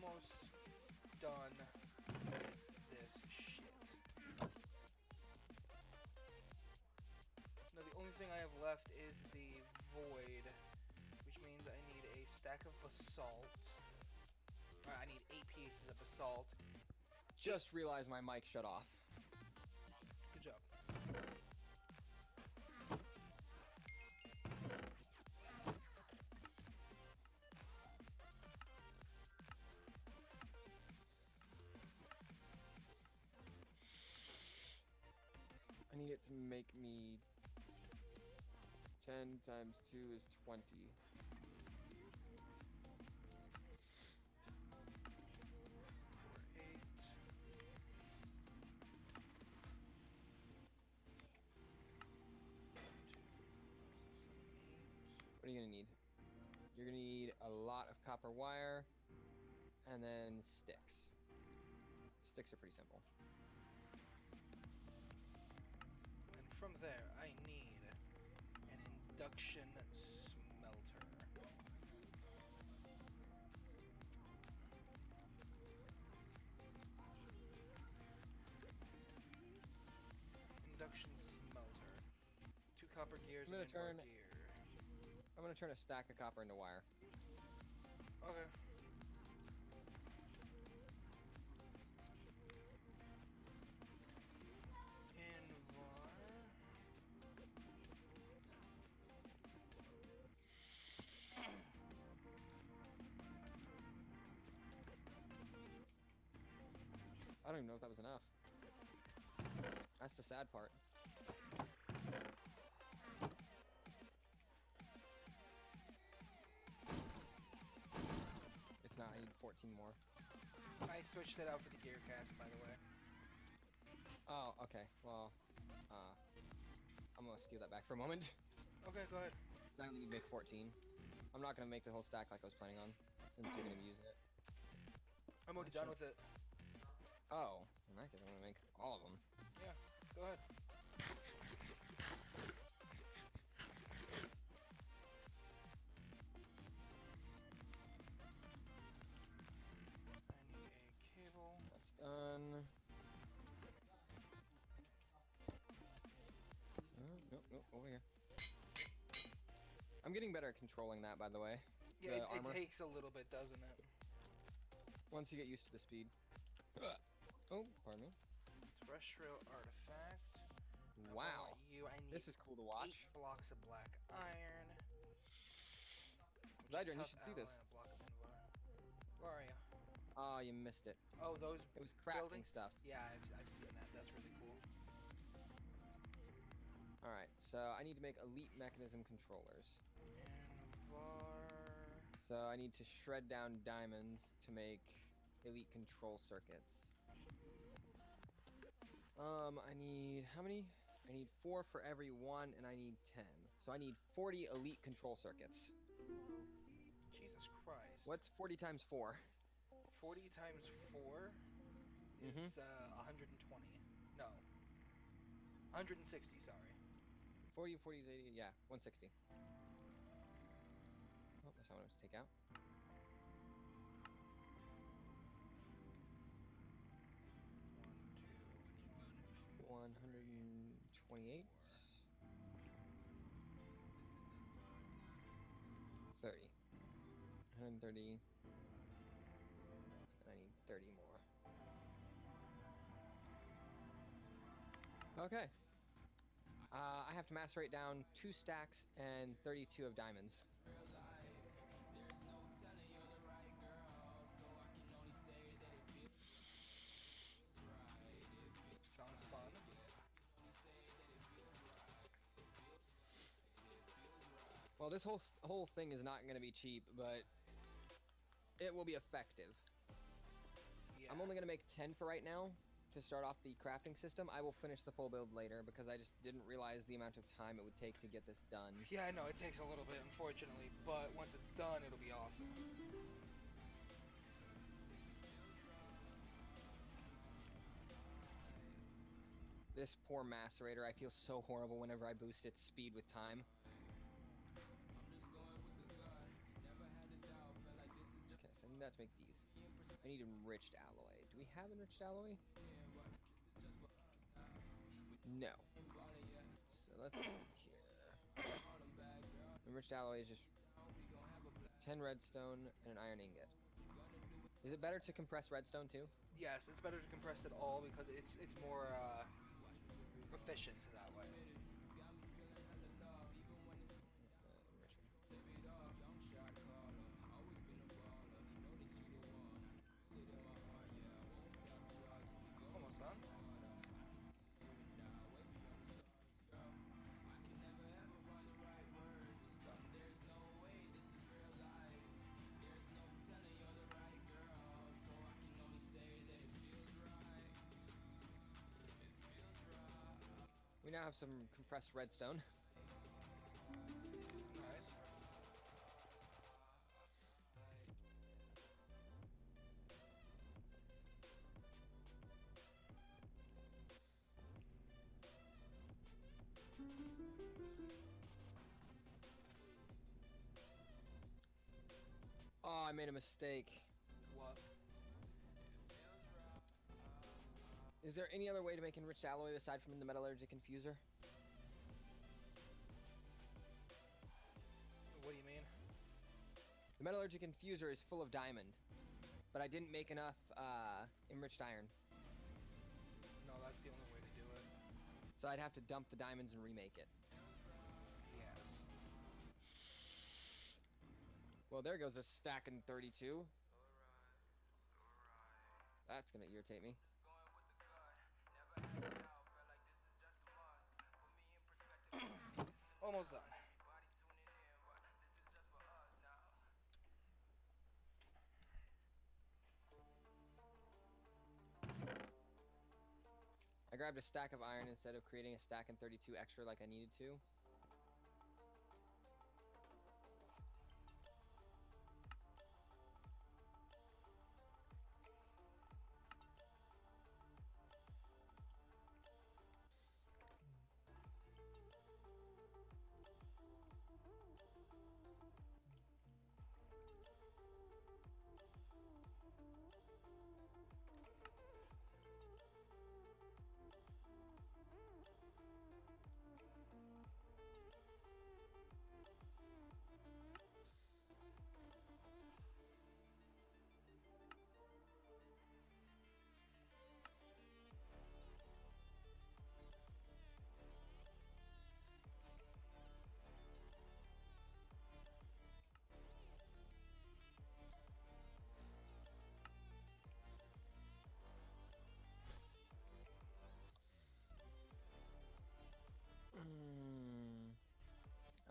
almost done this shit. Now the only thing I have left is the void, which means I need a stack of basalt. I need 8 pieces of basalt. Just realized my mic shut off. Good job. I need it to make me 10 times 2 is 20. What are you gonna need? You're gonna need a lot of copper wire and then sticks. Sticks are pretty simple. And from there, I need an induction smelter. Induction smelter. 2 copper gears I'm and gonna one more gear. I'm gonna turn a stack of copper into wire. Okay. I don't even know if that was enough. That's the sad part. It's not, I need 14 more. I switched it out for the gear cast, by the way. Oh, okay. Well, I'm gonna steal that back for a moment. Okay, go ahead. I only need to make 14. I'm not gonna make the whole stack like I was planning on, since you're gonna be using it. I'm already done with it. Oh, in that case I'm gonna make all of them. Yeah, go ahead. I need a cable. That's done. Nope, over here. I'm getting better at controlling that, by the way. Yeah, The it armor. takes a little bit, doesn't it? Once you get used to the speed. Oh, pardon me. Terrestrial artifact. Wow. I need This is cool to watch. 8 blocks of black iron. Zydron, you Tough should see this. alloy and a block of invar. Where are you? Oh, you missed it. Oh, those. It was crafting Building? stuff. Yeah, I've seen that. That's really cool. Alright, so I need to make elite mechanism controllers. Invar. So I need to shred down diamonds to make elite control circuits. I need, how many? I need 4 for every 1, and I need 10. So I need 40 elite control circuits. Jesus Christ. What's 40 times 4? 40 times 4 is 120. No. 160, sorry. 40, 40 is 80, yeah, 160. Oh, that's not what I was to take out. 128. 30. 130. I need 30 more. Okay. I have to macerate down 2 stacks and 32 of diamonds. Sounds fun. Well, this whole thing is not going to be cheap, but it will be effective. Yeah. I'm only going to make 10 for right now to start off the crafting system. I will finish the full build later because I just didn't realize the amount of time it would take to get this done. Yeah, I know, it takes a little bit, unfortunately, but once it's done, it'll be awesome. This poor macerator, I feel so horrible whenever I boost its speed with time. Okay, so that to make these. I need enriched alloy. Do we have enriched alloy? No. So let's see here. Enriched alloy is just 10 redstone and an iron ingot. Is it better to compress redstone too? Yes, it's better to compress it all because it's more efficient that way. Almost done. We now have some compressed redstone. Nice. Oh, I made a mistake. What? Is there any other way to make enriched alloy aside from the metallurgic infuser? What do you mean? The metallurgic infuser is full of diamond, but I didn't make enough enriched iron. No, that's the only way to do it. So I'd have to dump the diamonds and remake it. Yes. Well, there goes a stack in 32. That's gonna irritate me. Almost done. I grabbed a stack of iron instead of creating a stack in 32 extra like I needed to.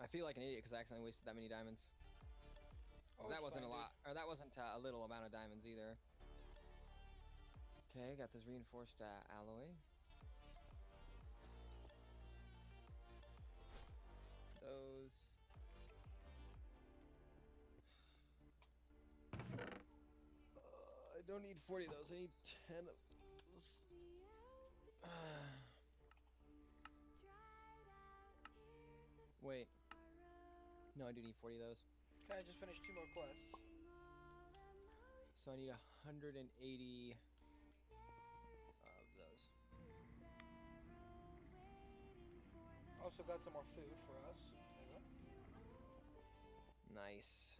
I feel like an idiot because I accidentally wasted that many diamonds. Oh, That it's wasn't a fine, lot, or that wasn't a little amount of diamonds either. Okay, got this reinforced alloy. Those. I don't need 40 of those, I need 10 of those. Wait. No, I do need 40 of those. Okay, I just finished 2 more quests. So I need 180 of those. Also got some more food for us. Nice.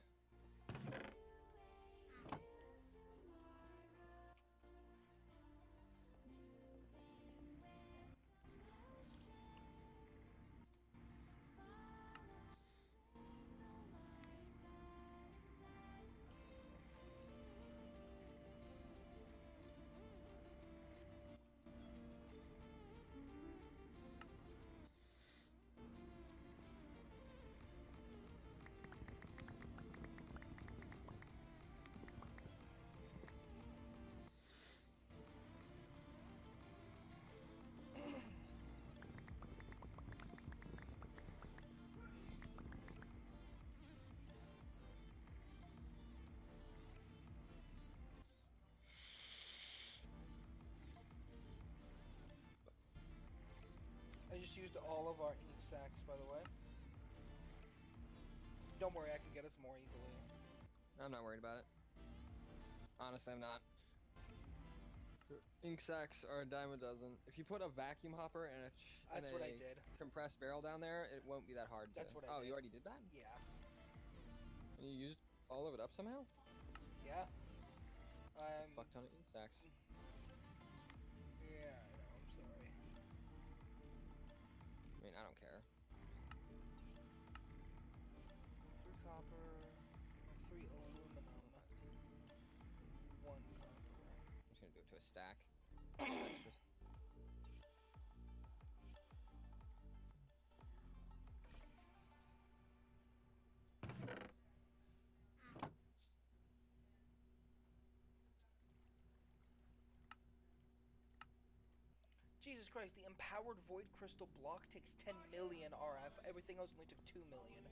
I just used all of our 8 sacks, by the way. Don't worry, I can get us more easily. I'm not worried about it. Honestly, I'm not. Ink sacs are a dime a dozen. If you put a vacuum hopper and That's what I did. compressed barrel down there, it won't be that hard to. That's what I Oh, did. you already did that? Yeah. And you used all of it up somehow? Yeah. That's a fuck ton of ink sacs. Yeah, I know. I'm sorry. I mean, I don't care. 3 copper, 3 aluminum, 1 copper. I'm just gonna do it to a stack. Extras. Jesus Christ, the empowered void crystal block takes 10 million RF. Everything else only took 2 million.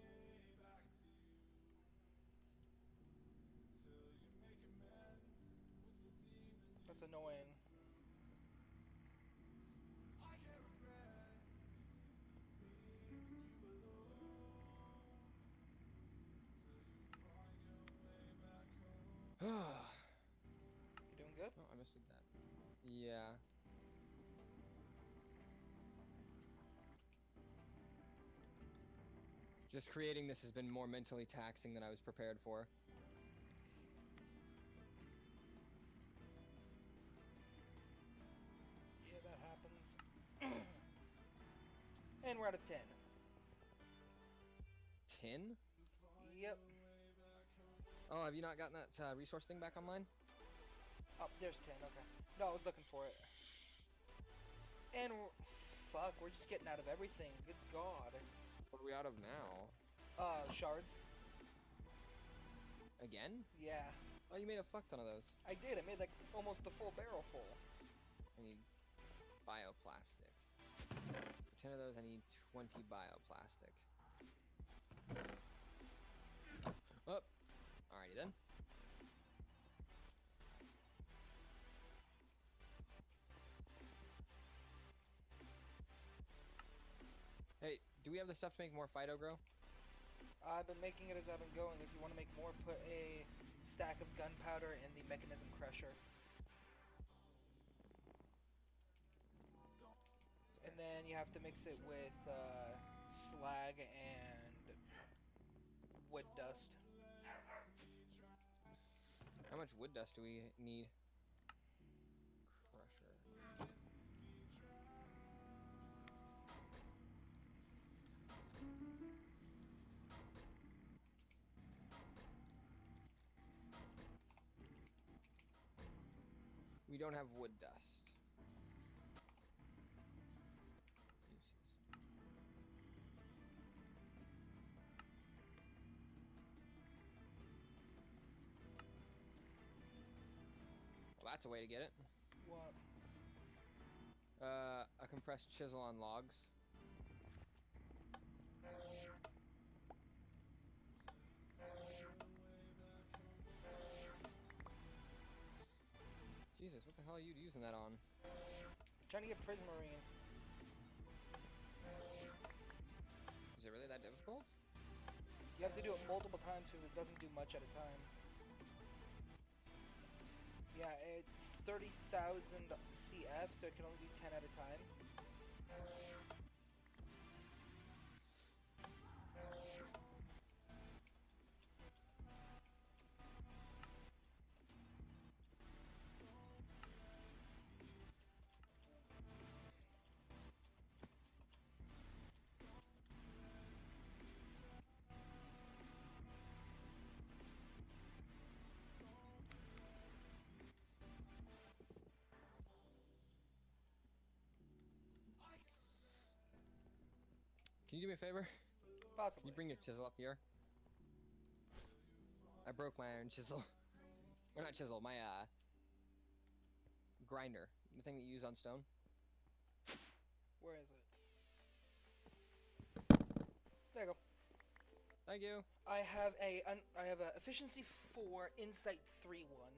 That's annoying. Oh, You doing good? I mistook that. Yeah. Just creating this has been more mentally taxing than I was prepared for. Yeah, that happens. And we're out of 10. 10? Yep. Oh, have you not gotten that resource thing back online? Oh, there's 10, okay. No, I was looking for it. And fuck, we're just getting out of everything. Good god. What are we out of now? Shards. Again? Yeah. Oh, you made a fuck ton of those. I did. I made like almost the full barrel full. I need bioplastic. For 10 of those, I need 20 bioplastic. Oh, alrighty then. Hey, do we have the stuff to make more Phyto grow? I've been making it as I've been going. If you want to make more, put a stack of gunpowder in the mechanism crusher. And then you have to mix it with slag and wood dust. How much wood dust do we need? Crusher. We don't have wood dust. Uses. Well, that's a way to get it. What? A compressed chisel on logs. Jesus, what the hell are you using that on? Trying to get prismarine. Is it really that difficult? You have to do it multiple times because it doesn't do much at a time. Yeah, it's 30,000 CF, so it can only do 10 at a time. Can you do me a favor? Possibly. Can you bring your chisel up here? I broke my iron chisel. Or not chisel, my grinder. The thing that you use on stone. Where is it? There you go. Thank you. I have a efficiency 4, insight 3 one,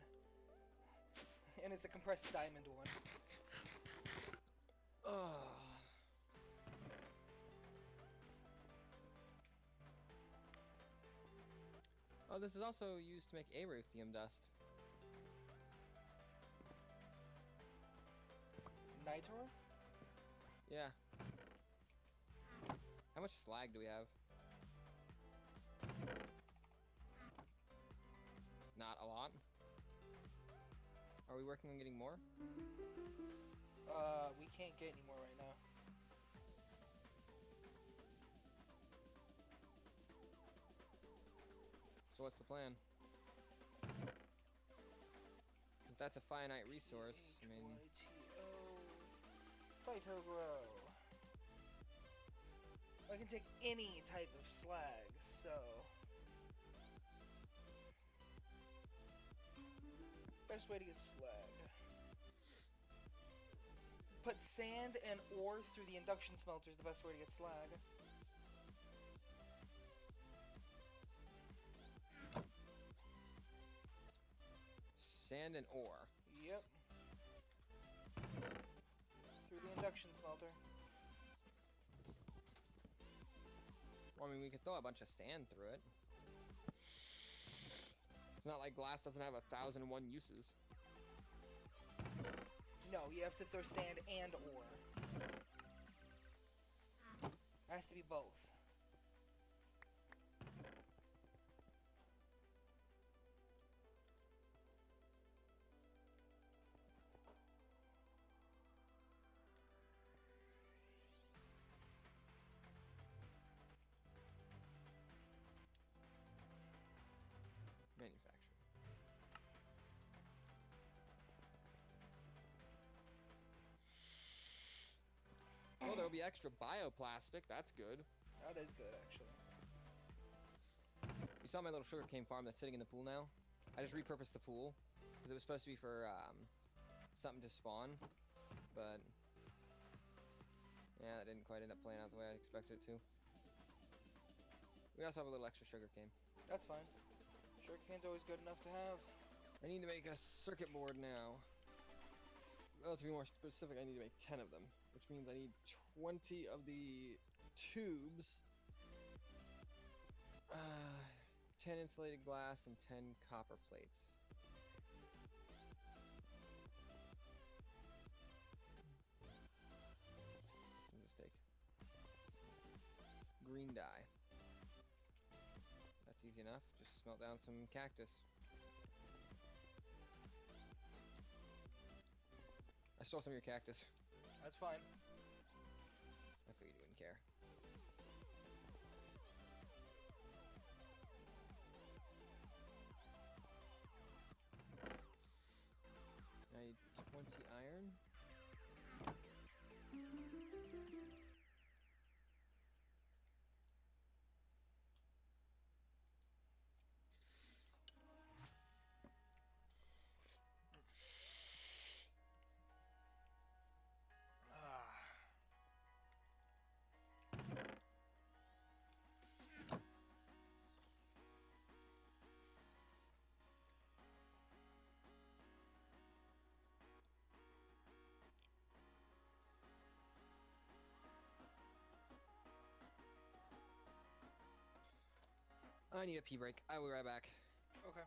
and it's a compressed diamond one. Oh. Oh, this is also used to make aruthenium dust. Nitor? Yeah. How much slag do we have? Not a lot. Are we working on getting more? We can't get any more right now. So what's the plan? If that's a finite resource, I mean... Phytogrow. I can take any type of slag, so... Best way to get slag. Put sand and ore through the induction smelter is the best way to get slag. Sand and ore. Yep. Through the induction smelter. Well, I mean, we could throw a bunch of sand through it. It's not like glass doesn't have 1,001 uses. No, you have to throw sand and ore. It has to be both. Manufacture. Oh, there'll be extra bioplastic. That's good. That is good, actually. You saw my little sugarcane farm that's sitting in the pool now? I just repurposed the pool because it was supposed to be for something to spawn, but yeah, that didn't quite end up playing out the way I expected it to. We also have a little extra sugarcane. That's fine. Sugarcane's always good enough to have. I need to make a circuit board now. Well, to be more specific, I need to make 10 of them, which means I need 20 of the tubes, 10 insulated glass, and 10 copper plates. I'll just take green dye. That's easy enough. Just smelt down some cactus. I stole some of your cactus. That's fine. I figured you wouldn't care. I need 20 iron. I need a pee break. I will be right back. Okay.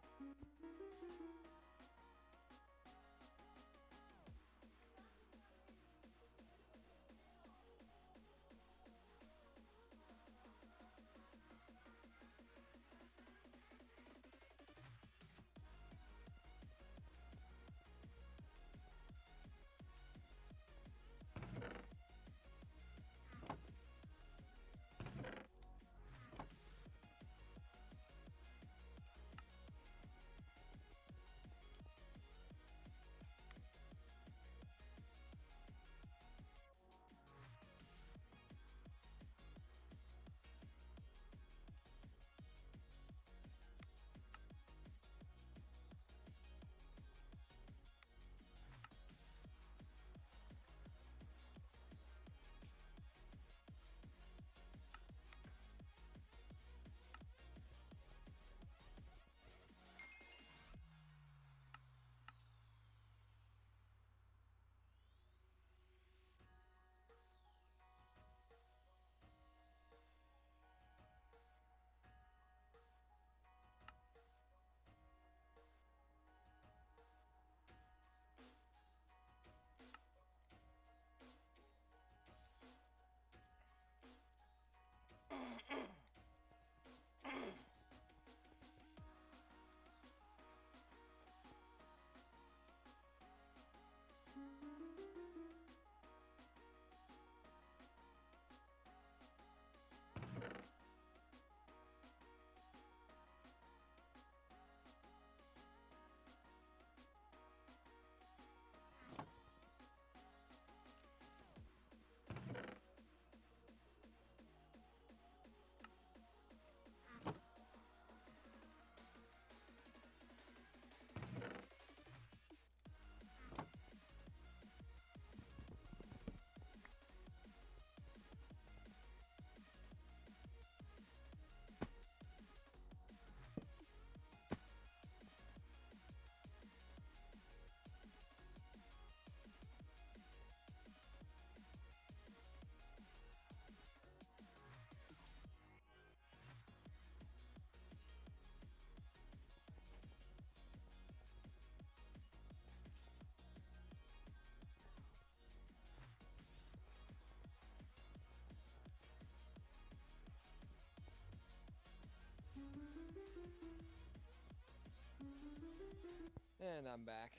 And I'm back.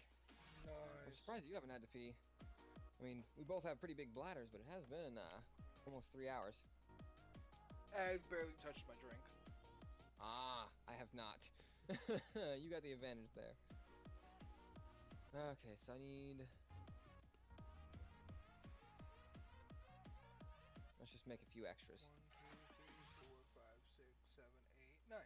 I'm Nice. surprised you haven't had to pee. I mean, we both have pretty big bladders, but it has been almost 3 hours. I've barely touched my drink. Ah, I have not. You got the advantage there. Okay, so I need... Let's just make a few extras. 1, 2, 3, 4, 5, 6, 7, 8, 9.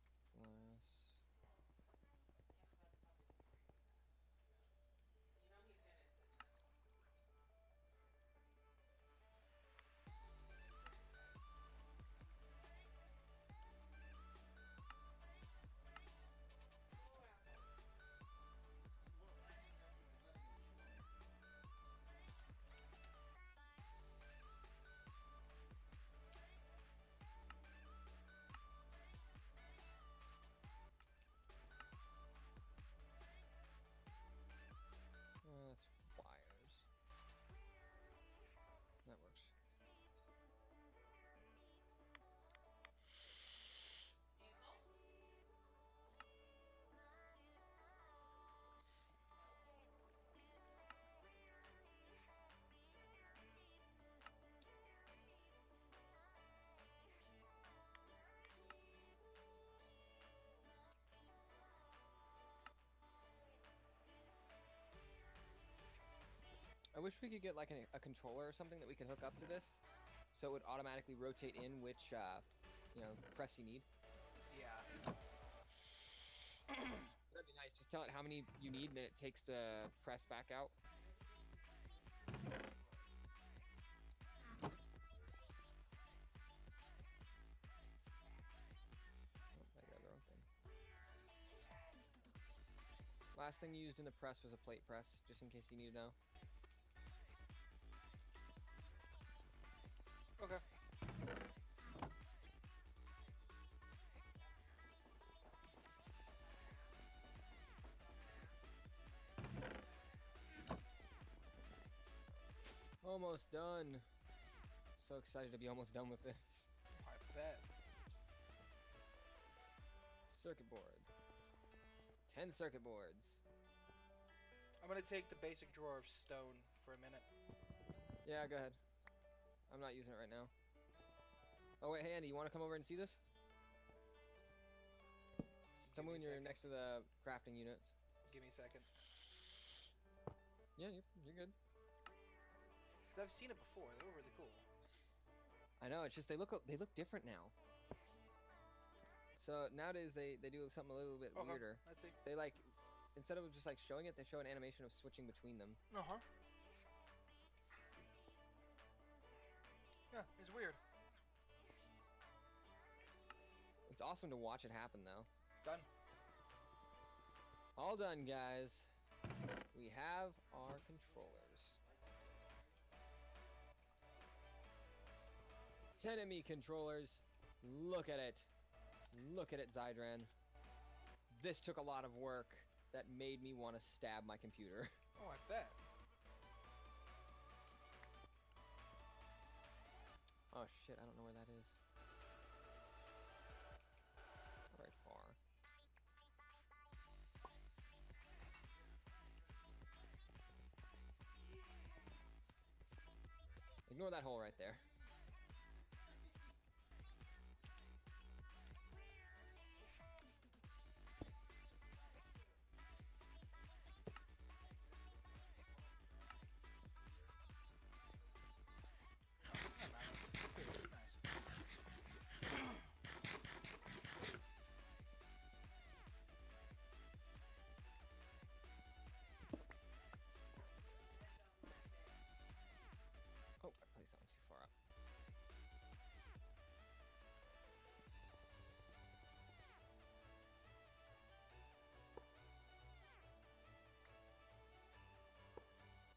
Plus... You know he's gonna insist on it. Oh, asshole. Well, I think after we let him chew on it. That's wires. That works. Diesel? I wish we could get like a controller or something that we could hook up to this, so it would automatically rotate in which, press you need. Yeah. That'd be nice. Just tell it how many you need, and then it takes the press back out. Oh, I grabbed the wrong thing. Last thing used in the press was a plate press, just in case you need to know. Okay. Almost done. So excited to be almost done with this. I bet. Circuit board. 10 circuit boards. I'm gonna take the basic drawer of stone for a minute. Yeah, go ahead. I'm not using it right now. Oh wait, hey Andy, you want to come over and see this? Tell me when you're next to the crafting units. Give me a second. Yeah, you're good. Cause I've seen it before. They were really cool. I know, it's just they look different now. So nowadays they do something a little bit Okay. weirder. Let's see. They like, instead of just like showing it, they show an animation of switching between them. Uh-huh. Yeah, it's weird. It's awesome to watch it happen though. Done. All done, guys. We have our controllers. Enemy controllers. Look at it. Look at it, Zydran. This took a lot of work that made me want to stab my computer. Oh, I bet. Oh shit, I don't know where that is. Not very far. Ignore that hole right there. Oh, I placed that one too far up.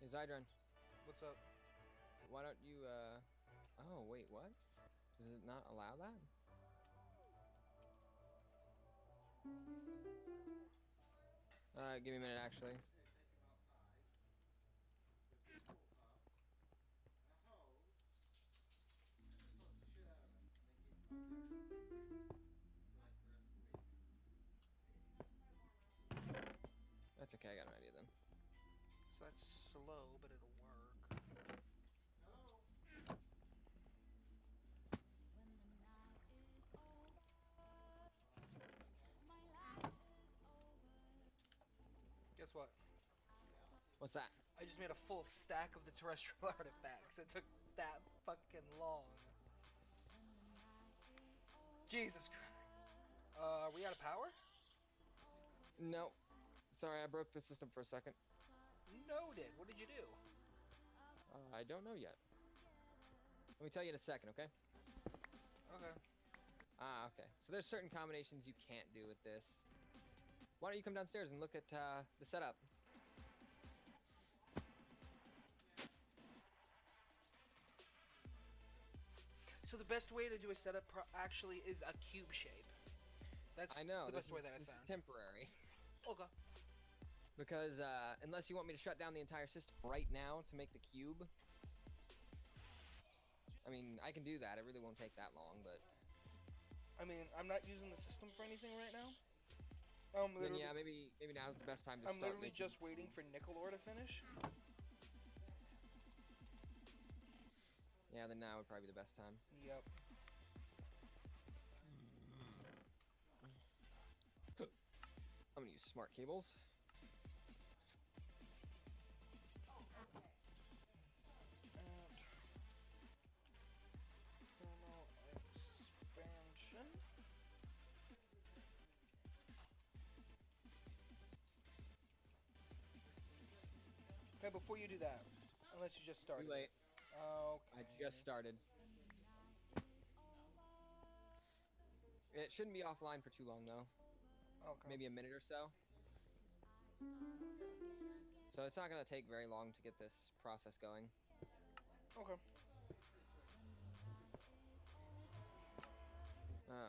Hey, Zydran, What's up? why don't you, Oh, wait, what? Does it not allow that? Give me a minute, actually. Say take him outside. With a pool cup and a hose and just Okay, I got an idea then. So that's slow, but it'll work. Guess what? What's that? I just made a full stack of the terrestrial artifacts. It took that fucking long. Jesus Christ. Are we out of power? No. Sorry, I broke the system for a second. Noted. What did you do? I don't know yet. Let me tell you in a second, okay? Okay. Ah, okay. So there's certain combinations you can't do with this. Why don't you come downstairs and look at the setup? So the best way to do a setup actually is a cube shape. That's I know, the this best way is, that I this is found. temporary. Okay. Because unless you want me to shut down the entire system right now to make the cube, I mean, I can do that. It really won't take that long, but I mean, I'm not using the system for anything right now. then yeah, maybe now's the best time to I'm start literally making. just waiting for Nicolor to finish. Yeah, then now would probably be the best time. Yep. I'm gonna use smart cables. Thermal expansion. Okay, before you do that, unless you just started. Too late. Okay. I just started. It shouldn't be offline for too long though. Okay. Maybe a minute or so. So it's not gonna take very long to get this process going. Okay. Okay.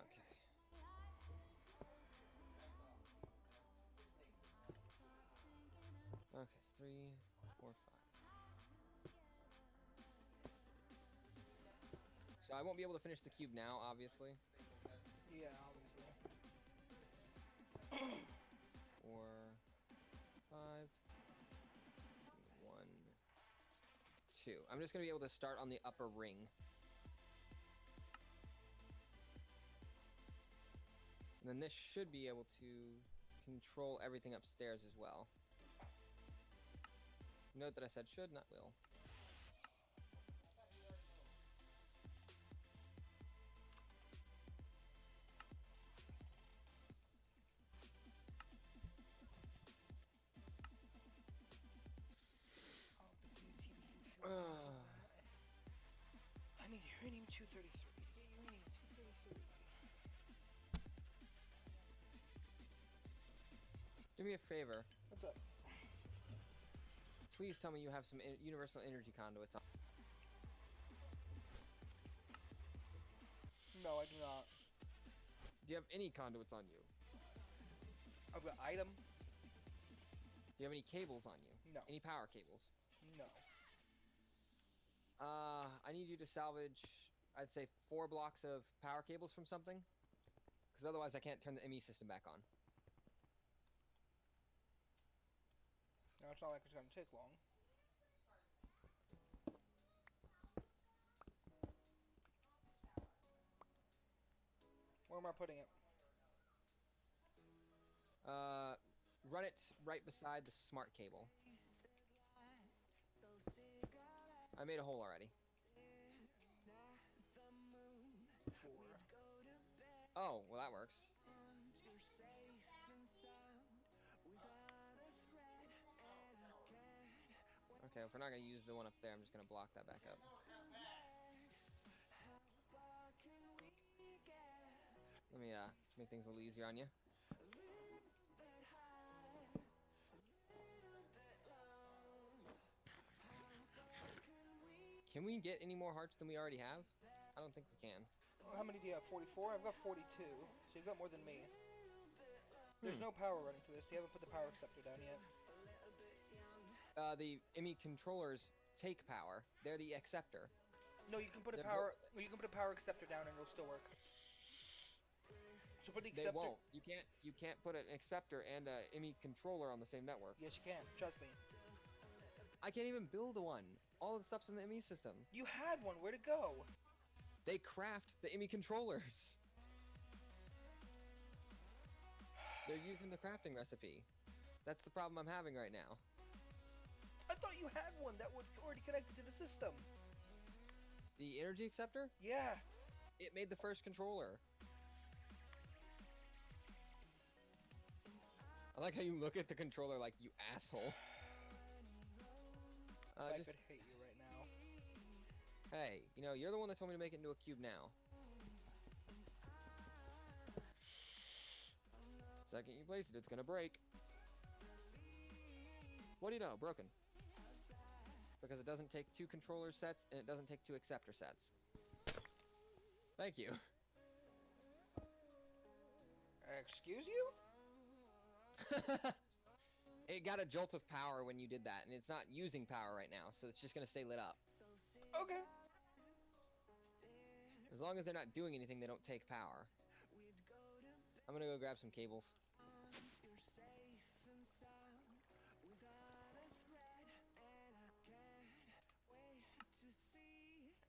Okay, 3, 4, 5. So I won't be able to finish the cube now, obviously. Yeah, obviously. 4, 5, 1, 2. I'm just gonna be able to start on the upper ring. And then this should be able to control everything upstairs as well. Note that I said should, not will. I need uranium 233. Get uranium 233. Do me a favor. What's up? Please tell me you have some universal energy conduits on. No, I do not. Do you have any conduits on you? I've got item. Do you have any cables on you? No. Any power cables? No. I need you to salvage, I'd say 4 blocks of power cables from something. Because otherwise I can't turn the ME system back on. No, it's not like it's gonna take long. Where am I putting it? Run it right beside the smart cable. I made a hole already. 4. Oh, well that works. Okay, if we're not gonna use the one up there, I'm just gonna block that back up. Let me make things a little easier on you. Can we get any more hearts than we already have? I don't think we can. How many do you have? 44? I've got 42. So you've got more than me. There's no power running to this. You haven't put the power acceptor down yet. The ME controllers take power. They're the acceptor. No, you can put a They're power. built with it. Well, you can put a power acceptor down and it'll still work. So for the They acceptor, won't. You can't put an acceptor and a IMI controller on the same network. yes, you can. Trust me. I can't even build one. All of the stuff's in the IMI system. You had one. Where'd it go? They craft the IMI controllers. They're using the crafting recipe. That's the problem I'm having right now. I thought you had one that was already connected to the system. The energy acceptor? Yeah. It made the first controller. I like how you look at the controller like, you asshole. I Just, could hate you right now. hey, you know, you're the one that told me to make it into a cube now. Second you place it, it's gonna break. What do you know? Broken. Because it doesn't take 2 controller sets, and it doesn't take 2 acceptor sets. Thank you. Excuse you? It got a jolt of power when you did that, and it's not using power right now, so it's just gonna stay lit up. Okay. As long as they're not doing anything, they don't take power. I'm gonna go grab some cables.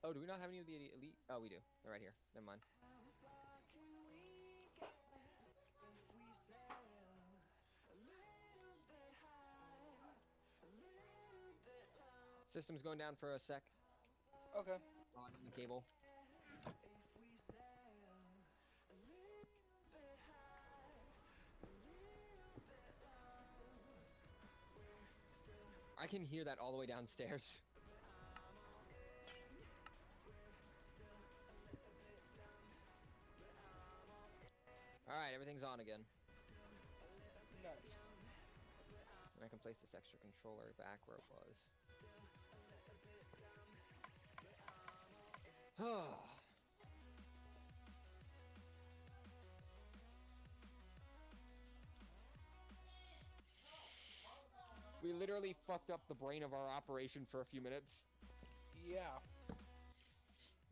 Oh, do we not have any of the elite? Oh, we do. They're right here. Never mind. System's going down for a sec. Okay. While I'm on the cable. I can hear that all the way downstairs. Alright, everything's on again. Nice. And I can place this extra controller back where it was. We literally fucked up the brain of our operation for a few minutes. Yeah.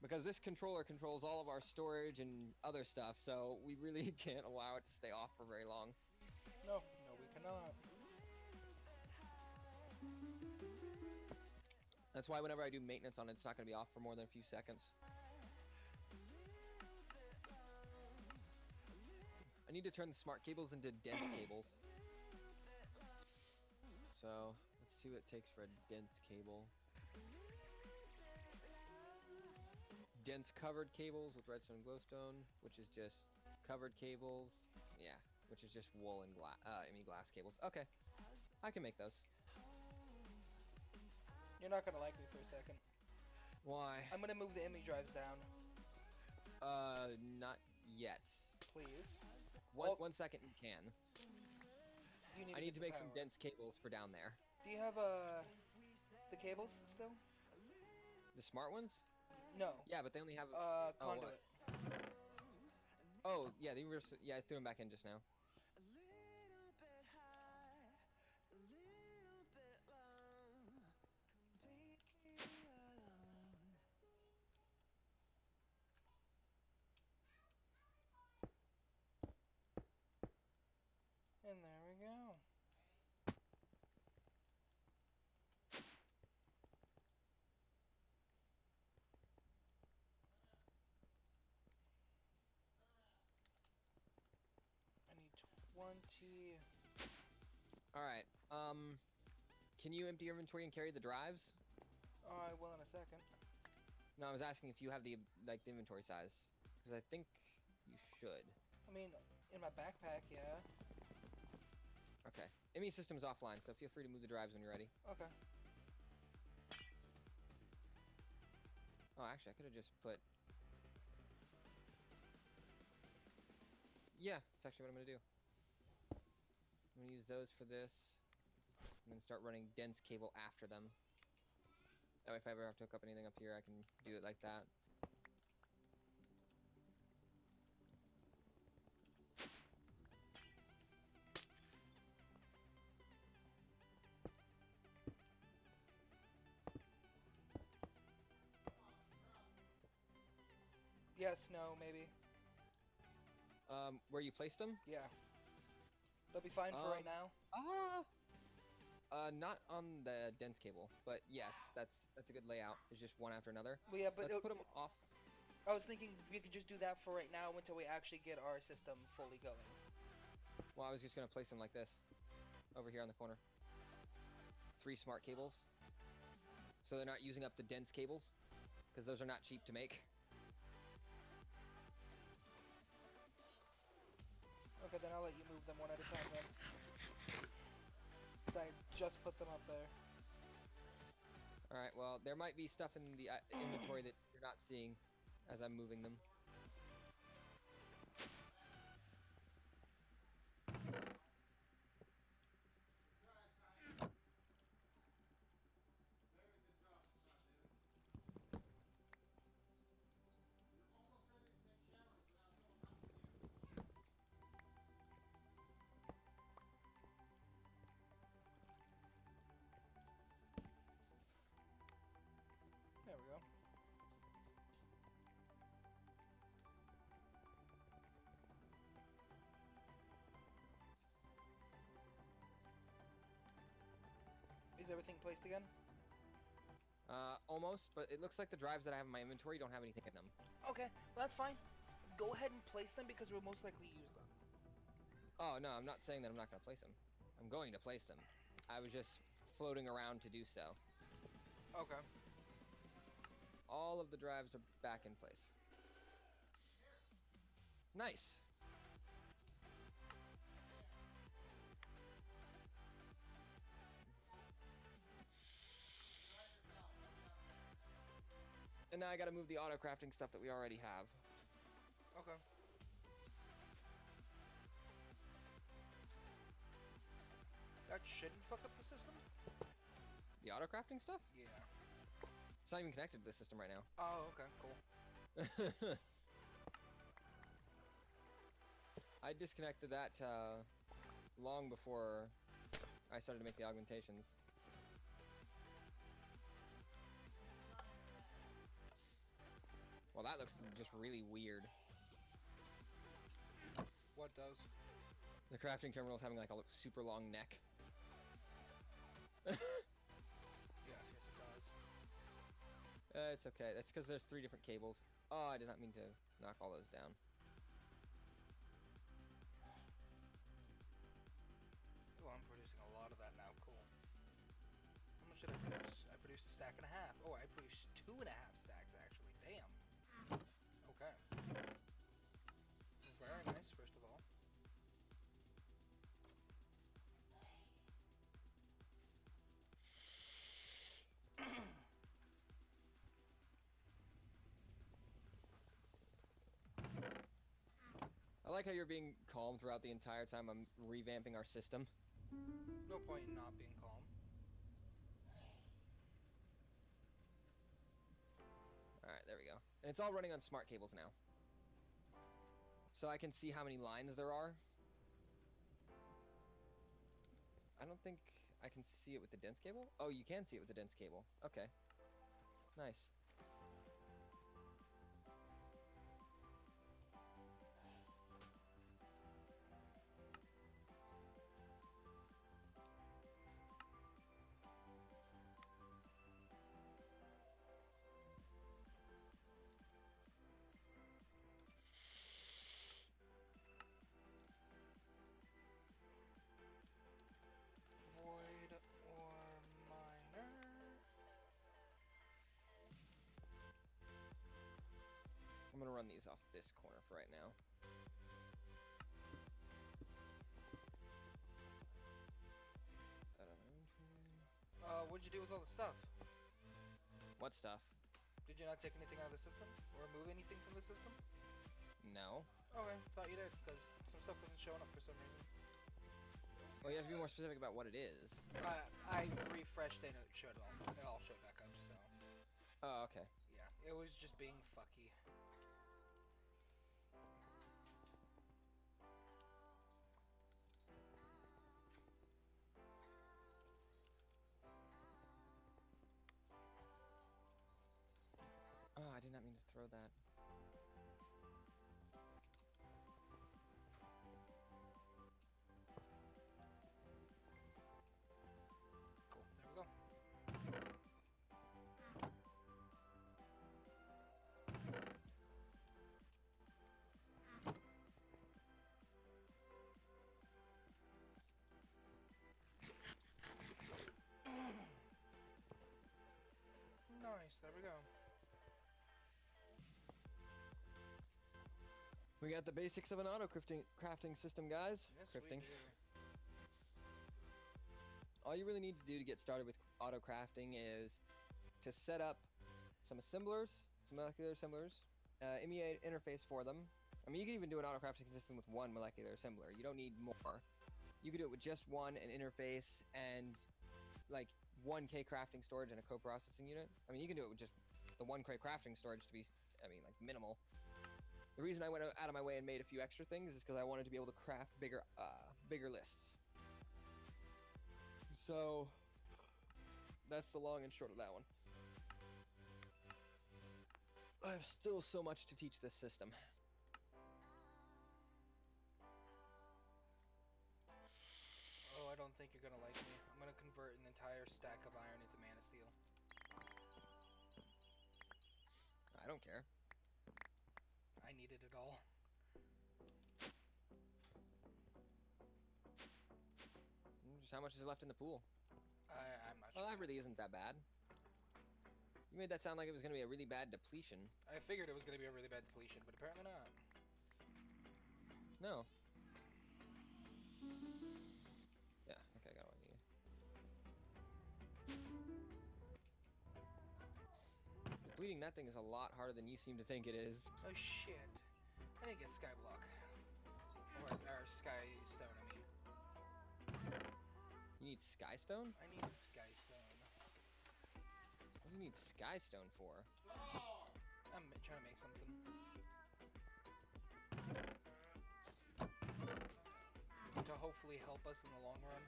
Because this controller controls all of our storage and other stuff, so we really can't allow it to stay off for very long. No, we cannot. That's why whenever I do maintenance on it, it's not going to be off for more than a few seconds. I need to turn the smart cables into dense cables. So, let's see what it takes for a dense cable. Dense covered cables with redstone and glowstone, which is just covered cables. Yeah, which is just wool and glass cables. Okay, I can make those. You're not gonna like me for a second. Why? I'm gonna move the image drives down. Not yet. Please. One second you can. You I need to make power. some dense cables for down there. Do you have the cables still? The smart ones? No. Yeah, but they only have Conduit. Oh, yeah, the reverse. Yeah, I threw them back in just now. And there we go. I need 20. Alright, can you empty your inventory and carry the drives? Oh, I will in a second. No, I was asking if you have the inventory size. Because I think you should. I mean, in my backpack, yeah. Okay. ME system's offline, so feel free to move the drives when you're ready. Okay. Oh, actually, I could have just put... Yeah, that's actually what I'm going to do. I'm going to use those for this. And then start running dense cable after them. That way if I ever have to hook up anything up here, I can do it like that. Yes, no, maybe. Where you placed them? Yeah. They'll be fine for right now. Not on the dense cable, but yes, that's a good layout. It's just one after another. Well, yeah, but Let's put them off. I was thinking we could just do that for right now until we actually get our system fully going. Well, I was just gonna place them like this, over here on the corner. 3 smart cables, so they're not using up the dense cables, because those are not cheap to make. Okay, then I'll let you move them one at a time then. 'Cause I just put them up there. All right. Well, there might be stuff in the inventory that you're not seeing as I'm moving them. Very good job, David. You're almost ready to take showers without someone helping you. There we go. Is everything placed again? Almost, but it looks like the drives that I have in my inventory don't have anything in them. Okay, well, that's fine. Go ahead and place them because we'll most likely use them. Oh no, I'm not saying that I'm not gonna place them. I'm going to place them. I was just floating around to do so. Okay. All of the drives are back in place. Nice. And now I gotta move the autocrafting stuff that we already have. Okay. That shouldn't fuck up the system? The autocrafting stuff? Yeah. It's not even connected to the system right now. Oh, okay, cool. I disconnected that long before I started to make the augmentations. Well, that looks just really weird. What does? The crafting terminal is having like a super long neck. Yes, it does. It's okay. That's because there's 3 different cables. Oh, I did not mean to knock all those down. Oh, I'm producing a lot of that now. Cool. How much did I produce? I produced 1.5 stacks. Oh, I produced 2.5 stacks actually. Damn. Okay. Very nice, first of all. I like how you're being calm throughout the entire time I'm revamping our system. No point in not being calm. Alright, there we go. And it's all running on smart cables now. So I can see how many lines there are. I don't think I can see it with the dense cable. Oh, you can see it with the dense cable. Okay. Nice. Void or miner. I'm gonna run these off this corner for right now. What'd you do with all the stuff? What stuff? Did you not take anything out of the system? Or remove anything from the system? No. Okay, thought you did, because some stuff wasn't showing up for some reason. Well, you have to be more specific about what it is. I refreshed and it all showed back up, so. Oh, okay. Yeah, it was just being fucky. Oh, I did not mean to throw that. We got the basics of an crafting system, guys. Yes, Crafting. we do. All you really need to do to get started with auto-crafting is to set up some assemblers, some molecular assemblers, emulate interface for them. I mean, you can even do an auto-crafting system with one molecular assembler. You don't need more. You could do it with just one, an interface, and like 1K crafting storage and a co-processing unit. I mean, you can do it with just the 1K crafting storage to be, I mean, like minimal. The reason I went out of my way and made a few extra things is because I wanted to be able to craft bigger lists. So that's the long and short of that one. I have still so much to teach this system. Oh, I don't think you're gonna like me. I'm gonna convert an entire stack of iron into mana steel. I don't care. I needed it all. Just how much is left in the pool? I'm not Well, sure. that really isn't that bad. You made that sound like it was going to be a really bad depletion. I figured it was gonna be a really bad depletion, but apparently not. No. Yeah, okay, I got what I need. Depleting that thing is a lot harder than you seem to think it is. Oh shit. I didn't get skyblock. Or sky stone, I mean. You need skystone? I need skystone. What do you need skystone for? I'm trying to make something. To hopefully help us in the long run.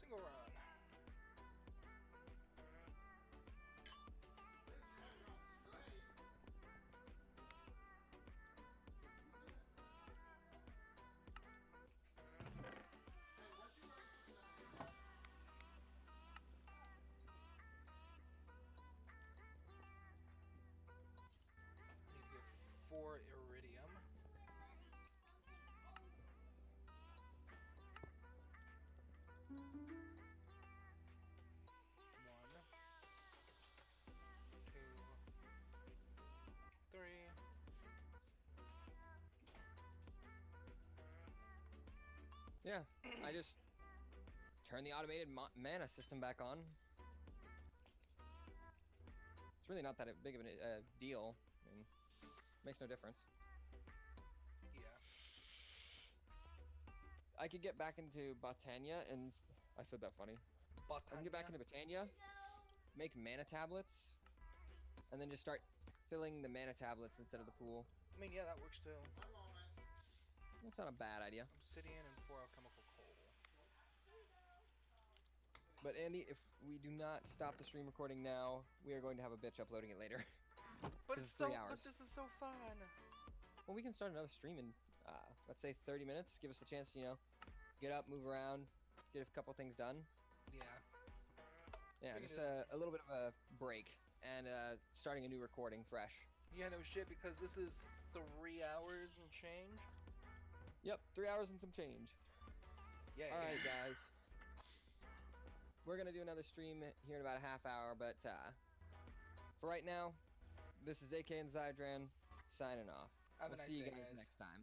Single run. Need to get 4 iridium. One, two, three. Yeah, I just turned the automated mana system back on. It's really not that big of a deal. I mean, makes no difference. Yeah. I could get back into Botania and... I said that funny. I can get back into Botania, make mana tablets, and then just start filling the mana tablets instead of the pool. I mean, yeah, that works too. That's not a bad idea. Obsidian and 4 alchemical coal. But Andy, if we do not stop the stream recording now, we are going to have a bitch uploading it later. But This it's is 3 so. hours. But this is so fun. Well, we can start another stream in, let's say 30 minutes. Give us a chance to, you know, get up, move around, get a couple things done. Yeah. Yeah, We can just do that. a little bit of a break and starting a new recording fresh. Yeah, no shit, because this is 3 hours and change. Yep, 3 hours and some change. Yeah. All right, guys. We're going to do another stream here in about a half hour, but for right now, this is AK and Zydran signing off. Have a We'll nice see you day, guys guys. next time.